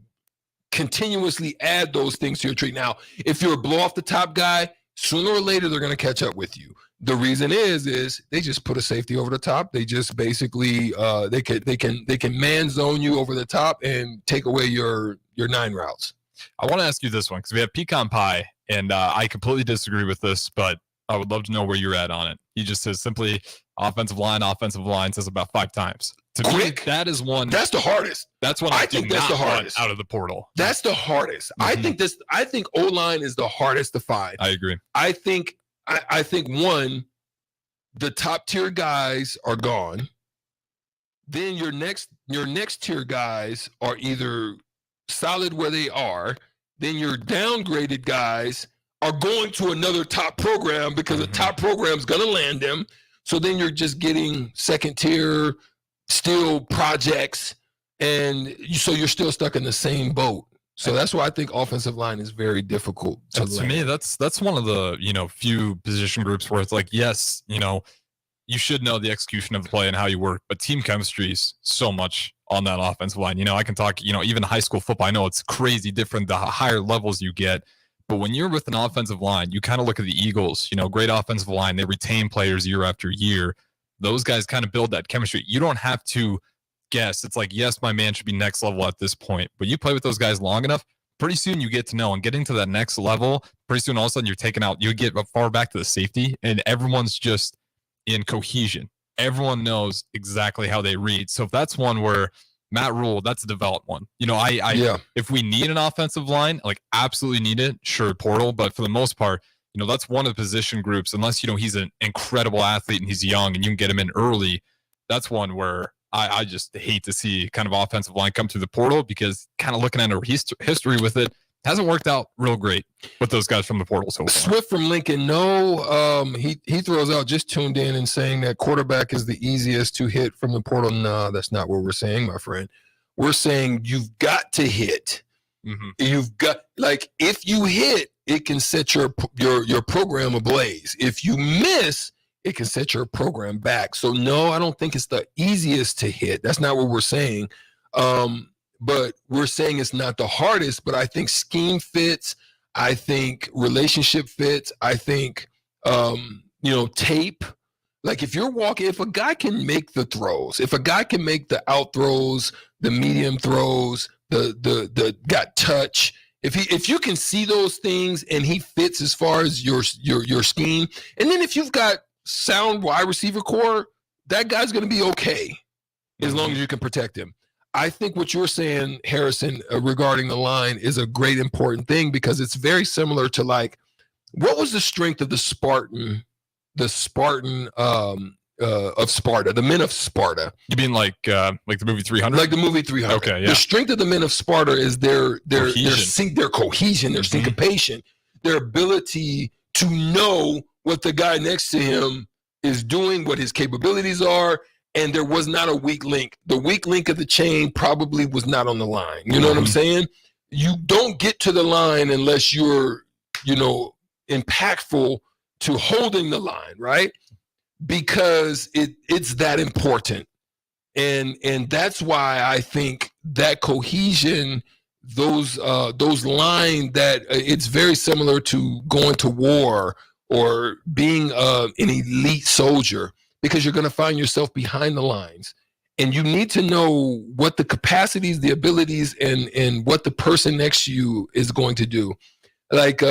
continuously add those things to your tree. Now, if you're a blow off the top guy, sooner or later they're going to catch up with you. The reason is they just put a safety over the top. They just basically they can man zone you over the top and take away your 9 routes. I want to ask you this one because we have Pecan Pie, and I completely disagree with this, but I would love to know where you're at on it. He just says simply offensive line says about 5 times. To me, that is one. That's the hardest. That's one I think that's the hardest out of the portal. That's the hardest. I think O-line is the hardest to find. I agree. I think one, the top tier guys are gone. Then your next tier guys are either solid where they are. Then your downgraded guys are going to another top program because a top program is going to land them. So then you're just getting second tier, still projects, and so you're still stuck in the same boat. So that's why I think offensive line is very difficult to me, that's one of the few position groups where it's like, yes, you should know the execution of the play and how you work, but team chemistry is so much on that offensive line. I can talk, even high school football, I know it's crazy different the higher levels you get, but when you're with an offensive line, you kind of look at the Eagles, great offensive line, they retain players year after year. Those guys kind of build that chemistry. You don't have to guess. It's like, yes, my man should be next level at this point, but you play with those guys long enough, pretty soon you get to know, and getting to that next level, pretty soon all of a sudden you're taken out, you get far back to the safety, and everyone's just in cohesion. Everyone knows exactly how they read. So if that's one where Matt Rule, that's a developed one. If we need an offensive line, like absolutely need it, sure, portal. But for the most part, that's one of the position groups, unless, he's an incredible athlete and he's young and you can get him in early. That's one where I just hate to see kind of offensive line come through the portal, because kind of looking at our history with it, hasn't worked out real great with those guys from the portal so far. Swift from Lincoln, no. He throws out, just tuned in and saying that quarterback is the easiest to hit from the portal. No, that's not what we're saying, my friend. We're saying you've got to hit. Mm-hmm. You've got, if you hit, it can set your program ablaze. If you miss, it can set your program back. So no, I don't think it's the easiest to hit. That's not what we're saying. But we're saying it's not the hardest, but I think scheme fits. I think relationship fits. I think, tape. Like if a guy can make the throws, if a guy can make the out throws, the medium throws, the got touch, if you can see those things and he fits as far as your scheme, and then if you've got sound wide receiver core, that guy's going to be okay as long as you can protect him. I think what you're saying, Harrison, regarding the line is a great important thing, because it's very similar to what was the strength of the Spartan of Sparta, the men of Sparta? You mean like the movie 300? Like the movie 300. Okay, yeah. The strength of the men of Sparta is their cohesion, their syncopation, their ability to know what the guy next to him is doing, what his capabilities are. And there was not a weak link. The weak link of the chain probably was not on the line. You know what I'm saying? You don't get to the line unless you're, impactful to holding the line, right? Because it's that important. And that's why I think that cohesion, those lines, that it's very similar to going to war or being an elite soldier, because you're going to find yourself behind the lines, and you need to know what the capacities, the abilities, and what the person next to you is going to do. Like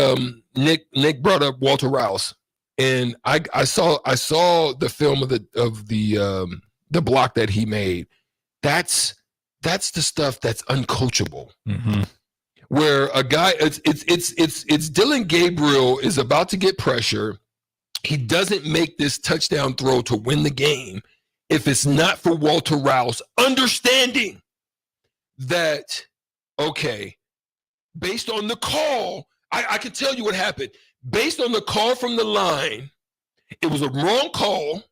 Nick brought up Walter Rouse, and I saw the film of the block that he made. That's the stuff that's uncoachable. Mm-hmm. Where a guy, it's Dylan Gabriel is about to get pressure. He doesn't make this touchdown throw to win the game if it's not for Walter Rouse understanding that, okay, based on the call, I can tell you what happened. Based on the call from the line, it was a wrong call,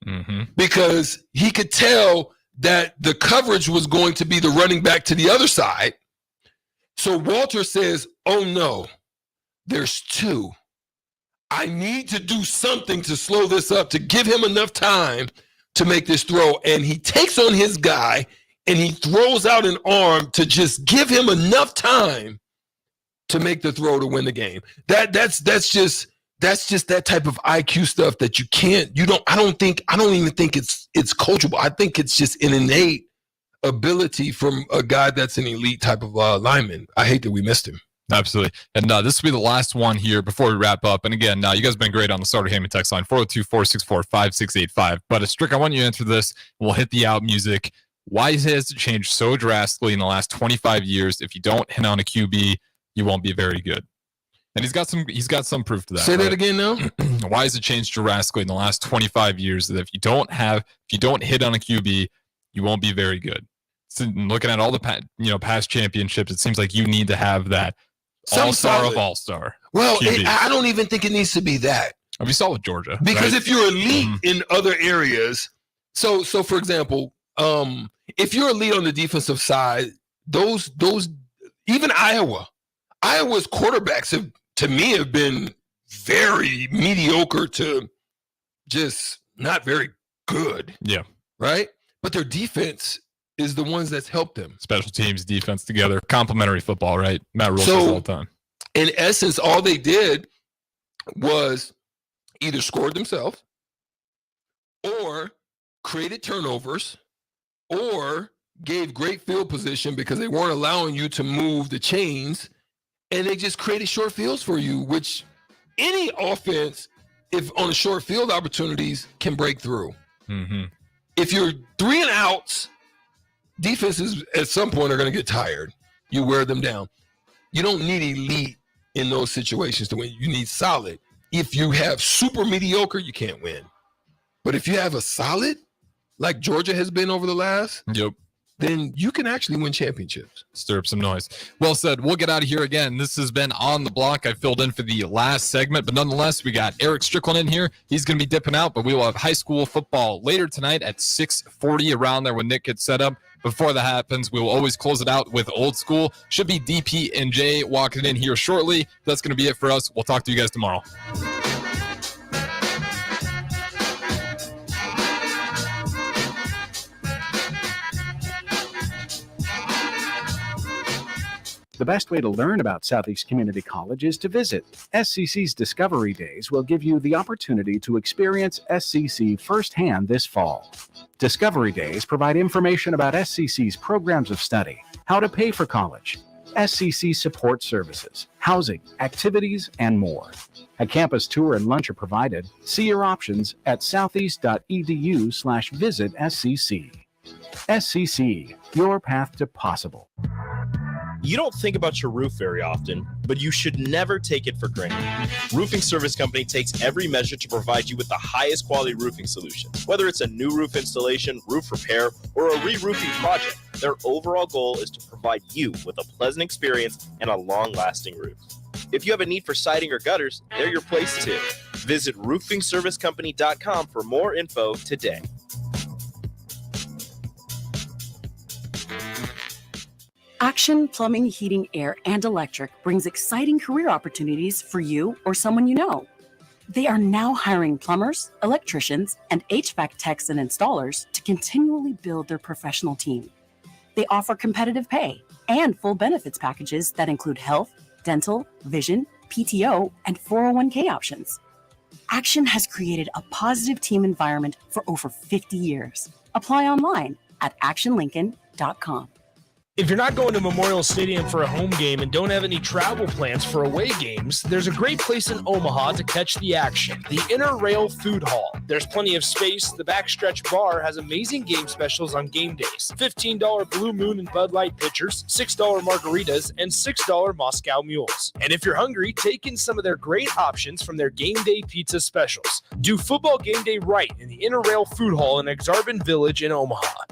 because he could tell that the coverage was going to be the running back to the other side. So Walter says, oh no, there's two. I need to do something to slow this up, to give him enough time to make this throw. And he takes on his guy and he throws out an arm to just give him enough time to make the throw to win the game. That's just that type of IQ stuff that I don't even think it's coachable. I think it's just an innate ability from a guy that's an elite type of lineman. I hate that we missed him. Absolutely. And this will be the last one here before we wrap up. And again, you guys have been great on the Starter Heyman text line, 402-464-5685. But Strick, I want you to answer this. We'll hit the out music. Why has it changed so drastically in the last 25 years? If you don't hit on a QB, you won't be very good. And he's got some proof to that. Say that again now. Why has it changed drastically in the last 25 years that if you don't hit on a QB, you won't be very good? So looking at all the past championships, it seems like you need to have that all-star of all-star. Well, I don't even think it needs to be that. We saw with Georgia. Because if you're elite in other areas, so for example, if you're elite on the defensive side, those even Iowa's quarterbacks have been very mediocre to just not very good. Yeah. Right? But their defense is the ones that's helped them. Special teams, defense together, complementary football, right? Matt Rule says all the time. In essence, all they did was either scored themselves or created turnovers or gave great field position because they weren't allowing you to move the chains, and they just created short fields for you, which any offense, if on a short field opportunities, can break through. Mm-hmm. If you're 3 and outs, defenses at some point are going to get tired. You wear them down. You don't need elite in those situations to win. You need solid. If you have super mediocre, you can't win. But if you have a solid, like Georgia has been over the last, then you can actually win championships. Stir up some noise. Well said. We'll get out of here again. This has been On the Block. I filled in for the last segment, but nonetheless, we got Eric Strickland in here. He's going to be dipping out, but we will have high school football later tonight at 6:40 around there when Nick gets set up. Before that happens, we will always close it out with old school. Should be DP and Jay walking in here shortly. That's going to be it for us. We'll talk to you guys tomorrow. The best way to learn about Southeast Community College is to visit. SCC's Discovery Days will give you the opportunity to experience SCC firsthand this fall. Discovery Days provide information about SCC's programs of study, how to pay for college, SCC support services, housing, activities, and more. A campus tour and lunch are provided. See your options at southeast.edu/visit SCC. SCC, your path to possible. You don't think about your roof very often, but you should never take it for granted. Roofing Service Company takes every measure to provide you with the highest quality roofing solution. Whether it's a new roof installation, roof repair, or a re-roofing project, their overall goal is to provide you with a pleasant experience and a long-lasting roof. If you have a need for siding or gutters, they're your place too. Visit roofingservicecompany.com for more info today. Action Plumbing, Heating, Air, and Electric brings exciting career opportunities for you or someone you know. They are now hiring plumbers, electricians, and HVAC techs and installers to continually build their professional team. They offer competitive pay and full benefits packages that include health, dental, vision, PTO, and 401k options. Action has created a positive team environment for over 50 years. Apply online at actionlincoln.com. If you're not going to Memorial Stadium for a home game and don't have any travel plans for away games, there's a great place in Omaha to catch the action, the Inner Rail Food Hall. There's plenty of space. The Backstretch Bar has amazing game specials on game days. $15 Blue Moon and Bud Light pitchers, $6 margaritas, and $6 Moscow Mules. And if you're hungry, take in some of their great options from their game day pizza specials. Do football game day right in the Inner Rail Food Hall in Exarban Village in Omaha.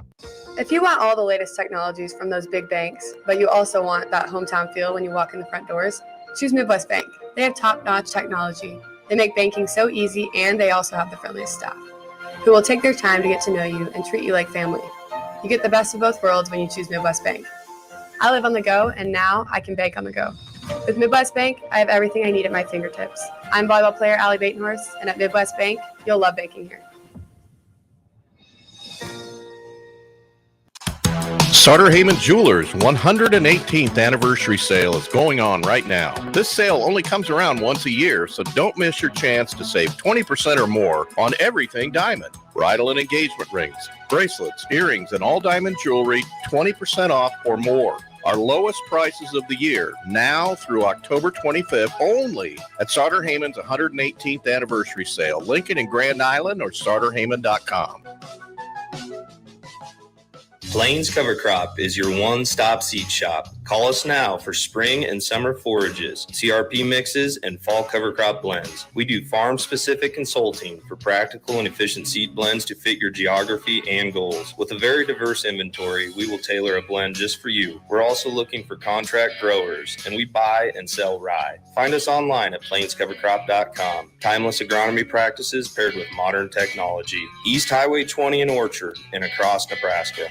If you want all the latest technologies from those big banks, but you also want that hometown feel when you walk in the front doors, choose Midwest Bank. They have top-notch technology. They make banking so easy, and they also have the friendliest staff who will take their time to get to know you and treat you like family. You get the best of both worlds when you choose Midwest Bank. I live on the go, and now I can bank on the go. With Midwest Bank, I have everything I need at my fingertips. I'm volleyball player Allie Batenhorst, and at Midwest Bank, you'll love banking here. Sutter Heyman Jewelers 118th anniversary sale is going on right now. This sale only comes around once a year, so don't miss your chance to save 20% or more on everything diamond. Bridal and engagement rings, bracelets, earrings, and all diamond jewelry, 20% off or more. Our lowest prices of the year, now through October 25th, only at Sutter Heyman's 118th anniversary sale. Lincoln and Grand Island or SutterHeyman.com. Plains Cover Crop is your one-stop seed shop. Call us now for spring and summer forages, CRP mixes, and fall cover crop blends. We do farm-specific consulting for practical and efficient seed blends to fit your geography and goals. With a very diverse inventory, we will tailor a blend just for you. We're also looking for contract growers, and we buy and sell rye. Find us online at plainscovercrop.com. Timeless agronomy practices paired with modern technology. East Highway 20 in Orchard and across Nebraska.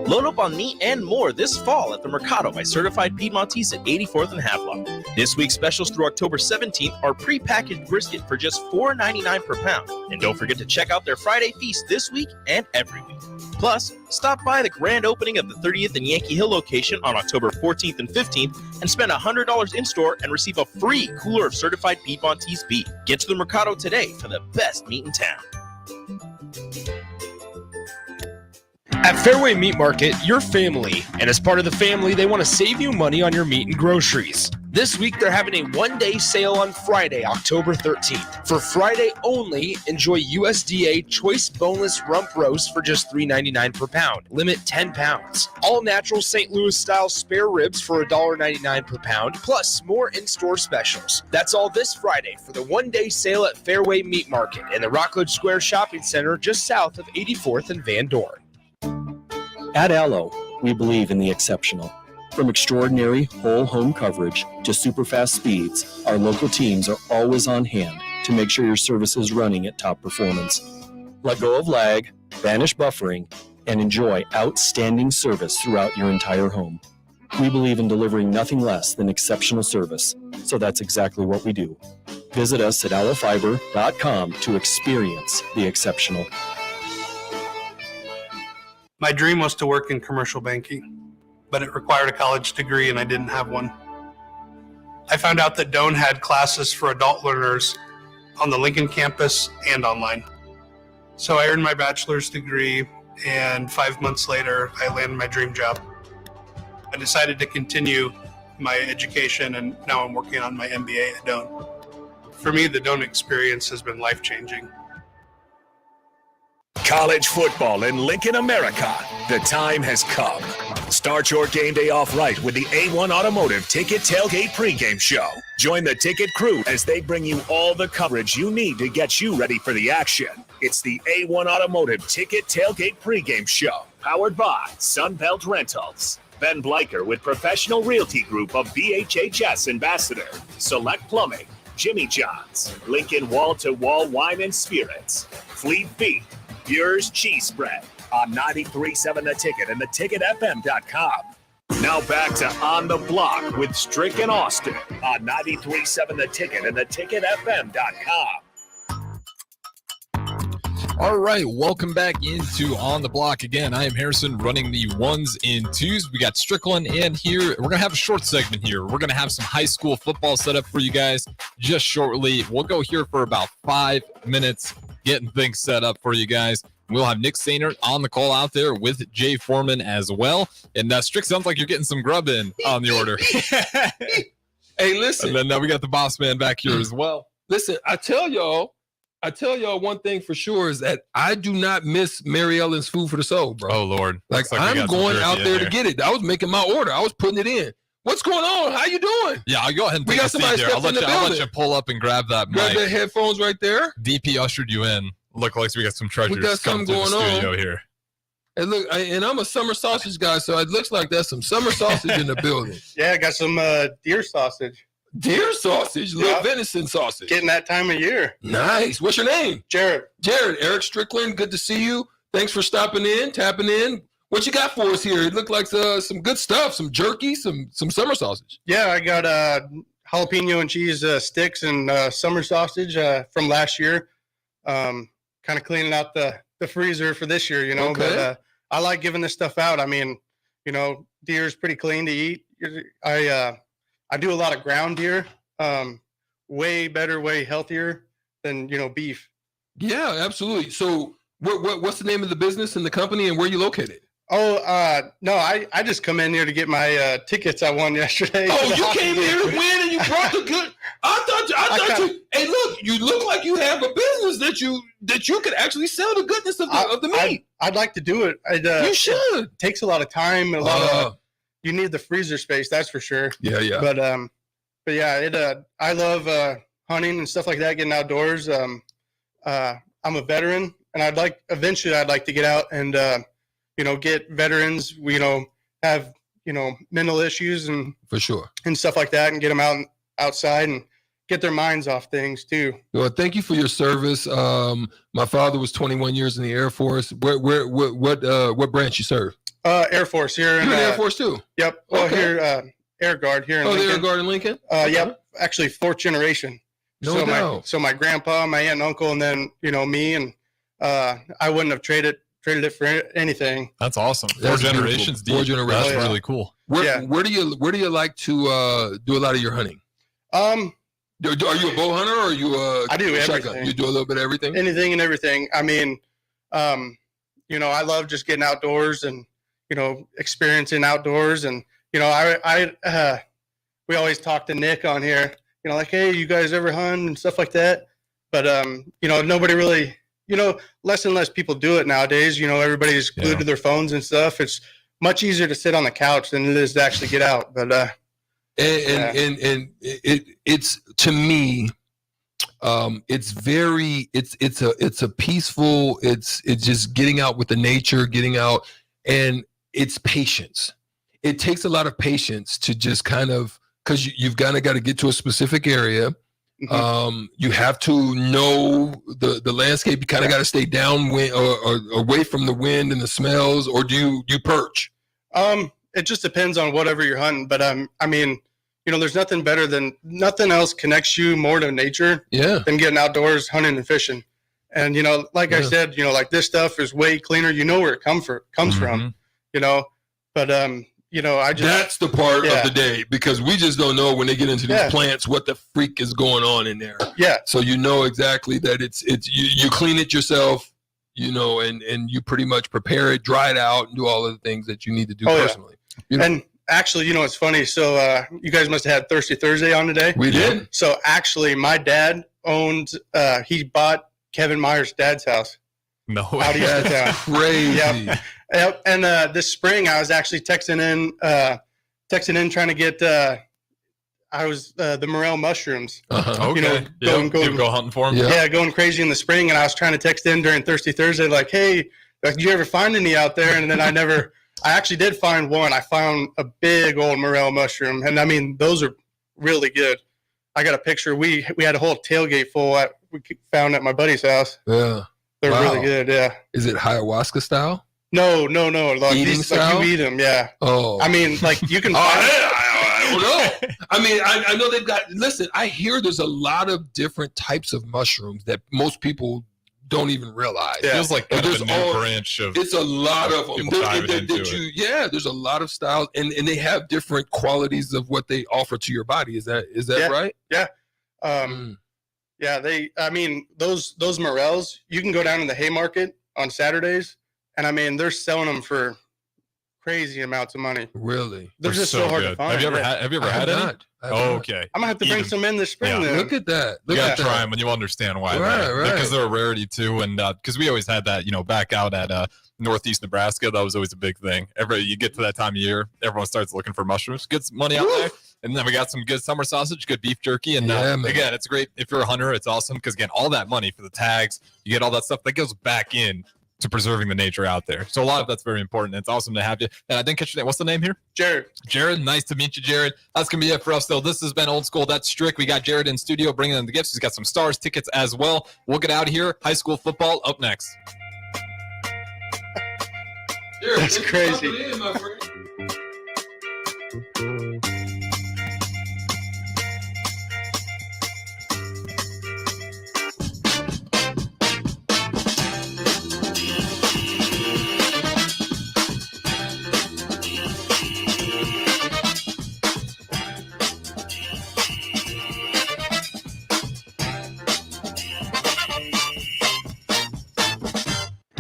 Load up on meat and more this fall at the Mercado by Certified Piedmontese at 84th and Havelock. This week's specials through October 17th are prepackaged brisket for just $4.99 per pound. And don't forget to check out their Friday feast this week and every week. Plus, stop by the grand opening of the 30th and Yankee Hill location on October 14th and 15th and spend $100 in-store and receive a free cooler of certified Piedmontese beef. Get to the Mercado today for the best meat in town. At Fairway Meat Market, your family, and as part of the family, they want to save you money on your meat and groceries. This week, they're having a one-day sale on Friday, October 13th. For Friday only, enjoy USDA Choice Boneless Rump Roast for just $3.99 per pound. Limit 10 pounds. All natural St. Louis-style spare ribs for $1.99 per pound, plus more in-store specials. That's all this Friday for the one-day sale at Fairway Meat Market in the Rockledge Square Shopping Center just south of 84th and Van Dorn. At Allo, we believe in the exceptional. From extraordinary whole home coverage to super fast speeds, our local teams are always on hand to make sure your service is running at top performance. Let go of lag, banish buffering, and enjoy outstanding service throughout your entire home. We believe in delivering nothing less than exceptional service, so that's exactly what we do. Visit us at allofiber.com to experience the exceptional. My dream was to work in commercial banking, but it required a college degree and I didn't have one. I found out that Doane had classes for adult learners on the Lincoln campus and online. So I earned my bachelor's degree, and 5 months later, I landed my dream job. I decided to continue my education, and now I'm working on my MBA at Doane. For me, the Doane experience has been life-changing. College football in Lincoln, America. The time has come. Start your game day off right with the A1 Automotive Ticket Tailgate pregame show. Join the ticket crew as they bring you all the coverage you need to get you ready for the action. It's the A1 Automotive Ticket Tailgate pregame show, powered by Sunbelt Rentals. Ben Bleicher with Professional Realty Group of BHHS Ambassador, Select Plumbing, Jimmy John's, Lincoln Wall-to-Wall Wine and Spirits, Fleet Feet, Bure's Cheese Spread on 93.7 The Ticket and theticketfm.com. Now back to On the Block with Strick and Austin on 93.7 The Ticket and theticketfm.com. All right, welcome back into On the Block again. I am Harrison running the ones and twos. We got Strickland in here. We're going to have a short segment here. We're going to have some high school football set up for you guys just shortly. We'll go here for about 5 minutes, getting things set up for you guys. We'll have Nick Sainer on the call out there with Jay Foreman as well. And Strick, sounds like you're getting some grub in on the order. Hey, listen. And then we got the boss man back here as well. Listen, I tell y'all one thing for sure is that I do not miss Mary Ellen's Food for the Soul, bro. Oh, Lord. Like I'm going out there to get it. I was making my order. I was putting it in. What's going on? How you doing? Yeah, I'll go ahead and we take got a seat somebody there. I'll let you pull up and grab that Grab mic. the headphones right there. DP ushered you in. Look like we got some treasures We got coming something to the going studio on. here. And look, and I'm a summer sausage guy, so it looks like there's some summer sausage in the building. Yeah, I got some deer sausage. Deer sausage, little venison sausage. Getting that time of year. Nice. What's your name? Jared. Jared, Eric Strickland. Good to see you. Thanks for stopping in, tapping in. What you got for us here? It looked like some good stuff, some jerky, some summer sausage. Yeah, I got jalapeno and cheese sticks and summer sausage from last year. Kind of cleaning out the freezer for this year, you know. Okay. But I like giving this stuff out. I mean, you know, deer is pretty clean to eat. I do a lot of ground deer, way better, way healthier than, you know, beef. Yeah, absolutely. So what's the name of the business and the company and where you located? Oh, no, I just come in here to get my tickets I won yesterday. Oh, you came here to win and you brought the good. I thought you. Hey, look, you look like you have a business that you could actually sell the goodness of the meat. I'd like to do it. You should. It takes a lot of time and a lot of. You need the freezer space, that's for sure. Yeah. But yeah, I love hunting and stuff like that, getting outdoors. I'm a veteran, and eventually I'd like to get out and you know, get veterans, you know, have, you know, mental issues and for sure and stuff like that, and get them outside and get their minds off things too. Well, thank you for your service. My father was 21 years in the Air Force. What branch you serve? Air Force here. You're in the Air Force too? Yep. Well, Okay. here Air Guard here in Oh, Lincoln. the Air Guard in Lincoln? Yep, actually 4th generation. No doubt. So my grandpa, my aunt and uncle, and then me, and I wouldn't have traded it for anything. That's awesome. That's Four generations beautiful. deep. 4 generations. That's Oh, yeah. really cool. Where do you like to do a lot of your hunting? Are you a bow hunter or are you a I do shotgun? everything. You do a little bit of everything? Anything and everything. I mean, I love just getting outdoors and experiencing outdoors, and we always talk to Nick on here, like, hey, you guys ever hunt and stuff like that, but nobody really, less and less people do it nowadays. Everybody's glued to their phones and stuff. It's much easier to sit on the couch than it is to actually get out. But it's, to me, it's a peaceful, it's just getting out with the nature, getting out, and it's patience. It takes a lot of patience to just kind of, because you've got to get to a specific area. You have to know the landscape. You kind of got to stay downwind or away from the wind and the smells, or do you perch? It just depends on whatever you're hunting. But I mean, there's nothing nothing else connects you more to nature than getting outdoors, hunting and fishing. And I said, like this stuff is way cleaner. You know where it comes from. But I just, that's the part of the day, because we just don't know when they get into these plants what the freak is going on in there. Yeah. So you know exactly that it's you clean it yourself, and you pretty much prepare it, dry it out, and do all of the things that you need to do personally. And actually, it's funny. So you guys must have had Thirsty Thursday on today. We did. So actually, my dad he bought Kevin Meyer's dad's house. No Out way. of town. Crazy. Yep. And this spring, I was actually texting in trying to get the morel mushrooms. Okay. Go hunting for them. Yeah, going crazy in the spring, and I was trying to text in during Thirsty Thursday, like, "Hey, did you ever find any out there?" And then I actually did find one. I found a big old morel mushroom, and I mean, those are really good. I got a picture. We had a whole tailgate full we found at my buddy's house. Yeah. They're Wow. really good. Yeah. Is it ayahuasca style? No. Like, Eating style? like you eat them. Yeah. Oh. I mean, like you can. I don't know. I mean, I know they've got. Listen, I hear there's a lot of different types of mushrooms that most people don't even realize. It feels like kind of There's a new branch of. It's a lot of them. people diving into it. Yeah, there's a lot of styles, and they have different qualities of what they offer to your body. Is that right? Yeah. Yeah. I mean, those morels, you can go down to the Haymarket on Saturdays, and I mean, they're selling them for crazy amounts of money. Really? They're just so hard to find. Have you ever I have had any? not. Oh, okay. I'm gonna have to bring some in this spring. Then. Look at that. You Look gotta at try that. them and you understand why. Right. Because they're a rarity too, and because we always had that, back out at Northeast Nebraska, that was always a big thing. You get to that time of year, everyone starts looking for mushrooms, gets money out there, and then we got some good summer sausage, good beef jerky, and again, it's great if you're a hunter. It's awesome because again, all that money for the tags, you get all that stuff that goes back in to preserving the nature out there. So a lot of that's very important. It's awesome to have you. And I didn't catch your name. What's the name here? Jared, nice to meet you, Jared. That's going to be it for us, though. This has been Old School. That's Strick. We got Jared in studio bringing in the gifts. He's got some Stars tickets as well. We'll get out of here. High school football up next. That's crazy.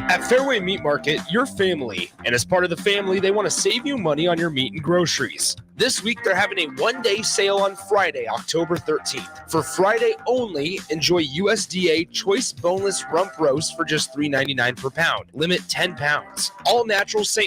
At Fairway Meat Market, your family, and as part of the family, they want to save you money on your meat and groceries. This week, they're having a one-day sale on Friday, October 13th. For Friday only, enjoy USDA Choice Boneless Rump Roast for just $3.99 per pound. Limit 10 pounds. All natural St.